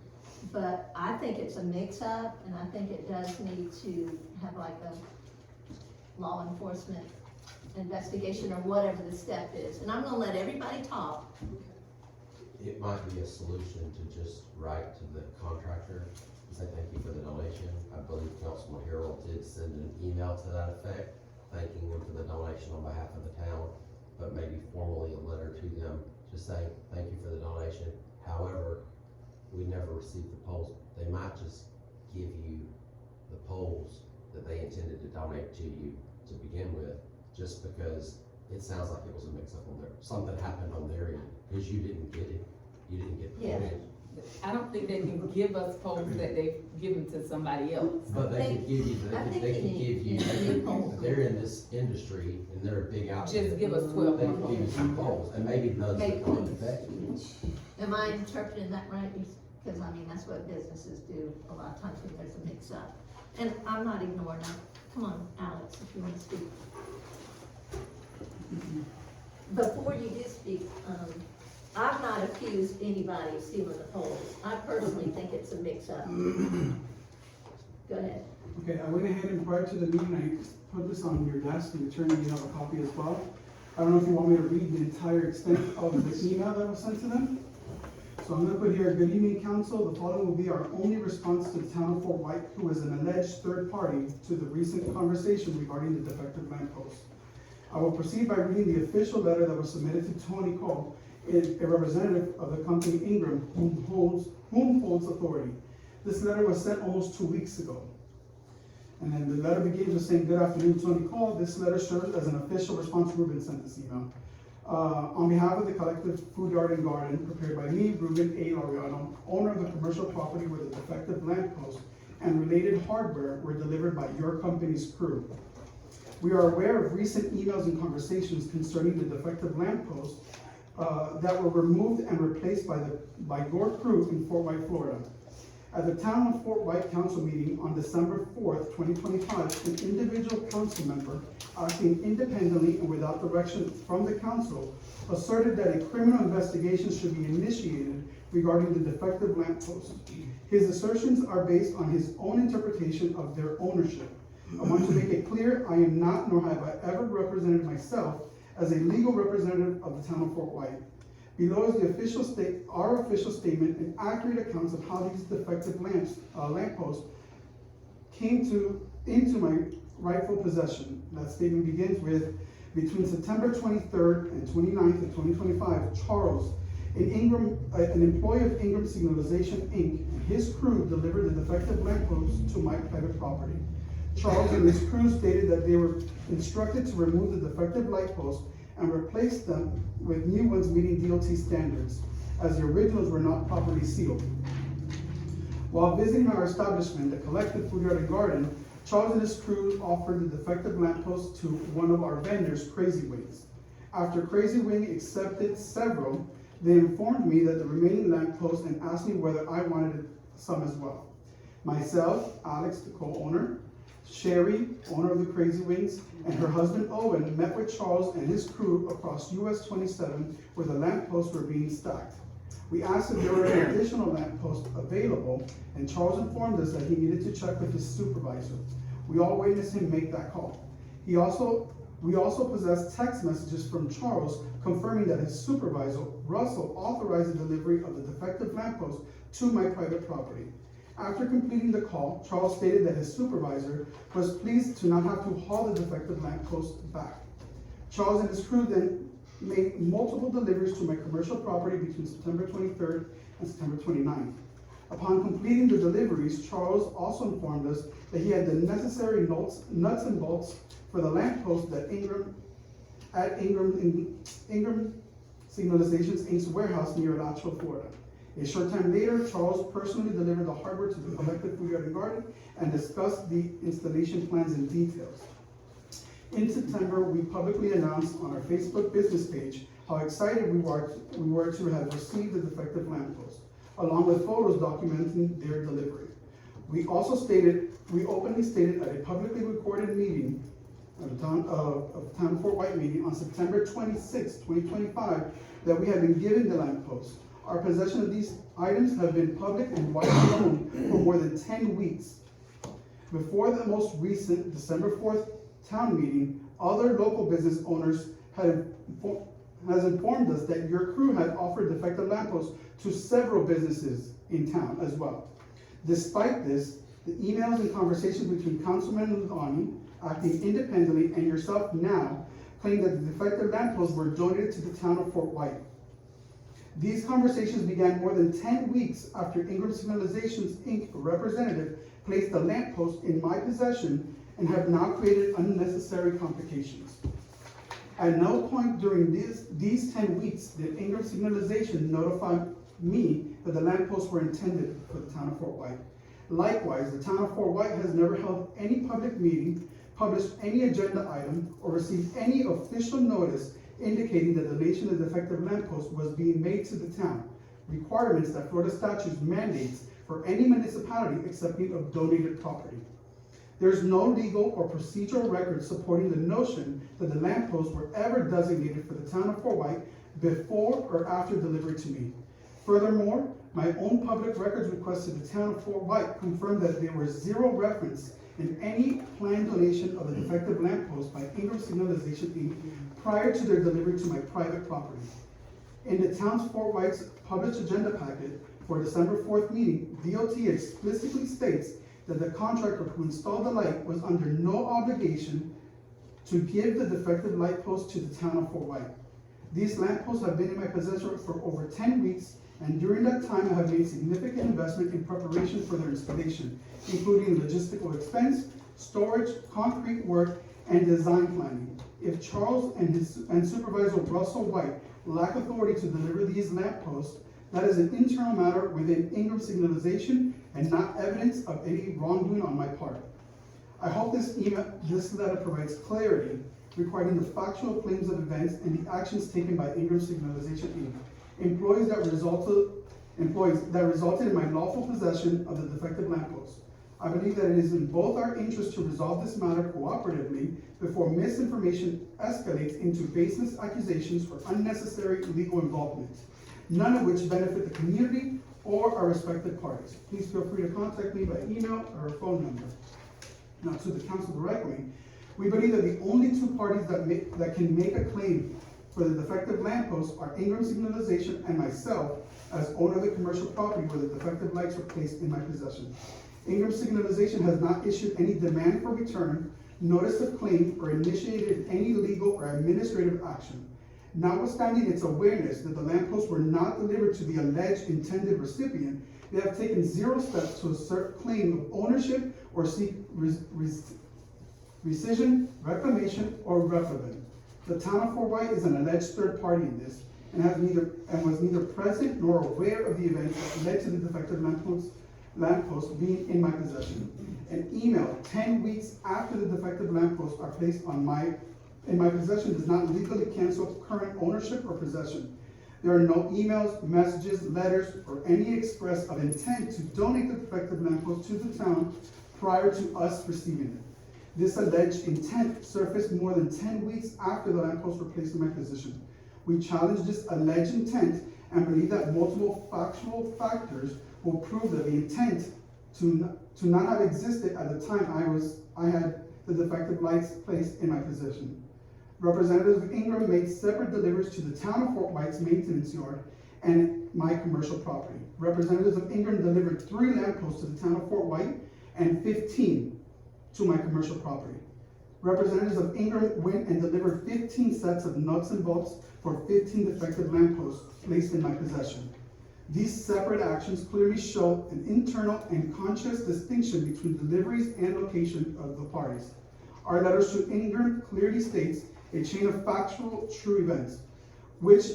But I think it's a mix-up, and I think it does need to have like a law enforcement investigation or whatever the step is. And I'm gonna let everybody talk. It might be a solution to just write to the contractor and say thank you for the donation. I believe Councilman Harrell did send an email to that effect, thanking them for the donation on behalf of the town, but maybe formally a letter to them, just saying thank you for the donation. However, we never received the poles. They might just give you the poles that they intended to donate to you to begin with, just because it sounds like it was a mix-up on there. Something happened on their end, because you didn't get it. You didn't get the Yeah. poles. I don't think they can give us poles that they've given to somebody else. But they could give you, I think they you could need- give you, you need poles. they're in this industry and they're a big outfit. Just give us 12 They more could give you poles. some poles, and maybe those Maybe. that aren't effective. Am I interpreting that right? Because I mean, that's what businesses do a lot of times when there's a mix-up. And I'm not ignoring them. Come on, Alex, if you want to speak. Before you do speak, I've not accused anybody of stealing the poles. I personally think it's a mix-up. Go ahead. Okay, I went ahead and prior to the meeting, I put this on your desk, and attorney, you have a copy as well. I don't know if you want me to read the entire extent of the email that was sent to them. So I'm gonna put here, good evening, council. The following will be our only response to the town of Fort White, who is an alleged third party to the recent conversation regarding the defective lamppost. I will proceed by reading the official letter that was submitted to Tony Cole, a representative of the company Ingram, whom holds authority. This letter was sent almost 2 weeks ago. And then the letter begins with saying, good afternoon, Tony Cole. This letter serves as an official response. Ruben sent this email. On behalf of the collective Food Yard and Garden, prepared by me, Ruben A. Laureano, owner of the commercial property where the defective lamppost and related hardware were delivered by your company's crew. We are aware of recent emails and conversations concerning the defective lamppost that were removed and replaced by your crew in Fort White, Florida. At the Town of Fort White Council meeting on December 4th, 2025, an individual council member acting independently and without direction from the council asserted that a criminal investigation should be initiated regarding the defective lamppost. His assertions are based on his own interpretation of their ownership. I want to make it clear, I am not, nor have I ever represented myself as a legal representative of the Town of Fort White. Below is our official statement and accurate accounts of how these defective lampposts came into my rightful possession. That statement begins with, between September 23rd and 29th of 2025, Charles, an employee of Ingram Signalization Inc., and his crew delivered the defective lampposts to my private property. Charles and his crew stated that they were instructed to remove the defective light posts and replace them with new ones meeting DOT standards, as the originals were not properly sealed. While visiting our establishment, the Collective Food Yard and Garden, Charles and his crew offered the defective lamppost to one of our vendors, Crazy Wings. After Crazy Wing accepted several, they informed me that the remaining lampposts and asked me whether I wanted some as well. Myself, Alex, the co-owner, Sherry, owner of the Crazy Wings, and her husband Owen met with Charles and his crew across US 27 where the lampposts were being stacked. We asked if there were any additional lampposts available, and Charles informed us that he needed to check with his supervisor. We all witnessed him make that call. We also possessed text messages from Charles confirming that his supervisor, Russell, authorized the delivery of the defective lamppost to my private property. After completing the call, Charles stated that his supervisor was pleased to not have to haul the defective lamppost back. Charles and his crew then made multiple deliveries to my commercial property between September 23rd and September 29th. Upon completing the deliveries, Charles also informed us that he had the necessary nuts and bolts for the lamppost that Ingram Signalizations Inc.'s warehouse near Alachua, Florida. A short time later, Charles personally delivered the hardware to the Collective Food Yard and Garden and discussed the installation plans in details. In September, we publicly announced on our Facebook business page how excited we were to have received the defective lamppost, along with photos documenting their delivery. We openly stated at a publicly recorded meeting of the Town of Fort White meeting on September 26, 2025, that we had been given the lamppost. Our possession of these items have been public and widely known for more than 10 weeks. Before the most recent December 4th town meeting, other local business owners has informed us that your crew had offered defective lampposts to several businesses in town as well. Despite this, the emails and conversations between Councilman Lugani, acting independently, and yourself now claim that the defective lampposts were donated to the Town of Fort White. These conversations began more than 10 weeks after Ingram Signalizations Inc. representative placed the lamppost in my possession and have now created unnecessary complications. At no point during these 10 weeks did Ingram Signalization notify me that the lampposts were intended for the Town of Fort White. Likewise, the Town of Fort White has never held any public meeting, published any agenda item, or received any official notice indicating that the donation of the defective lamppost was being made to the town, requirements that Florida statutes mandates for any municipality accepting of donated property. There is no legal or procedural record supporting the notion that the lampposts were ever designated for the Town of Fort White before or after delivery to me. Furthermore, my own public records request to the Town of Fort White confirmed that there was zero reference in any planned donation of a defective lamp post by Ingram Signalization Inc. prior to their delivery to my private property. In the town's Fort White's published agenda packet for December 4th meeting, DOT explicitly states that the contractor who installed the light was under no obligation to give the defective light post to the town of Fort White. These lamp posts have been in my possession for over 10 weeks, and during that time I have made significant investment in preparation for their installation, including logistical expense, storage, concrete work, and design planning. If Charles and Supervisor Russell White lack authority to deliver these lamp posts, that is an internal matter within Ingram Signalization and not evidence of any wrongdoing on my part. I hope this letter provides clarity regarding the factual claims of events and the actions taken by Ingram Signalization Inc. Employees that resulted in my lawful possession of the defective lamp post. I believe that it is in both our interest to resolve this matter cooperatively before misinformation escalates into baseless accusations or unnecessary legal involvement, none of which benefit the community or our respective parties. Please feel free to contact me by email or phone number. Now, to the council directly, we believe that the only two parties that can make a claim for the defective lamp post are Ingram Signalization and myself as owner of the commercial property where the defective lights were placed in my possession. Ingram Signalization has not issued any demand for return, notice of claim, or initiated any legal or administrative action. Notwithstanding its awareness that the lamp posts were not delivered to the alleged intended recipient, they have taken zero steps to assert claim of ownership or seek rescission, reclamation, or reprimand. The town of Fort White is an alleged third party in this and was neither present nor aware of the events that led to the defective lamp post being in my possession. An email 10 weeks after the defective lamp posts are placed in my possession does not legally cancel current ownership or possession. There are no emails, messages, letters, or any express of intent to donate the defective lamp post to the town prior to us receiving it. This alleged intent surfaced more than 10 weeks after the lamp posts were placed in my possession. We challenge this alleged intent and believe that multiple factual factors will prove that the intent to not have existed at the time I had the defective lights placed in my possession. Representatives of Ingram made separate deliveries to the town of Fort White's maintenance yard and my commercial property. Representatives of Ingram delivered 3 lamp posts to the town of Fort White and 15 to my commercial property. Representatives of Ingram went and delivered 15 sets of nuts and bolts for 15 defective lamp posts placed in my possession. These separate actions clearly show an internal and conscious distinction between deliveries and location of the parties. Our letters to Ingram clearly states a chain of factual true events, which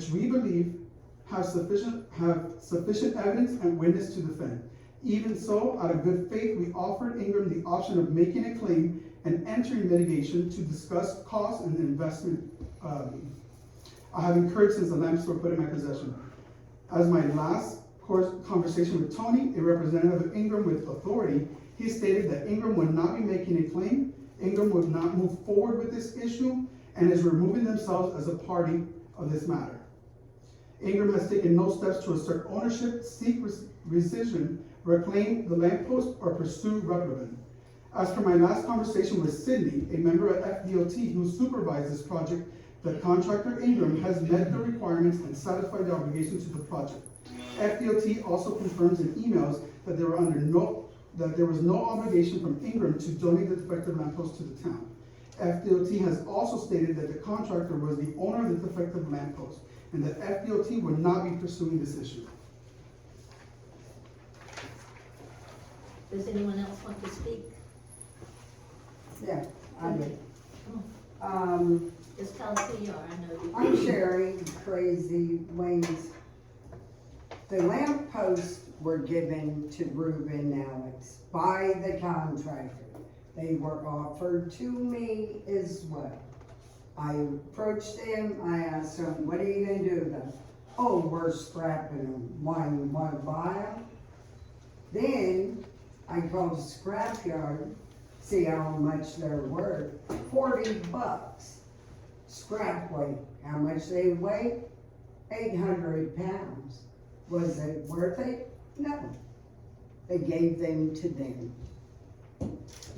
we believe have sufficient evidence and witness to defend. Even so, out of good faith, we offered Ingram the option of making a claim and entering litigation to discuss costs and investment I have incurred since the lamps were put in my possession. As my last conversation with Tony, a representative of Ingram with authority, he stated that Ingram would not be making a claim, Ingram would not move forward with this issue, and is removing themselves as a party of this matter. Ingram has taken no steps to assert ownership, seek rescission, reclaim the lamppost, or pursue reprimand. As for my last conversation with Sydney, a member at FDOT who supervised this project, the contractor Ingram has met the requirements and satisfied the obligations to the project. FDOT also confirms in emails that there was no obligation from Ingram to donate the defective lamppost to the town. FDOT has also stated that the contractor was the owner of the defective lamppost and that FDOT would not be pursuing this issue. Does anyone else want to speak? Yeah, I do. Just tell us who you are, I know you. I'm Sherry Crazy Wings. The lamp posts were given to Ruben and Alex by the contractor. They were offered to me as well. I approached them, I asked them, what are you gonna do with them? Oh, we're scrapping them. Why, you wanna buy them? Then I called the scrapyard, see how much they're worth. $40. Scrap weight. How much they weigh? 800 pounds. Was it worth it? No. They gave them to them.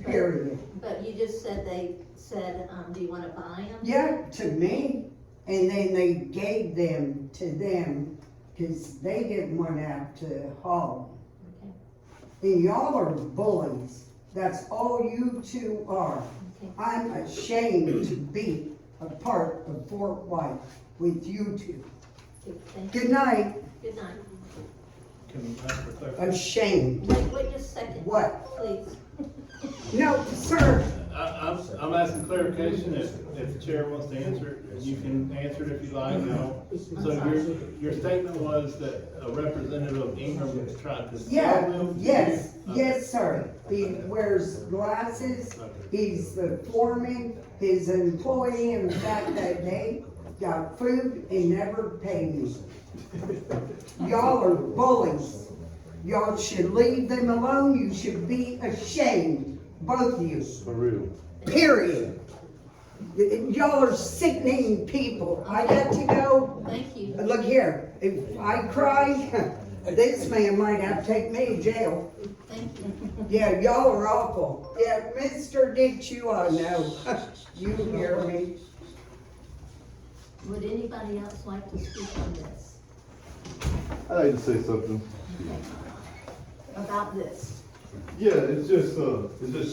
period. But you just said they said, do you wanna buy them? Yeah, to me, and then they gave them to them, cause they didn't want to have to haul Okay, them. And y'all are bullies, that's all you two are. okay. I'm ashamed to be a part of Fort White with you two. Thank you. Good night, Good night. Can we ask for clarification? ashamed. Wait just a second. What? Please. No, sir, I'm asking clarification, if the chair wants to answer it, you can answer it if you like, no. So your statement was that a representative of Ingram tried to sell yeah, them? yes, Okay. yes, sir. He wears glasses, Okay. he's the foreman, his employee, in fact, that day, got food and never paid me. Y'all are bullies. Y'all should leave them alone, you should be ashamed, both of you, For real. period. Y'all are sickening people. I got to go. Thank you. Look here, if I cry, this man might have to take me to jail. Thank you. Yeah, y'all are awful. Yeah, Mr. Dix, you I know. You hear me? Would anybody else like to speak on this? I'd like to say something. About this? Yeah, it's just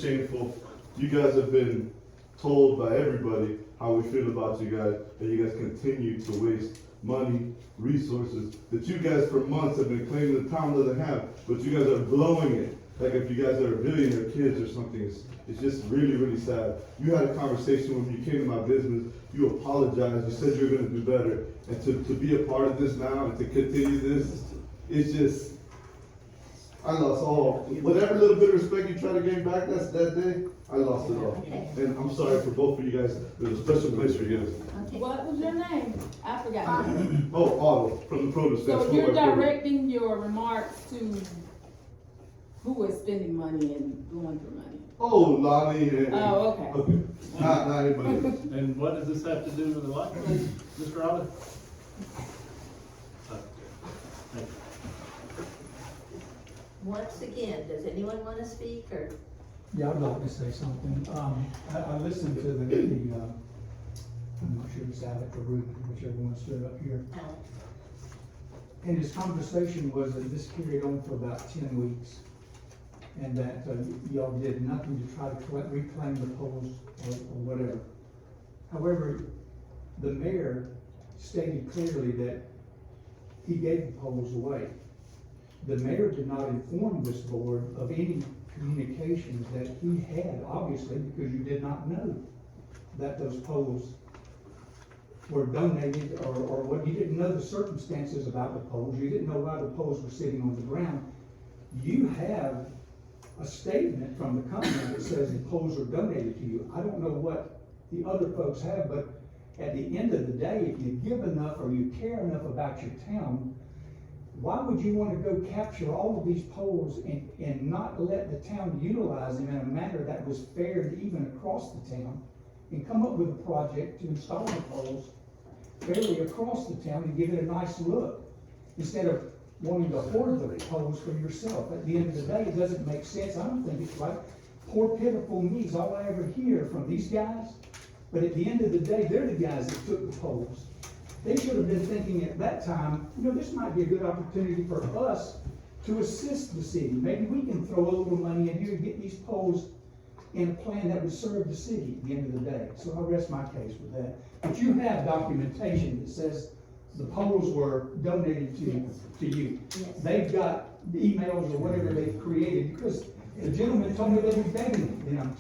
shameful. You guys have been told by everybody how we feel about you guys, and you guys continue to waste money, resources, that you guys for months have been claiming the town doesn't have, but you guys are blowing it. Like if you guys are billionaire kids or something, it's just really, really sad. You had a conversation when you came to my business, you apologized, you said you were gonna do better, and to be a part of this now and to continue this, it's just, I lost all, whatever little bit of respect you tried to gain back that day, I lost it all. Okay. And I'm sorry for both of you guys, there's a special place for you guys. Okay. What was your name? I forgot. your name. Oh, Otto, from the produce. So that's you're who I quoted. directing your remarks to who is spending money and going through money? Oh, Lonnie and. Oh, okay. Not anybody else. And what does this have to do with the light bill, Mr. Otto? Thank you. Once again, does anyone wanna speak or? Yeah, I'd like to say something. I listened to I'm not sure if it's Alec or Ruben, whichever one stood up here. Alex? And his conversation was that this carried on for about 10 weeks. And that y'all did nothing to try to reclaim the polls or whatever. However, the mayor stated clearly that he gave the polls away. The mayor did not inform this board of any communications that he had, obviously, because you did not know that those polls were donated or what, you didn't know the circumstances about the polls, you didn't know why the polls were sitting on the ground. You have a statement from the company that says the polls are donated to you. I don't know what the other folks have, but at the end of the day, if you give enough or you care enough about your town, why would you want to go capture all of these polls and not let the town utilize them in a manner that was fair and even across the town, and come up with a project to install the polls fairly across the town and give it a nice look, instead of wanting to hoard the polls for yourself? At the end of the day, it doesn't make sense. I don't think it's right. Poor pitiful me is all I ever hear from these guys, but at the end of the day, they're the guys that took the polls. They should have been thinking at that time, this might be a good opportunity for us to assist the city. Maybe we can throw a little money in here and get these polls in a plan that would serve the city at the end of the day. So I'll rest my case with that. But you have documentation that says the polls were donated to you. Yes. They've got the emails or whatever they've created, because the gentleman told me they were begging them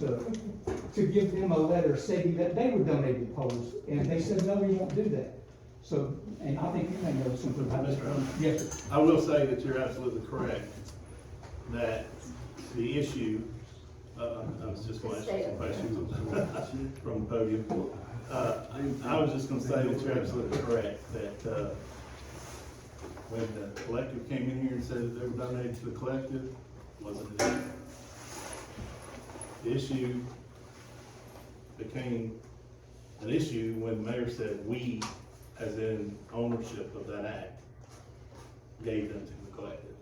to give them a letter saying that they would donate the polls, and they said, no, we won't do that. So, and I think you may know something about this. Yes, sir. I will say that you're absolutely correct, that the issue, I was just going to ask you some questions from the podium. I was just gonna say that you're absolutely correct, that, when the collective came in here and said that they were donated to the collective, wasn't it? The issue became an issue when the mayor said we, as in ownership of that act, gave them to the collective.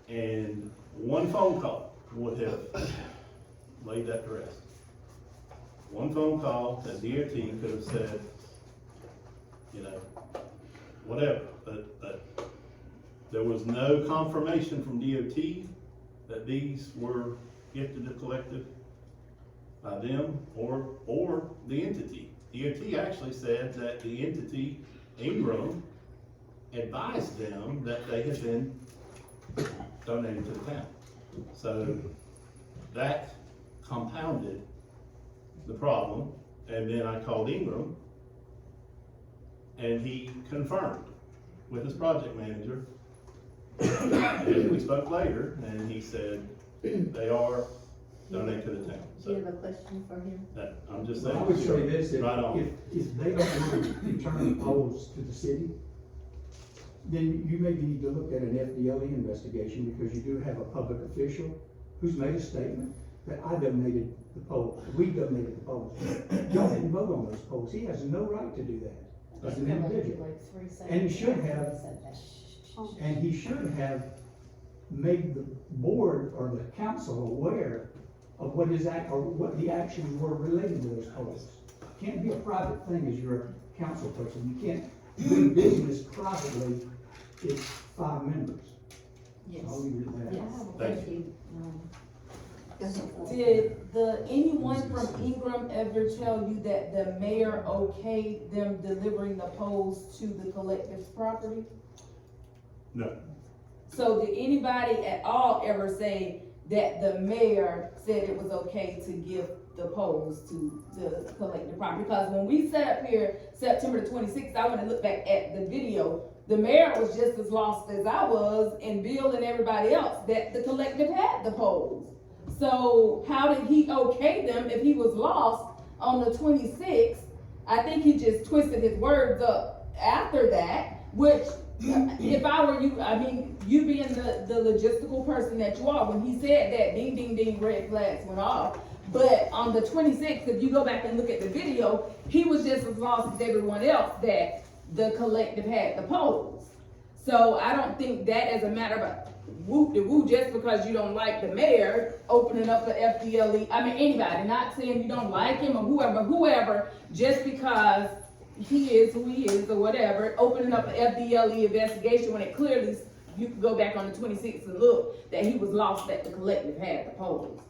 And one phone call would have laid that to rest. One phone call that DOT could have said, you know, whatever, but there was no confirmation from DOT that these were gifted to collective by them or the entity. DOT actually said that the entity, Ingram, advised them that they had been donated to the town. So that compounded the problem, and then I called Ingram, and he confirmed with his project manager. And we spoke later, and he said they are donated to the town. Do you So have a question for him? that, I'm just Well, saying. I would say this, Right on. if they don't want to return the poles to the city, then you maybe need to look at an FDLE investigation, because you do have a public official who's made a statement that I donated the poles, we donated the poles. Y'all didn't vote on those poles, he has no right to do that as an individual. And he should have, and he should have made the board or the council aware of what his act, or what the actions were related to those poles. It can't be a private thing as you're a council person, you can't do business privately if 5 members. Yes. I'll leave it at that. Yes, Thank thank you. Go ahead. Did anyone from Ingram ever tell you that the mayor okayed them delivering the poles to the collective's property? No, So did anybody at all ever say that the mayor said it was okay to give the poles to the collective property? Because when we sat up here September the 26th, I went and looked back at the video. The mayor was just as lost as I was, and Bill and everybody else, that the collective had the poles. So how did he okay them if he was lost on the 26th? I think he just twisted his words up after that, which if I were you, I mean, you being the logistical person that you are, when he said that, ding, ding, ding, red flags went off. But on the 26th, if you go back and look at the video, he was just as lost as everyone else that the collective had the poles. So I don't think that as a matter of whoop de woo, just because you don't like the mayor opening up the FDLE, I mean, anybody, not saying you don't like him or whoever, just because he is who he is or whatever, opening up an FDLE investigation when it clearly, you can go back on the 26th and look, that he was lost, that the collective had the poles.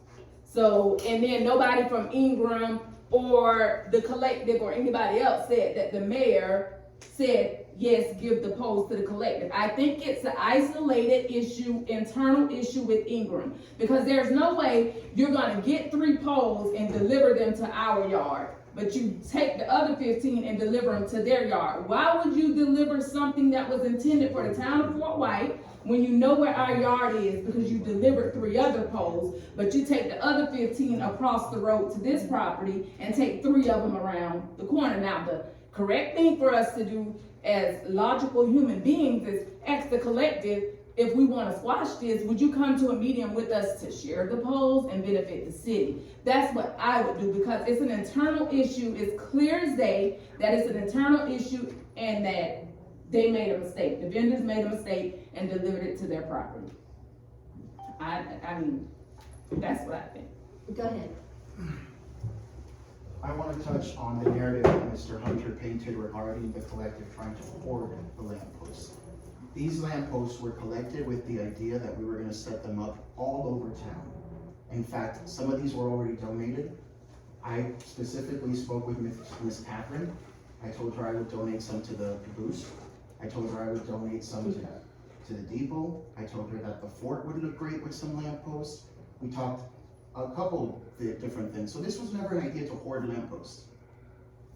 So, and then nobody from Ingram or the collective or anybody else said that the mayor said, yes, give the poles to the collective. I think it's an isolated issue, internal issue with Ingram, because there's no way you're gonna get 3 poles and deliver them to our yard, but you take the other 15 and deliver them to their yard. Why would you deliver something that was intended for the town of Fort White when you know where our yard is, because you delivered 3 other poles, but you take the other 15 across the road to this property and take 3 of them around the corner? Now, the correct thing for us to do as logical human beings is ask the collective, if we want to squash this, would you come to a meeting with us to share the poles and benefit the city? That's what I would do, because it's an internal issue. It's clear as day that it's an internal issue and that they made a mistake. The vendors made a mistake and delivered it to their property. I mean, that's what I think. Go ahead. I want to touch on the narrative that Mr. Hunter painted regarding the collective trying to hoard the lampposts. These lampposts were collected with the idea that we were going to set them up all over town. In fact, some of these were already donated. I specifically spoke with Ms. Catherine. I told her I would donate some to the boost. I told her I would donate some to the depot. I told her that the fort would look great with some lampposts. We talked a couple of different things. So this was never an idea to hoard lampposts.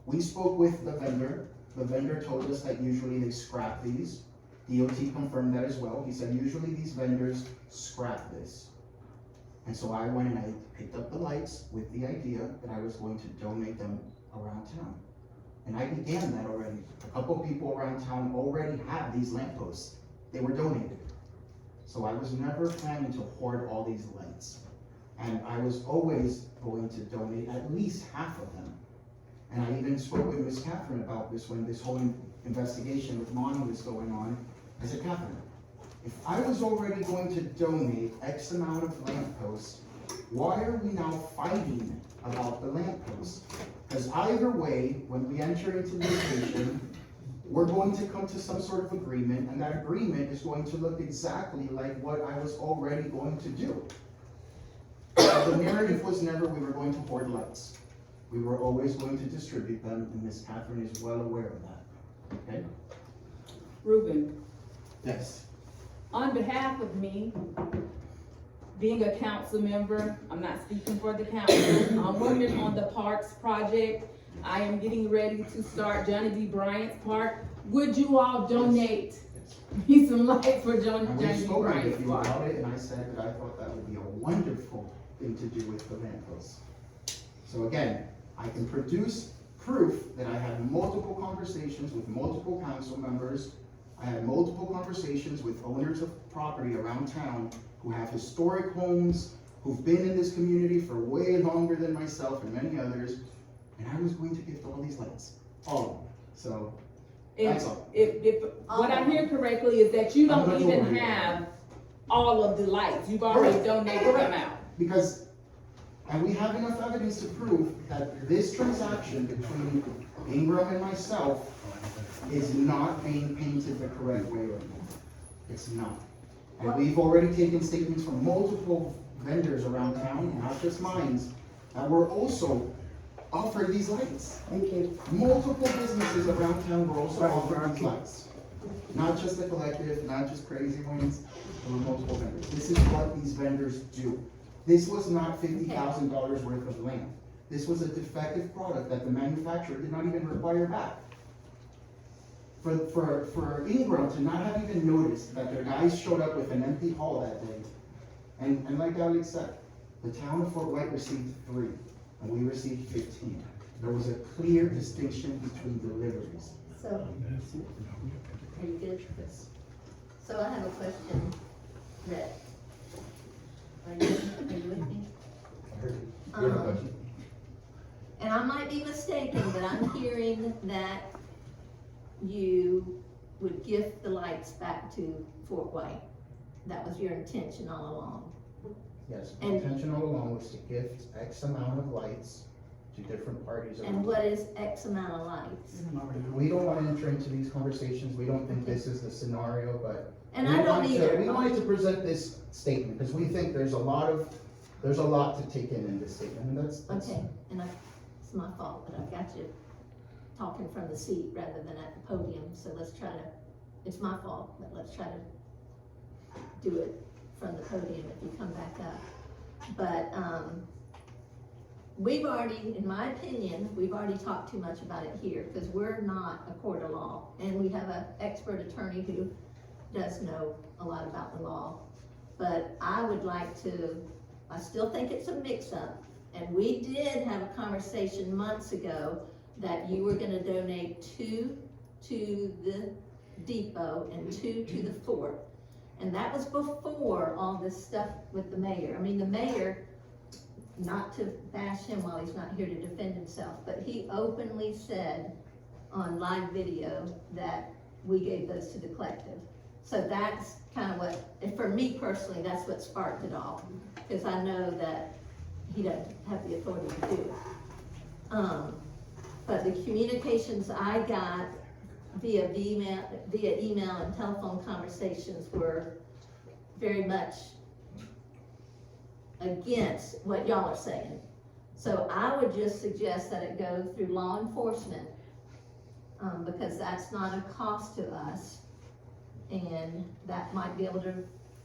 We spoke with the vendor. The vendor told us that usually they scrap these. DOT confirmed that as well. He said usually these vendors scrap this. And so I went and I picked up the lights with the idea that I was going to donate them around town. And I began that already. A couple people around town already have these lampposts. They were donated. So I was never planning to hoard all these lights. And I was always going to donate at least half of them. And I even spoke with Ms. Catherine about this when this whole investigation with Monty was going on. I said, Catherine, if I was already going to donate X amount of lampposts, Why are we now fighting about the lamp post? Because either way, when we enter into litigation, we're going to come to some sort of agreement, and that agreement is going to look exactly like what I was already going to do. The narrative was never we were going to hoard lights. We were always going to distribute them, and Miss Catherine is well aware of that, okay? Ruben, Yes. on behalf of me, being a council member, I'm not speaking for the council, I'm working on the Parks project. I am getting ready to start Johnny D. Bryant's Park. Would you all donate me some lights for Johnny And D. we've spoken Bryant's with you Park? about it, and I said that I thought that would be a wonderful thing to do with the lamp posts. So again, I can produce proof that I had multiple conversations with multiple council members. I had multiple conversations with owners of property around town who have historic homes, who've been in this community for way longer than myself and many others, and I was going to gift all these lights, all of them. So, that's all. If what I hear correctly is that you I'm don't not even sure. have all of the lights, you've already Correct. donated them out. Because, and we have enough evidence to prove that this transaction between Ingram and myself is not being painted the correct way right now. It's not. And we've already taken statements from multiple vendors around town, not just mine, that were also offered these lights. Thank you. Multiple businesses around town were also offered these lights. Not just the collective, not just Crazy Wings, there were multiple vendors. This is what these vendors do. This was not $50,000 worth of lamp. This was a defective product that the manufacturer did not even require back. For Ingram to not have even noticed that their guys showed up with an empty hall that day, and like Alex said, the town of Fort White received 3, and we received 15. There was a clear distinction between deliveries. So, are you good? So I have a question that, are you with me? You have a question? And I might be mistaken, but I'm hearing that you would gift the lights back to Fort White. That was your intention all along. Yes, my And- intention all along was to gift X amount of lights to different parties. And what is X amount of lights? We don't want to enter into these conversations, we don't think this is the scenario, but. And we I don't wanted to- either. We wanted to present this statement, because we think there's a lot to take in this statement, and that's. Okay, and it's my fault, but I got you talking from the seat rather than at the podium, so let's try to, it's my fault, but let's try to do it from the podium if you come back up. But, we've already, in my opinion, we've already talked too much about it here, because we're not a court of law, and we have an expert attorney who does know a lot about the law. But I would like to, I still think it's a mix-up, and we did have a conversation months ago that you were gonna donate 2 to the depot and 2 to the fort. And that was before all this stuff with the mayor. I mean, the mayor, not to bash him while he's not here to defend himself, but he openly said on live video that we gave those to the collective. So that's kind of what, and for me personally, that's what sparked it all, because I know that he doesn't have the authority to do it. But the communications I got via email and telephone conversations were very much against what y'all are saying. So I would just suggest that it go through law enforcement, because that's not a cost to us. And that might be able to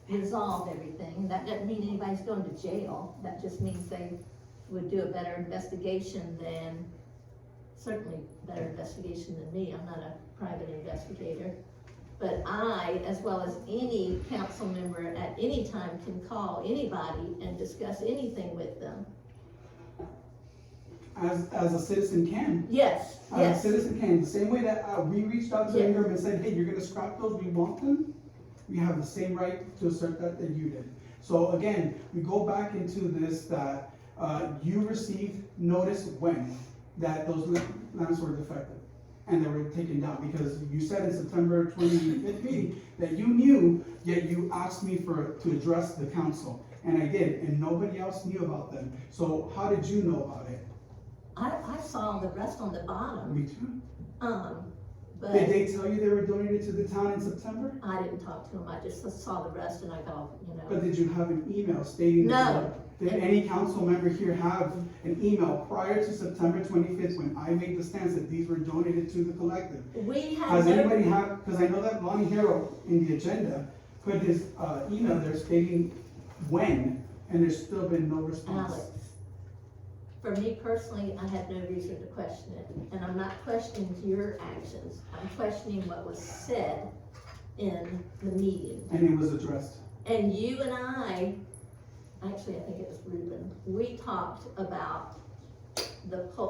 resolve everything. That doesn't mean anybody's going to jail. That just means they would do a better investigation than, certainly better investigation than me. I'm not a private investigator. But I, as well as any council member at any time, can call anybody and discuss anything with them. As a citizen can. Yes, As a yes. citizen can, the same way that we reached out to Yeah. Ingram and said, hey, you're gonna scrap those, we want them. We have the same right to assert that you did. So again, we go back into this that, you received notice when, that those lamps were defective. and they were taken down, because you said in September 25th meeting that you knew, yet you asked me to address the council, and I did, and nobody else knew about them. So how did you know about it? I saw the rest on the bottom, Me too. but Did they tell you they were donated to the town in September? I didn't talk to him, I just saw the rest and I go, But did you have an email stating that? No. Did any council member here have an email prior to September 25th when I made the stance that these were donated to the collective? We had Has no- anybody have, because I know that Lonnie Harrell in the agenda put his email there stating when, and there's still been no response. Alex, for me personally, I had no reason to question it, and I'm not questioning your actions, I'm questioning what was said in the meeting. And it was addressed. And you and I, actually, I think it was Ruben, we talked about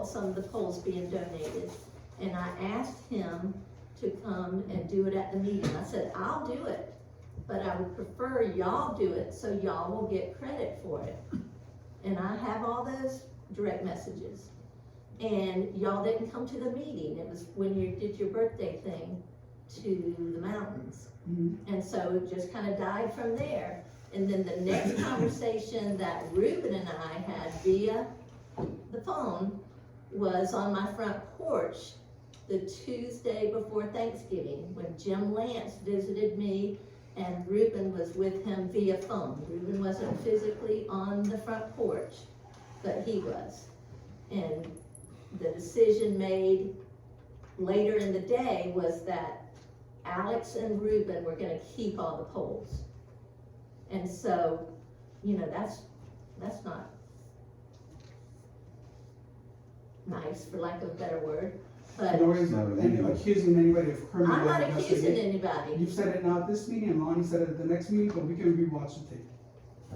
some of the polls being donated, and I asked him to come and do it at the meeting. I said, I'll do it, but I would prefer y'all do it so y'all will get credit for it. And I have all those direct messages. And y'all didn't come to the meeting. It was when you did your birthday thing to the mountains. And so it just kind of died from there. And then the next conversation that Ruben and I had via the phone was on my front porch the Tuesday before Thanksgiving, when Jim Lance visited me and Ruben was with him via phone. Ruben wasn't physically on the front porch, but he was. And the decision made later in the day was that Alex and Ruben were gonna keep all the polls. And so, that's not nice, for lack of a better word, but Nor is accusing anybody of criminal I'm not investigation. accusing anybody. You've said it now at this meeting, and Lonnie said it at the next meeting, but we can rewatch the tape.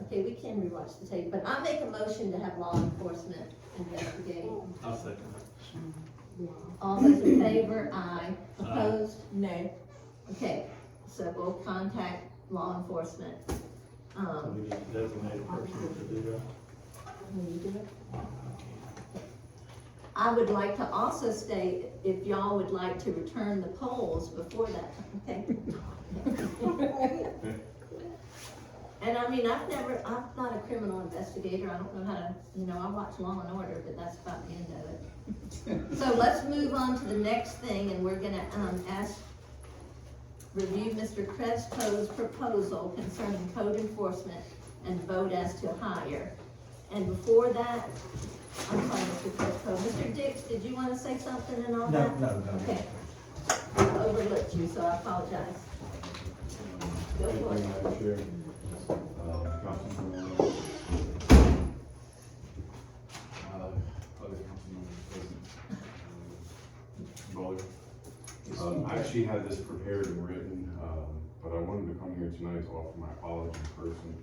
Okay, we can rewatch the tape, but I make a motion to have law enforcement investigate. I'll second that. All those in favor, aye. Aye. Opposed, nay. Okay, so we'll contact law enforcement. So we need to designate a person to do that. Will you do it? I would like to also state, if y'all would like to return the polls before that, okay? And I mean, I'm not a criminal investigator, I don't know how to, I watch Law and Order, but that's about the end of it. So let's move on to the next thing, and we're gonna, review Mr. Crespo's proposal concerning code enforcement and vote as to hire. And before that, I'm sorry, Mr. Crespo, Mr. Dix, did you wanna say something and all that? No. Okay. I overlooked you, so I apologize. Go for it. Madam Chair, Councilman, other council members present, Bowler. I actually had this prepared and written, but I wanted to come here tonight to offer my apology in person.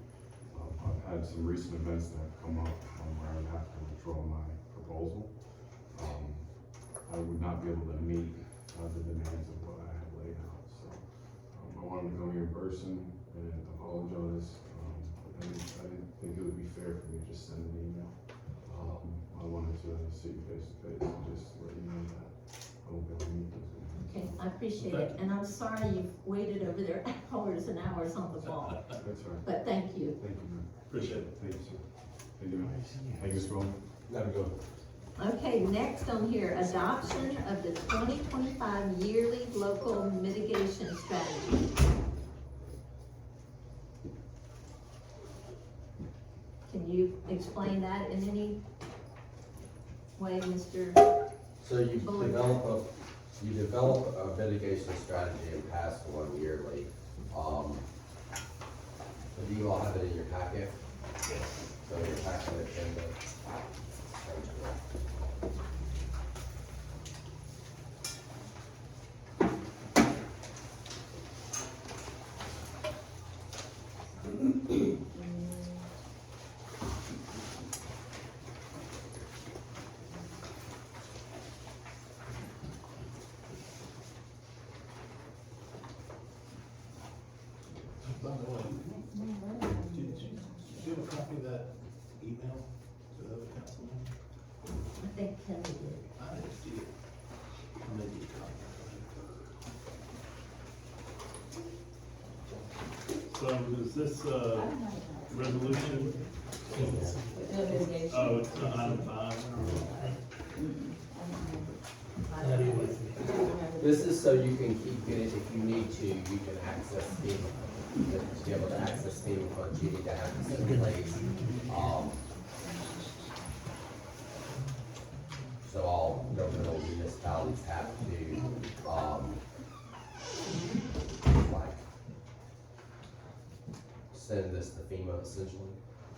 I've had some recent events that have come up where I would have to withdraw my proposal. I would not be able to meet the demands of what I have laid out, so I wanted to come here in person and apologize. I didn't think it would be fair for me to just send an email. I wanted to see you face to face and just let you know that I won't be able to meet those demands. Okay, I appreciate it, and I'm sorry you've waited over there hours and hours on the wall, That's all right. but thank you. Thank you, ma'am. Appreciate it. Thank you, sir. Thank you, ma'am. Thank you, Mr. Bowman. Let me go. Okay, next on here, adoption of the 2025 yearly local mitigation strategy. Can you explain that in any way, Mr.? So you Bullard? develop a mitigation strategy and pass one yearly. Do you all have it in your packet? Yes. So your packet agenda. By the way, did you have a copy of that email to the other councilman? I think Kelly did. I did. I'll make you a copy. So is this, resolution? Oh, it's item 5. This is so you can keep getting, if you need to, you can access FEMA. To be able to access FEMA funds, you need to have this in place. So all governmental municipalities have to, like, send this to FEMA essentially.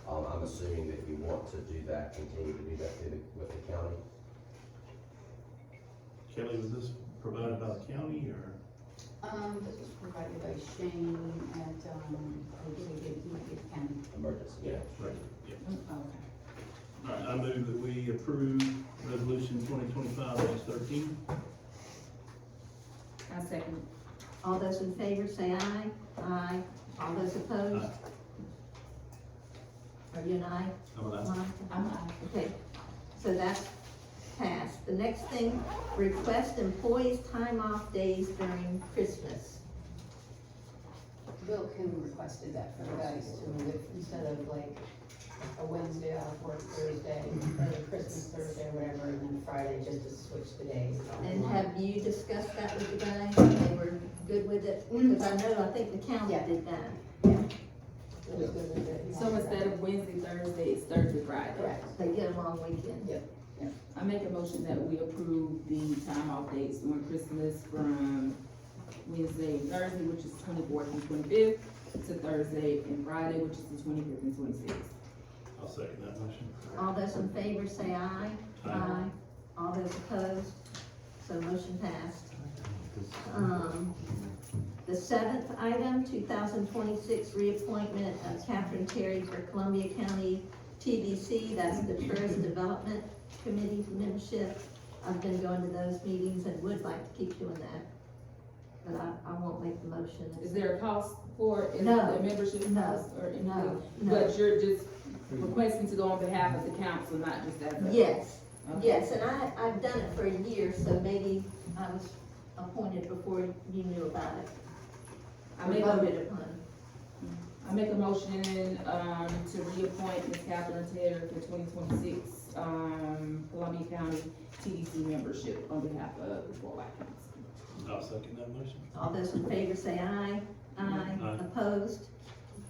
I'm assuming that you want to do that, continue to do that with the county. Kelly, was this provided by the county or? This was provided by Shane at, he might be the county. Emergency, yeah. Right. Yeah. Okay. All right, I move that we approve resolution 2025-13. I second. All those in favor say aye. Aye. All those opposed? Aye. Are you an aye? I'm an aye. Monica? I'm aye. Okay, so that's passed. The next thing, request employees time off days during Christmas. Bill Coon requested that for the guys to move it, instead of like a Wednesday off work Thursday, or a Christmas Thursday or whatever, and then Friday, just to switch the days. And have you discussed that with the guys? They were good with it? Because I know, I think the county Yeah. did that. It was good with it. So instead of Wednesday, Thursday, it's Thursday, Friday. Correct. They get a long weekend. Yep. I make a motion that we approve the time off dates during Christmas from Wednesday and Thursday, which is 24th and 25th, to Thursday and Friday, which is the 25th and 26th. I'll second that motion. All those in favor say aye. Aye. All those opposed? So motion passed. The seventh item, 2026 reappointment of Catherine Terry for Columbia County TDC, that's the Tourist Development Committee membership. I've been going to those meetings and would like to keep doing that, but I won't make the motion. Is there a cost for it? Is No. there a membership No. cost or anything? No. But you're just requesting to go on behalf of the council, not just as a? Yes, Okay. yes, and I've done it for a year, so maybe I was appointed before you knew about it. I make a- Voted upon. I make a motion, to reappoint Ms. Catherine Taylor for 2026, Columbia County TDC membership on behalf of the Fort White Council. I'll second that motion. All those in favor say aye. Aye. Aye. Opposed?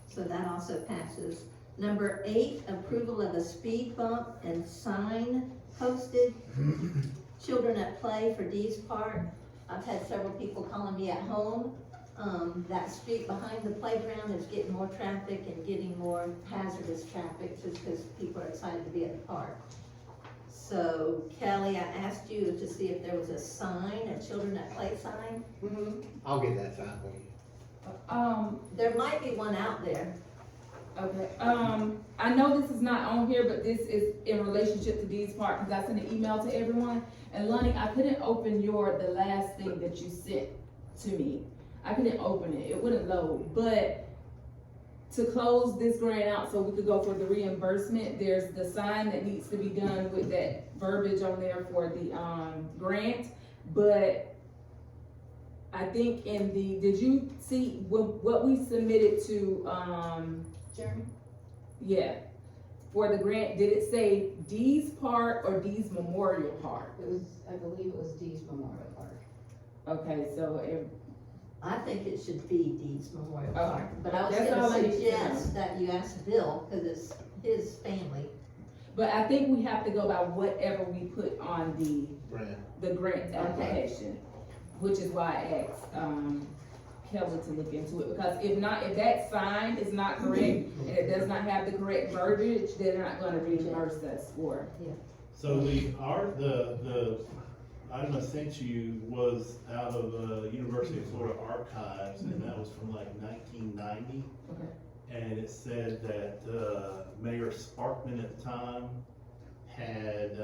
So that also passes. Number 8, approval of a speed bump and sign posted. Children at Play for Dees Park. I've had several people calling me at home. That street behind the playground is getting more traffic and getting more hazardous traffic just because people are excited to be at the park. So Kelly, I asked you to see if there was a sign, a Children at Play sign. I'll get that sign for you. There might be one out there. Okay, I know this is not on here, but this is in relationship to Dees Park, because I sent an email to everyone. And Lonnie, I couldn't open the last thing that you sent to me. I couldn't open it, it wouldn't load, but to close this grant out so we could go for the reimbursement, there's the sign that needs to be done with that verbiage on there for the, grant. But I think did you see what we submitted to, Jeremy? yeah, for the grant, did it say Dees Park or Dees Memorial Park? It was, I believe it was Dees Memorial Park. Okay, so I think it should be Dees Memorial Okay. Park, but I was That's all I gonna need to suggest that you ask Bill, cause it's his family. but I think we have to go by whatever we put on the grant application, which is why I asked, Kelly to look into it, because if that sign is not correct, and it does not have the correct verbiage, they're not gonna reimburse us for it. So the item I sent you was out of, University of Florida Archives, and that was from like 1990. Okay. And it said that, Mayor Sparkman at the time had,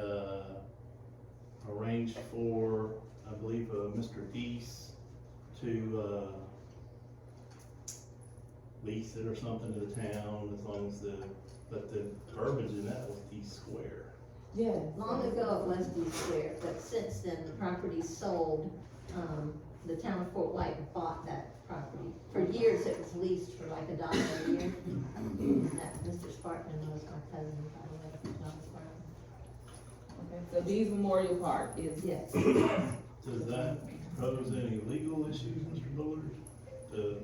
arranged for, I believe, Mr. Dees to, lease it or something to the town, as long as but the verbiage in that was Dees Square. Yeah. Long ago it was D Square, but since then the property sold, the town of Fort White bought that property. For years it was leased for like $1 a year. That Mr. Sparkman was my cousin, by the way, John Sparkman. Okay, so Dee's Memorial Park is. Yes. Does that pose any legal issues, Mr. Bullard? Do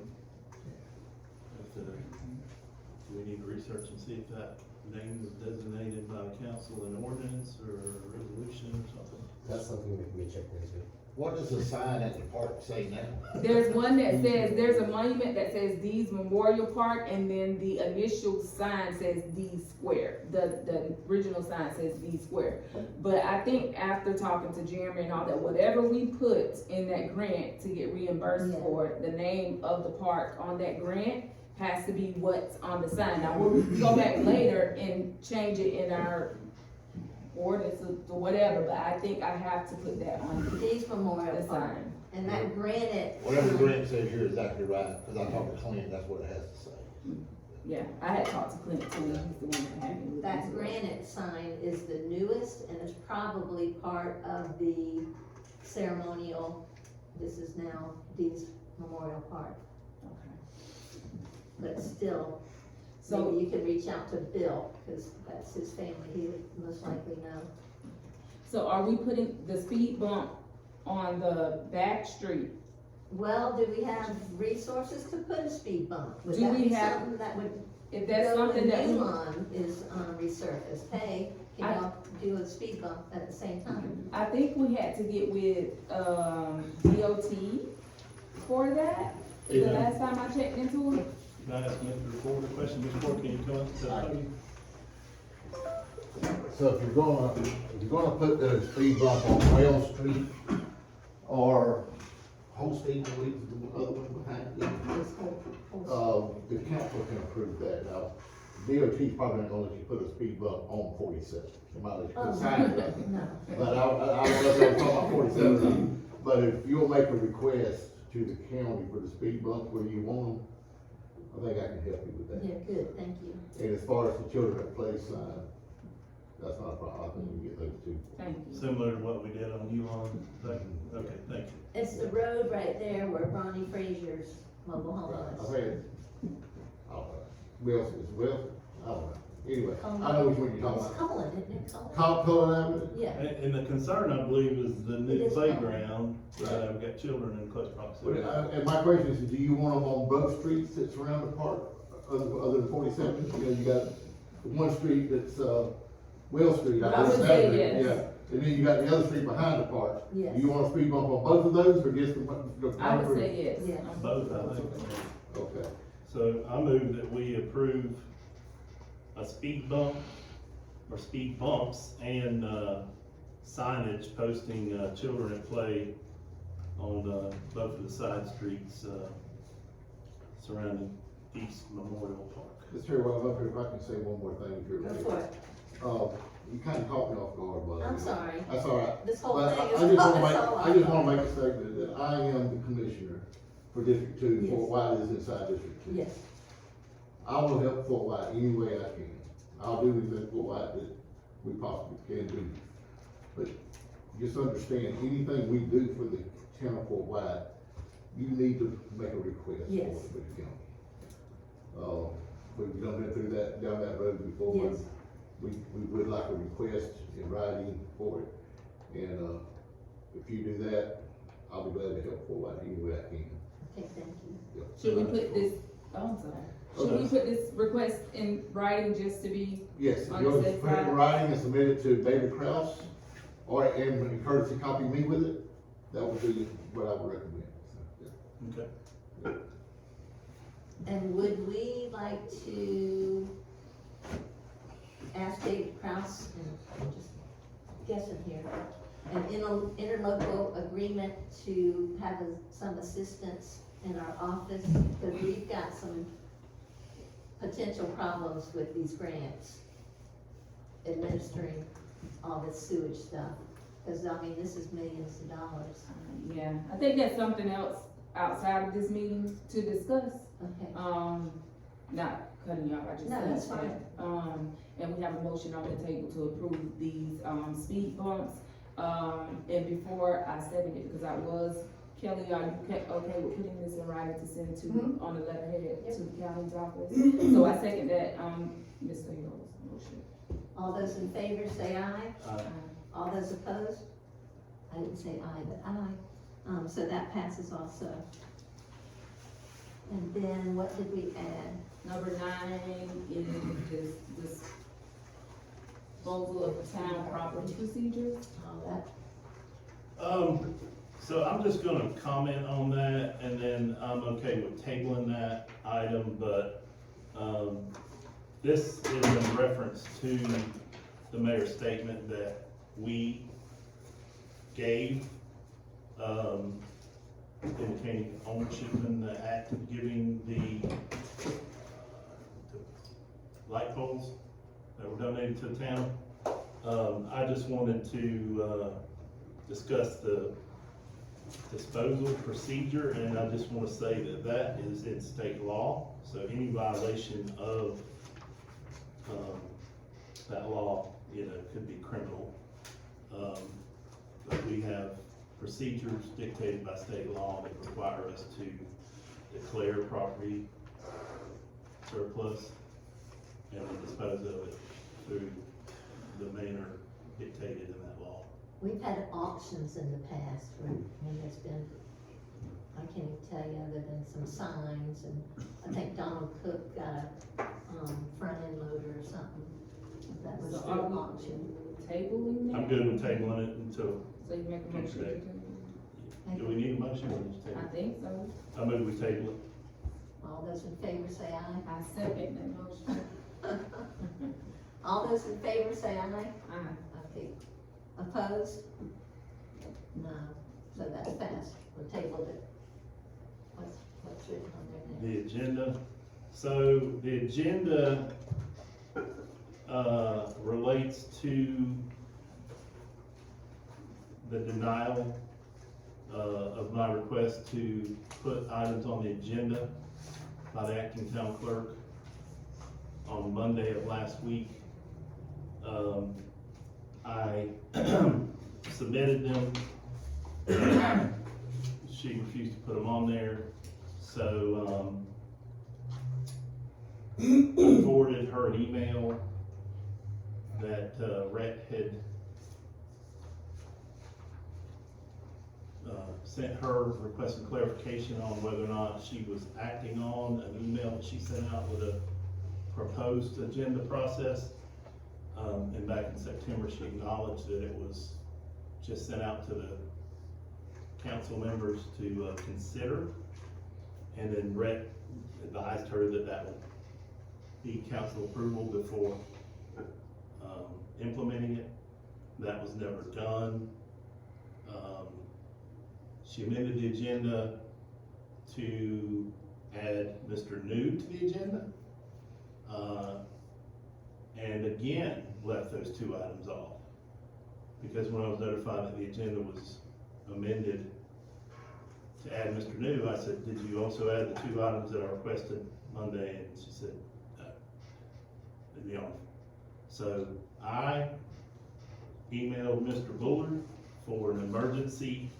we need to research and see if that name is designated by the council in ordinance or resolution or something? That's something that can be checked into. What does the sign at the park say now? There's one that says, there's a monument that says Dee's Memorial Park, and then the initial sign says D Square. The original sign says D Square. But I think after talking to Jeremy and all that, whatever we put in that grant to get reimbursed for it, the name of the park on that grant has to be what's on the sign. Now, we'll go back later and change it in our ordinance or whatever, but I think I have to put that on Dee's Memorial the Park. sign. And that granite. Whatever the grant says, you're exactly right, cause I talked to Clint, that's what it has to say. Yeah, I had talked to Clint too, he's the one that had me. That granite sign is the newest and is probably part of the ceremonial, this is now Dee's Memorial Park. But still, So- maybe you can reach out to Bill, cause that's his family, he would most likely know. So are we putting the speed bump on the back street? Well, do we have resources to put a speed bump? Would Do that we be have- something that would If that's go something when that we, Newlawn is resurfaced? Hey, can y'all do a speed bump at the same time? I think we had to get with, DOT for that, the Yeah. last time I checked into it. Can I ask Mr. Ford a question? Mr. Ford, can you come up to the podium? So if you're gonna put the speed bump on Whale Street or Holstein, I believe is the other one behind it. This whole- The council can approve that. Now, DOT's probably not gonna let you put a speed bump on 47. They might let you put signs up. No. But I don't know if they're talking about 47. But if you'll make a request to the county for the speed bump where you want them, I think I can help you with that. Yeah, good, thank you. And as far as the children at play sign, that's not a problem. I think we can get those two. Thank you. Similar to what we did on Newlawn? Okay, thank you. It's the road right there where Ronnie Frazier's mobile home Right, I was. think it's, I don't know, Wilson, is it Wilson? I don't know. Anyway, I know which one you're talking It's about. Cullen, isn't it, Cullen? Cullen Avenue? Yeah, And the concern, I believe, is the It new is playground, where we've got children in close proximity. And my question is, do you want them on both streets that surround the park, other than 47? You know, you got one street that's, Will Street. I would guess, say Avenue, yes. Yeah, and then you got the other street behind the park. Yes. Do you want a speed bump on both of those, or just the? I would say yes. Yeah. Both, I think. Okay. So I move that we approve a speed bump or speed bumps and, signage posting, children at play on, both of the side streets, surrounding East Memorial Park. Mr. Chair, while I'm up here, if I can say one more thing, if you're. go for it. You kinda caught me off guard, but. I'm sorry. That's all right. This whole But thing I is just wanna all make, I just wanna make a statement that I am the commissioner for District Two, Yes. Fort White is inside District Two. Yes, I will help Fort White any way I can. I'll do anything Fort White that we possibly can do. But just understand, anything we do for the town of Fort White, you need to make a request for Yes. it with the county. We've done been through that, down that road before. but Yes. We would like a request in writing for it. And, if you do that, I'll be glad to help Fort White any way I can. okay, thank you. Yep. Should we put this, oh, I'm sorry. Should we put this request in writing just to be, Yes, if on you'll the put safe it in side? writing and submit it to David Kraus, and courtesy copy me with it, that would be what I would recommend. So, Okay. And would we like to ask David Kraus, and I'm just guessing here, an interlocal agreement to have some assistance in our office? Because we've got some potential problems with these grants, administering all this sewage stuff. Because, I mean, this is millions of dollars. yeah, I think that's something else outside of this meeting to discuss. Okay, Not cutting you off, I just. No, said that's that. fine. And we have a motion on the table to approve these, speed bumps. And before I second it, because I was, Kelly, are you okay with putting this in writing to send to, on the letterhead to the county's office? So I second that, Mr. Hill's motion. All those in favor say aye. Aye. All those opposed? I didn't say aye, but aye. So that passes also. And then what did we add? Number 9 is this disposal of town property procedures. All that, So I'm just gonna comment on that, and then I'm okay with tabling that item, but, this is in reference to the mayor's statement that we gave, indicating ownership in the act of giving the light poles that were donated to the town. I just wanted to, discuss the disposal procedure, and I just wanna say that that is in state law, so any violation of, that law, could be criminal. But we have procedures dictated by state law that require us to declare property surplus and then dispose of it through the manner dictated in that law. we've had auctions in the past where, there's been, I can't even tell you, other than some signs, and I think Donald Cook got a, front end loader or something. That was So through are we auction. tabling I'm it? good with tabling it until, So you make a motion to Tuesday. table? do we need a motion or just table? I think so. I move we table it. All those in favor say aye. I second that motion. All those in favor say aye. Aye. Okay. Opposed? No. So that's passed. We tabled it. What's written on there now? The agenda, so the agenda, relates to the denial, of my request to put items on the agenda by the acting town clerk on Monday of last week. I submitted them. She refused to put them on there, so, I forwarded her an email that, Rhett had, sent her requesting clarification on whether or not she was acting on an email that she sent out with a proposed agenda process. And back in September, she acknowledged that it was just sent out to the council members to, consider. And then Rhett advised her that that would be council approval before, implementing it. That was never done. She amended the agenda to add Mr. New to the agenda. And again, left those 2 items off. Because when I was notified that the agenda was amended to add Mr. New, I said, did you also add the 2 items that I requested Monday? And she said, no, they'd be on. So I emailed Mr. Bullard for an emergency,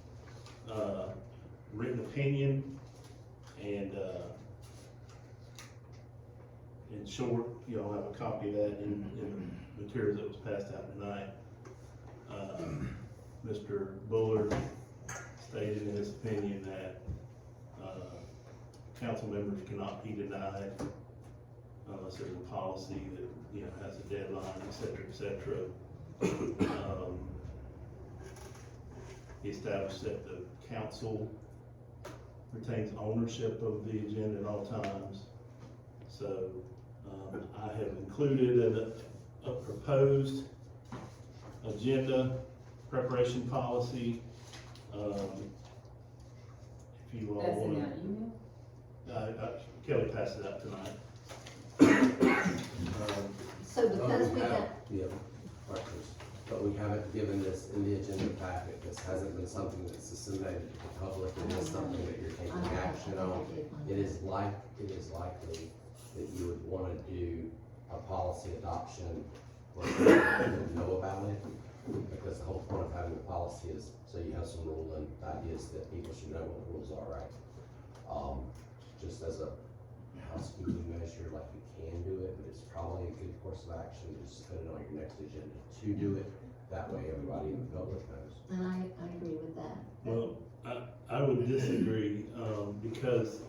written opinion, and, in short, y'all have a copy of that in the materials that was passed out tonight. Mr. Bullard stated in his opinion that, council members cannot be denied unless there's a policy that, has a deadline, et cetera, et cetera. He established that the council retains ownership of the agenda at all times. So, I have included a proposed agenda preparation policy. If you all That's in want that email? Kelly passed it out tonight. So because we got, Yeah, questions, but we haven't given this in the agenda packet, this hasn't been something that's disseminated to the public, it is something that you're taking action on. It is likely that you would wanna do a policy adoption where people don't know about it. Because the whole point of having a policy is so you have some rule and ideas that people should know what the rules are, right? Just as a housekeeping measure, like you can do it, but it's probably a good course of action to just put it on your next agenda to do it. That way everybody in the public knows. And I agree with that. Well, I would disagree, because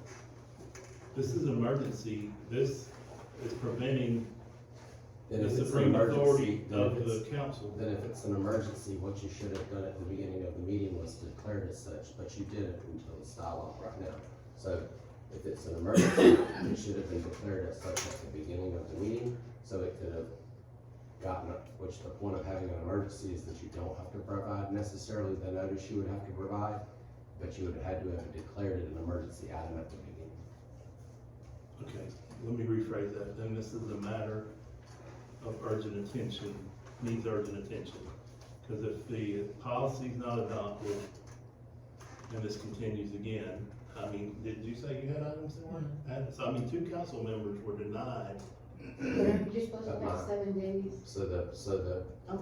this is an emergency, this is preventing Then the if it's an supreme emergency, authority then of if it's- the council. Then if it's an emergency, what you should have done at the beginning of the meeting was declared as such, but you didn't until it's dialogue right now. So if it's an emergency, it should have been declared as such at the beginning of the meeting, so it could have gotten, which the point of having an emergency is that you don't have to provide necessarily the notice you would have to provide, but you would have had to have declared it an emergency item at the beginning. Okay, let me rephrase that, then this is a matter of urgent attention, needs urgent attention. Because if the policy's not adopted, and this continues again, I mean, did you say you had items that weren't added? So, I mean, 2 council members were denied. You're supposed to have 7 days. So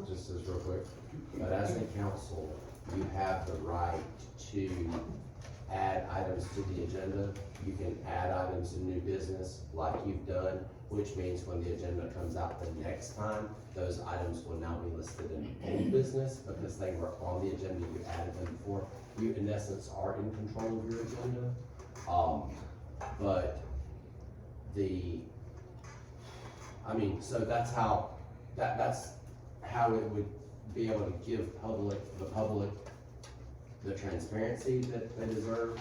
just as real quick, but as a council, you have the right to add items to the agenda. You can add items in new business like you've done, which means when the agenda comes out the next time, those items will now be listed in old business because they were on the agenda, you added them before. You, in essence, are in control of your agenda. But so that's how, that's how it would be able to give the public the transparency that they deserve,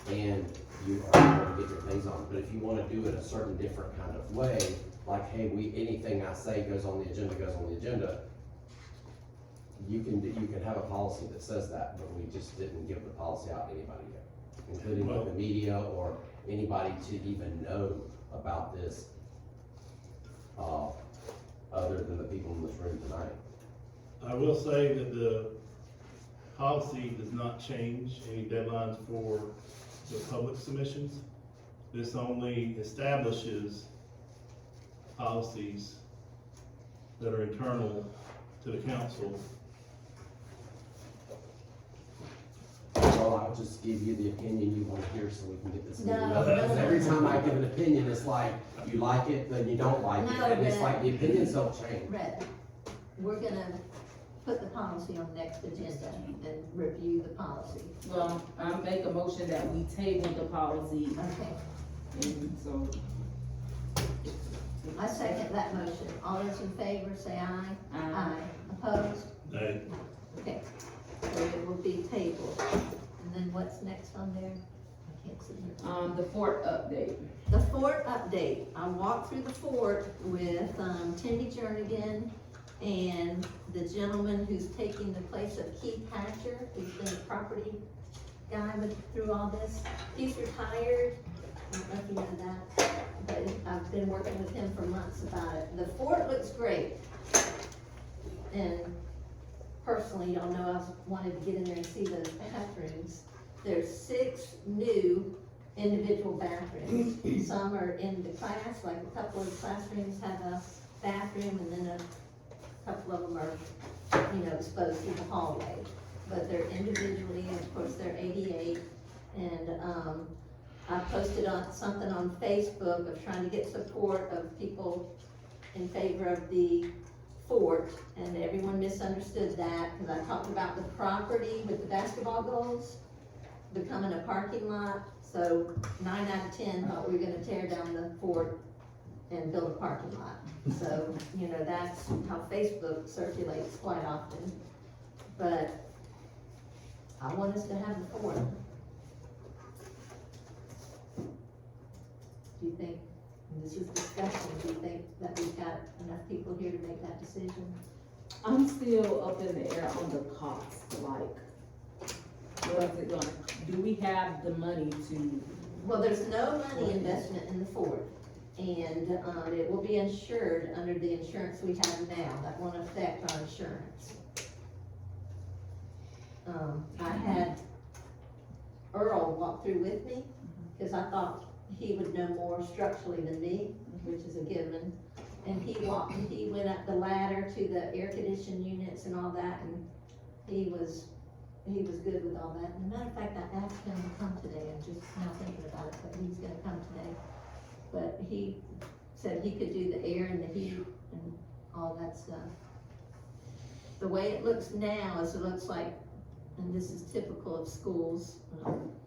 and you are able to get your things on. But if you wanna do it a certain different kind of way, like, hey, anything I say goes on the agenda, you can have a policy that says that, but we just didn't give the policy out to anybody yet, including like the media or anybody to even know about this, other than the people in this room tonight. I will say that the policy does not change any deadlines for the public submissions. This only establishes policies that are internal to the council. Well, I'll just give you the opinion you want to hear so we can get this meeting No, over. no, no. Every time I give an opinion, it's like, you like it, then you don't like it, No, and it's but- like, the opinions don't change. Red, we're gonna put the policy on next agenda and review the policy. Well, I make a motion that we table the policy, Okay, and so. I second that motion. All those in favor, say aye. Aye. Opposed? Nay. Okay, so it will be tabled. And then what's next on there? I can't see it. The fort update. The fort update. I walked through the fort with, Timmy Jernigan and the gentleman who's taking the place of Keith Hatcher, who's been a property guy through all this. He's retired. I don't know if you know that, but I've been working with him for months about it. The fort looks great. And personally, y'all know I wanted to get in there and see those bathrooms. There's 6 new individual bathrooms. Some are in the class, like a couple of classrooms have a bathroom, and then a couple of them are, exposed to the hallway. But they're individually, and of course, they're 88. And, I posted something on Facebook of trying to get support of people in favor of the fort, and everyone misunderstood that, because I talked about the property with the basketball goals becoming a parking lot, so 9 out of 10 thought we were gonna tear down the fort and build a parking lot. So, that's how Facebook circulates quite often, but I want us to have the fort. Do you think, and this is discussion, do you think that we've got enough people here to make that decision? I'm still up in the air on the cost, like, what is it gonna, do we have the money to? Well, there's no money investment in the fort, and, it will be insured under the insurance we have now. That won't affect our insurance. I had Earl walk through with me, because I thought he would know more structurally than me, which is a given. And he went up the ladder to the air conditioning units and all that, and he was good with all that. And matter of fact, I asked him to come today, I'm just now thinking about it, but he's gonna come today. But he said he could do the air and the heat and all that stuff. The way it looks now is it looks like, and this is typical of schools,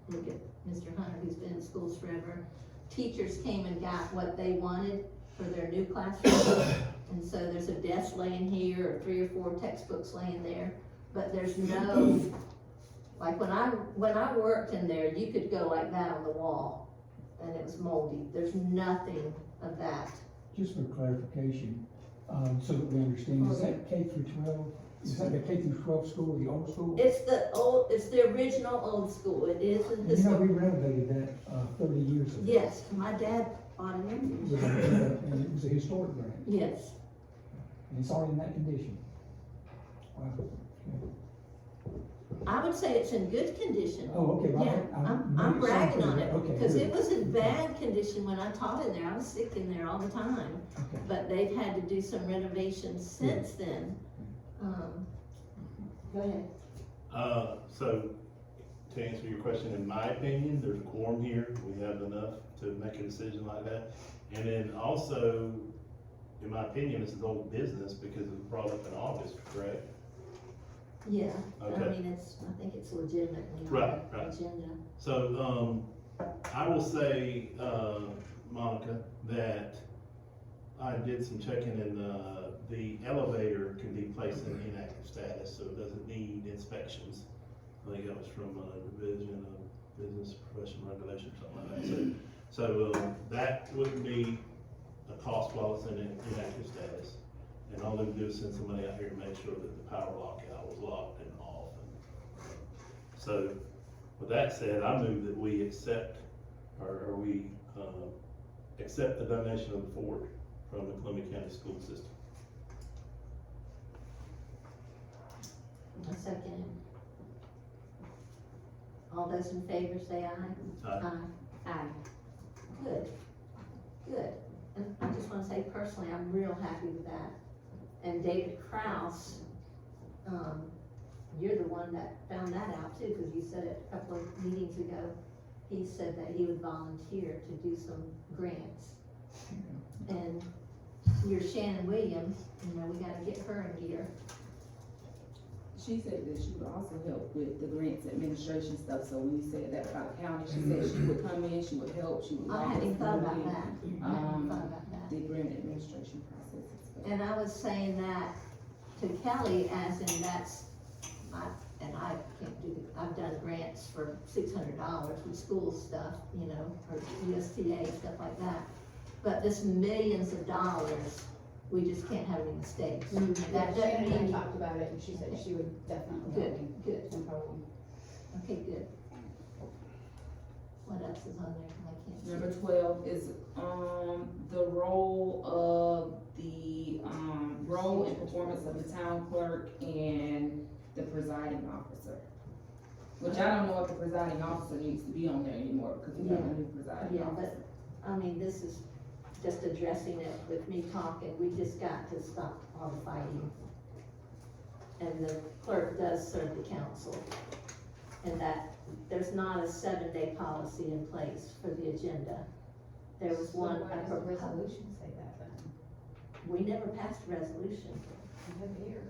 look at Mr. Hunter, who's been in schools forever. Teachers came and got what they wanted for their new classroom. And so there's a desk laying here, or 3 or 4 textbooks laying there, but there's no, like when I worked in there, you could go like that on the wall, and it was moldy. There's nothing of that. Just for clarification, so that we understand, is that K through 12? Is that the K through 12 school, the old school? It's the original old school. It is a You know, we renovated that 30 years ago. Yes, my dad bought it in. And it was a historic grant, Yes. and it's already in that condition. Wow. I would say it's in good condition. Oh, okay, well, Yeah, I'm maybe bragging on something- it, okay, because it good. was in bad condition when I taught in there. I was sick in there all the time. Okay. But they've had to do some renovations since then. Go ahead. So, to answer your question, in my opinion, there's a quorum here, we have enough to make a decision like that. And then also, in my opinion, this is old business because it was brought up in August, correct? Yeah, I Okay. mean, I think it's legitimately on Right, the right. agenda. So, I will say, Monica, that I did some checking and, the elevator can be placed in inactive status, so it doesn't need inspections. I think that was from a Division of Business Professional Regulation or something like that. So that wouldn't be a cost while it's in inactive status. And all they do is send somebody out here to make sure that the power lockout was locked and off. So, with that said, I move that we accept, or we accept the donation of the Ford from the Columbia County School System. A second. All those in favor say aye. Aye. Aye. Good, good. And I just wanna say personally, I'm real happy with that. And David Kraus, you're the one that found that out too, cause you said it a couple of meetings ago. He said that he would volunteer to do some grants. And your Shannon Williams, you know, we gotta get her in gear. She said that she would also help with the grants administration stuff, so when you said that about the county, she said she would come in, she would help, she would. I hadn't thought about that. I hadn't thought about that. The grant administration process. And I was saying that to Kelly as in I can't do I've done grants for $600 with school stuff, you know, or USTA, stuff like that. But this millions of dollars, we just can't have any mistakes. That doesn't Shannon and I mean, talked about it, and she said she would definitely help me. good, No problem. okay, good. What else is on there, 'cause I can't see. Number 12 is, the role of the, role and performance of the town clerk and the presiding officer. Which I don't know if the presiding officer needs to be on there anymore, because we have a new presiding Yeah, officer. but, I mean, this is just addressing it with me talking, we just got to stop all the fighting. And the clerk does serve the council, and that there's not a 7-day policy in place for the agenda. There was one. So why does the resolution say that then? We never passed a resolution. I have it here.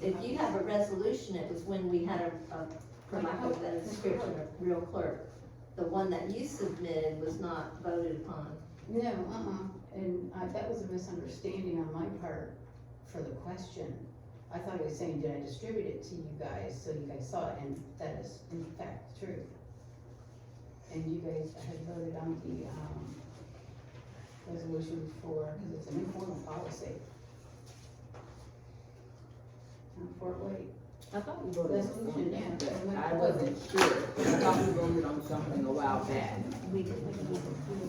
If you have a resolution, it was when we had for lack of a better description, a real clerk. The one that you submitted was not voted upon. No, and that was a misunderstanding on my part for the question. I thought he was saying, did I distribute it to you guys, so you guys saw it, and that is in fact true. And you guys had voted on the, resolution for, because it's an informal policy. Fort Wade. I thought we voted on Resolution, something, yeah. but I wasn't sure. I thought we voted on something a while back. We can,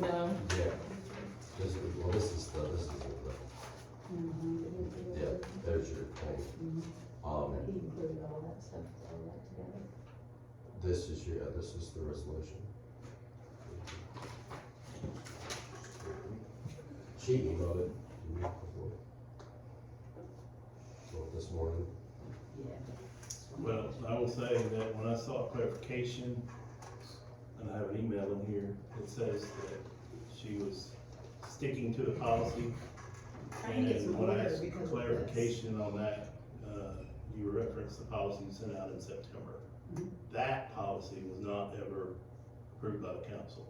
No? Yeah. This is the, yeah, there's your thing. he included all that stuff, all that together. This is the resolution. She emailed it to me before. So this morning. Yeah. Well, I will say that when I saw clarification, and I have an email in here, it says that she was sticking to the policy. I think it's And when I more asked because of clarification on that, you referenced the policy you sent out in September. Mhm. That policy was not ever approved by the council.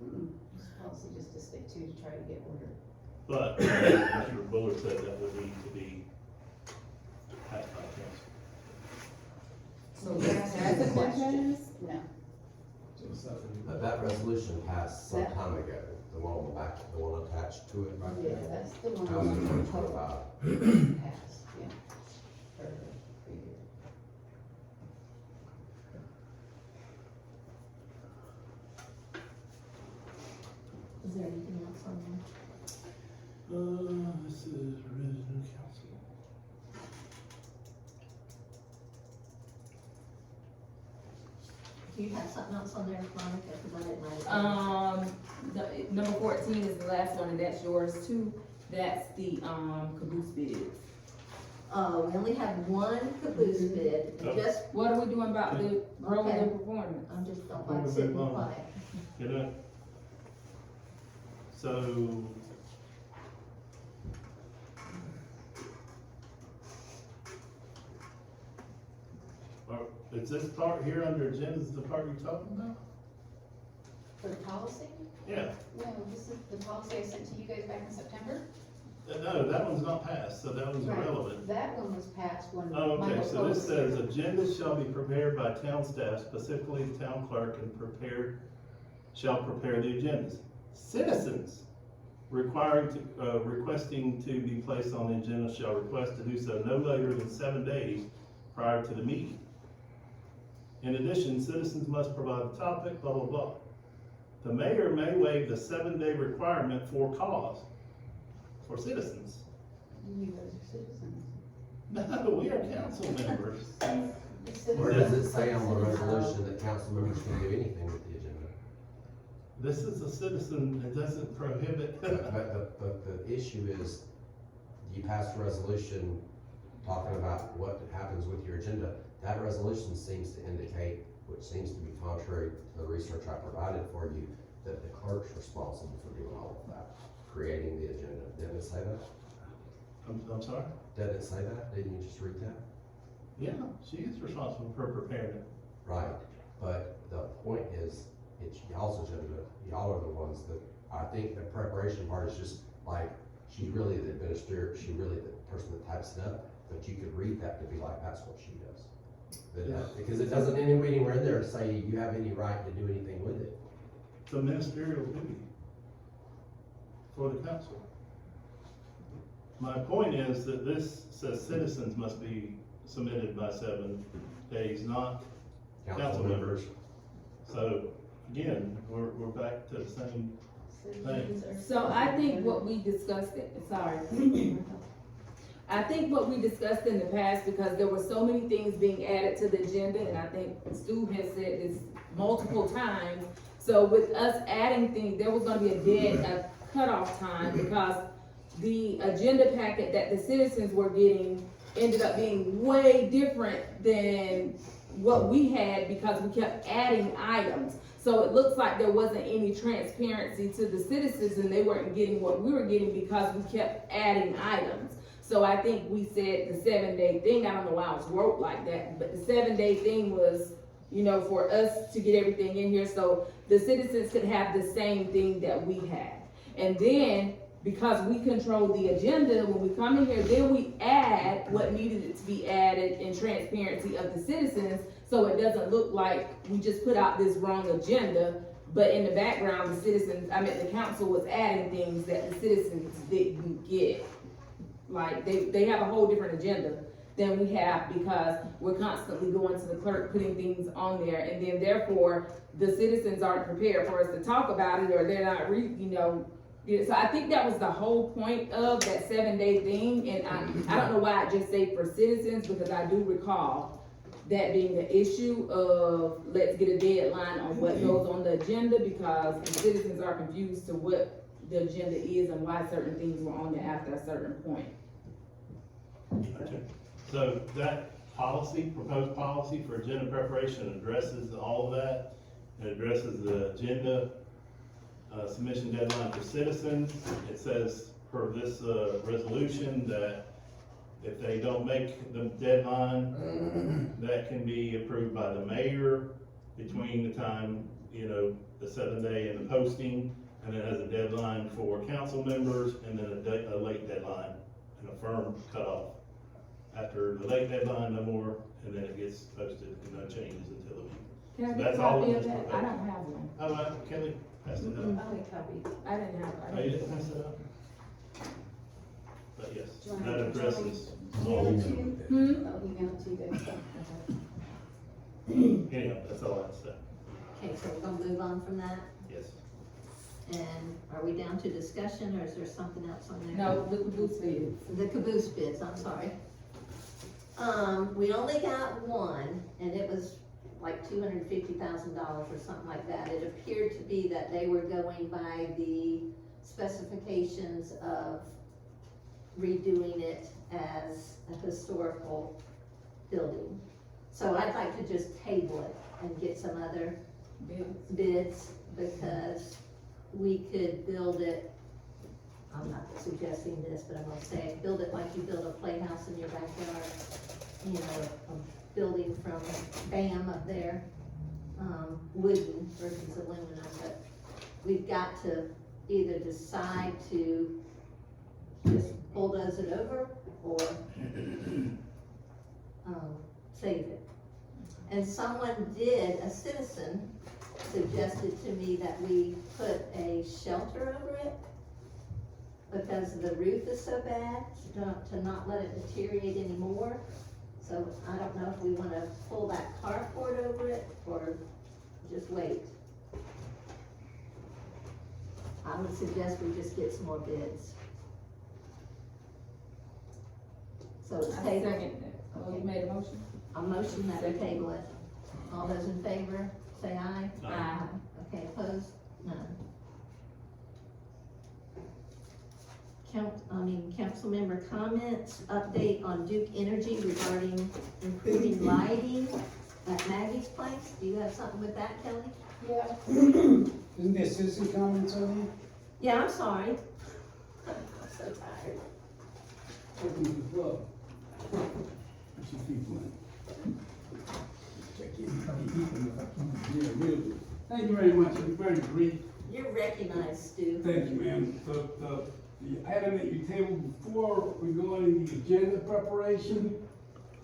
This policy just to stick to try to get order. But Mr. Bullard said that would need to be passed by council. So that's a question? No. That resolution passed some time ago, the one on the back, the one attached to it right Yeah, there. that's the one. That was in we 2025. Passed, yeah. Or previous. Is there anything else on there? This is resident council. Do you have something else on there, Monica, because I didn't write it down. Number 14 is the last one, and that's yours too. That's the, caboose bids. We only have one caboose bid, and just, What are we doing about the role Okay. and performance? I just don't Hold like a sitting bit longer. quiet. Get it? So. Is this part here under agendas the part you're talking about? For the policy? Yeah, No, this is the policy I sent to you guys back in September. no, that one's not passed, so that one's Right. irrelevant. That one was passed when. Oh, okay, Michael so this Post- says agendas shall be prepared by town staff, specifically the town clerk, and shall prepare the agendas. Citizens requesting to be placed on the agenda shall request to do so no later than 7 days prior to the meeting. In addition, citizens must provide the topic, blah, blah, blah. The mayor may waive the 7-day requirement for cause for citizens. You guys are citizens. No, we are council members. Where does it say on the resolution that council members can do anything with the agenda? This is a citizen, it doesn't prohibit. But the issue is, you passed a resolution talking about what happens with your agenda. That resolution seems to indicate, which seems to be contrary to the research I provided for you, that the clerk's responsible for doing all of that, creating the agenda. Didn't it say that? I'm sorry? Didn't it say that? Didn't you just read that? Yeah, she is responsible for preparing it. Right, but the point is, it's y'all's agenda, y'all are the ones that, I think the preparation part is just like, she's really the administrator, she's really the person that types it up, but you could read that to be like, that's what she does. Because it doesn't anywhere in there say you have any right to do anything with it. It's a ministerial duty for the council. My point is that this says citizens must be submitted by 7 days, not council members. So, again, we're back to the same thing. So I think what we discussed, I think what we discussed in the past, because there were so many things being added to the agenda, and I think Stu has said this multiple times. So with us adding things, there was gonna be a cutoff time, because the agenda packet that the citizens were getting ended up being way different than what we had, because we kept adding items. So it looks like there wasn't any transparency to the citizens, and they weren't getting what we were getting because we kept adding items. So I think we said the 7-day thing, I don't know why it was wrote like that, but the 7-day thing was, you know, for us to get everything in here so the citizens could have the same thing that we had. And then, because we control the agenda, when we come in here, then we add what needed to be added in transparency of the citizens, so it doesn't look like we just put out this wrong agenda, but in the background, the council was adding things that the citizens didn't get. Like, they have a whole different agenda than we have, because we're constantly going to the clerk, putting things on there, and then therefore, the citizens aren't prepared for us to talk about it, or they're not so I think that was the whole point of that 7-day thing, and I don't know why I just say for citizens, because I do recall that being the issue of, let's get a deadline on what goes on the agenda, because the citizens are confused to the agenda is and why certain things were on there after a certain point. Okay. So that policy, proposed policy for agenda preparation addresses all of that. It addresses the agenda, submission deadline for citizens. It says per this, resolution that if they don't make the deadline, that can be approved by the mayor between the time, you know, the 7th day and the posting, and it has a deadline for council members, and then a late deadline and a firm cutoff. After the late deadline, no more, and then it gets posted and no changes until the week. Can I So get a that's all copy in of this that? I proposal. don't have one. All right, Kelly, pass it Mm-mm. up. I didn't have it. Oh, you didn't pass it up? But yes, Do you want that to- addresses Email all it of to them. you? I'll email it to you. Anyhow, that's all I have to say. Okay, so we're gonna move on from that, Yes. and are we down to discussion, or is there something else on there? No, the caboose bids. The caboose bids, I'm sorry. We only got one, and it was like $250,000 or something like that. It appeared to be that they were going by the specifications of redoing it as a historical building. So I'd like to just table it and get some other bids, because we could build it, I'm not suggesting this, but I'm gonna say it, build it like you build a playhouse in your backyard. You know, a building from BAM up there, wooden versus aluminum, but we've got to either decide to just bulldoze it over or, save it. And someone did, a citizen suggested to me that we put a shelter over it because the roof is so bad, to not let it deteriorate anymore. So I don't know if we wanna pull that carport over it or just wait. I would suggest we just get some more bids. So it's I tabled. second that. Oh, you made a motion? A motion that we table it. All those in favor, say aye. Aye. Okay, opposed? None. Council member comments, update on Duke Energy regarding improving lighting at Maggie's place. Do you have something with that, Kelly? Yeah. Isn't there citizen comments on there? Yeah, I'm sorry. I'm so tired. Open to the floor. What's your people in? Check in, how many people? Yeah, really. Thank you very much, I'm very brief. You're recognized, Stu. Thank you, ma'am. The item that you tabled before regarding the agenda preparation,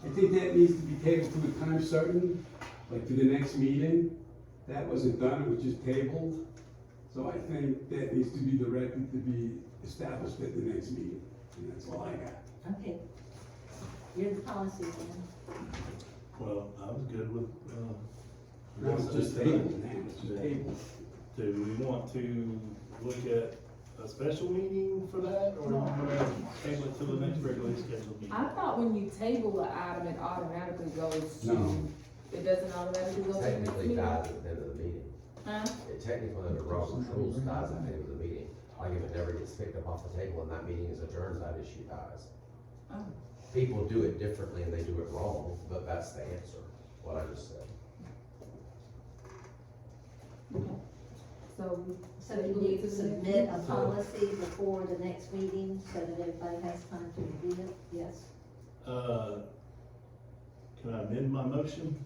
I think that needs to be tabled to a time certain, like to the next meeting. That wasn't done, it was just tabled. So I think that needs to be directed to be established at the next meeting, and that's all I got. Okay. You're the policy man. Well, I was good with, That was just tabled, man, it's just tabled. Do we want to look at a special meeting for that, or do we want to table it to the next regularly scheduled meeting? I thought when you table an item, it automatically goes to, No. it doesn't automatically go to the next Technically meeting? dies at the end of the meeting. Huh? It technically under Robert's rules dies at the end of the meeting. Like if it never gets picked up off the table and that meeting is adjourned, that issue dies. Oh. People do it differently and they do it wrong, but that's the answer, what I just said. So you need to submit a policy before the next meeting so that everybody has time to review it? Yes. Can I amend my motion?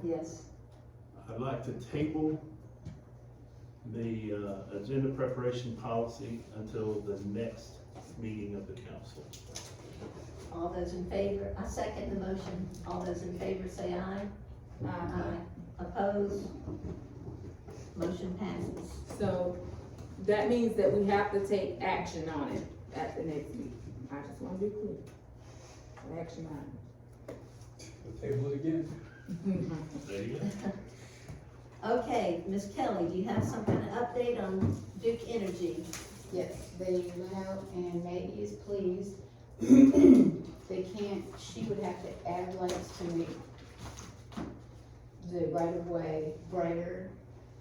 Yes. I'd like to table the, agenda preparation policy until the next meeting of the council. All those in favor, I second the motion. All those in favor say aye. Aye. Opposed? Motion passes. So that means that we have to take action on it at the next meeting. I just wanna be clear. Action on We'll table it again. it. There you go. Okay, Ms. Kelly, do you have some kind of update on Duke Energy? Yes, they went out and Maggie is pleased. They can't, she would have to add lights to make the right of way brighter,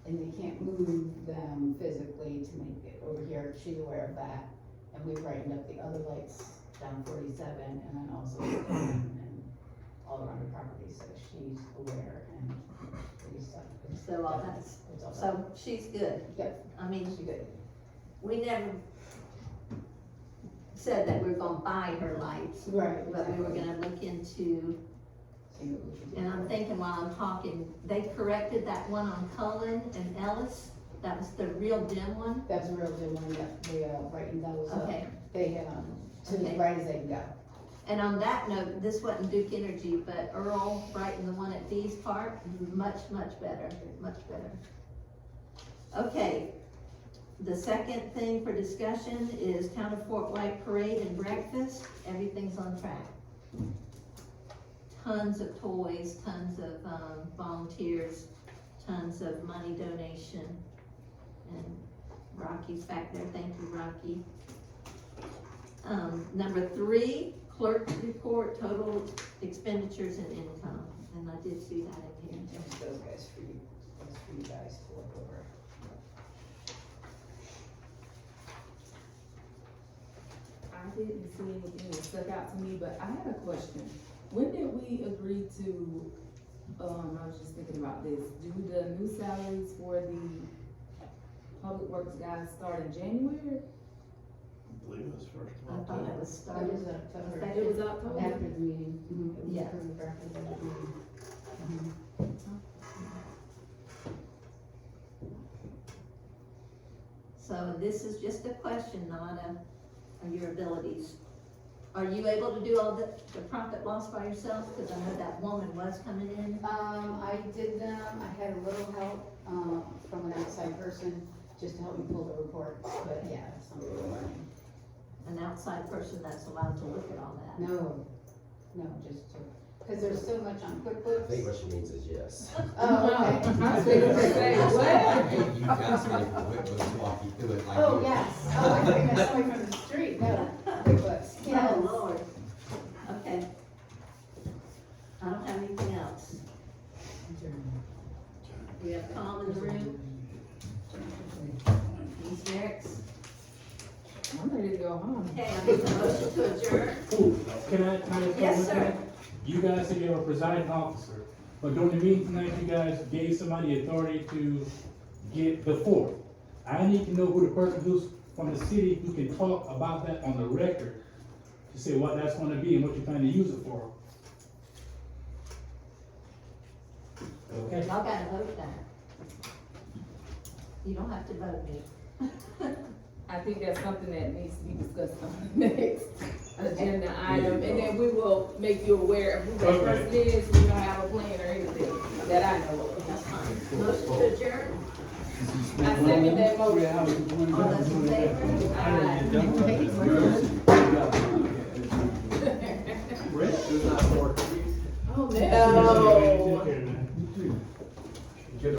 and they can't move them physically to make it over here, she's aware of that. And we brightened up the other lights down 47 and then also and all around the property, so she's aware and So all that's, it's all done. so she's good. Yep, I mean, she's good. we never said that we we're gonna buy her lights, Right. but we were gonna look into, See what we can do. and I'm thinking while I'm talking, they corrected that one on Cullen and Ellis. That was the real dim one. That's a real good one, that they, brightened those up. Okay. They, to as Okay. bright as they can go. And on that note, this wasn't Duke Energy, but Earl brightened the one at Bees Park, much, much better, much better. Okay, the second thing for discussion is Town of Fort White Parade and Breakfast. Everything's on track. Tons of toys, tons of, volunteers, tons of money donation. And Rocky's back there, thank you, Rocky. Number 3, clerk's report, total expenditures and income, and I did see that in here. There's those guys for you, those for you guys to look over. I didn't see anything that stuck out to me, but I had a question. When did we agree to, I was just thinking about this, do the new salaries for the public works guys start in January? I believe it was first I of thought it October. was It started. was October. It was October? After the meeting. It was Yeah. approved after the meeting. So this is just a question, not of your abilities. Are you able to do all the profit loss by yourself? Cause I know that woman was coming in. I did them, I had a little help, from an outside person, just to help me pull the reports, but yeah, that's something we're learning. An outside person that's allowed to look at all that. No, just to, cause there's so much on I think QuickBooks. what she means is yes. Oh, okay. I was thinking to say, what? You asked me if it was walk you through it like. Oh, you- yes, oh, I thought you meant somebody from the street, no, QuickBooks, yes. Oh, Lord. Okay. I don't have anything else. We have calm in the room. Ms. Merrick's. I'm ready to go home. Okay, I need a motion to adjourn. Ooh, can I Yes, sir. You guys said you're a presiding officer, but during the meeting tonight, you guys gave somebody authority to get the floor. I need to know who the person who's from the city who can talk about that on the record, to say what that's gonna be and what you plan to use it for. Okay? Y'all gotta vote that. You don't have to vote me. I think that's something that needs to be discussed on the next agenda item, and then we will make you aware of who that Okay. person is. We don't have a plan or anything that I know of. That's fine. Motion to adjourn. I second that motion. All those in favor? Aye.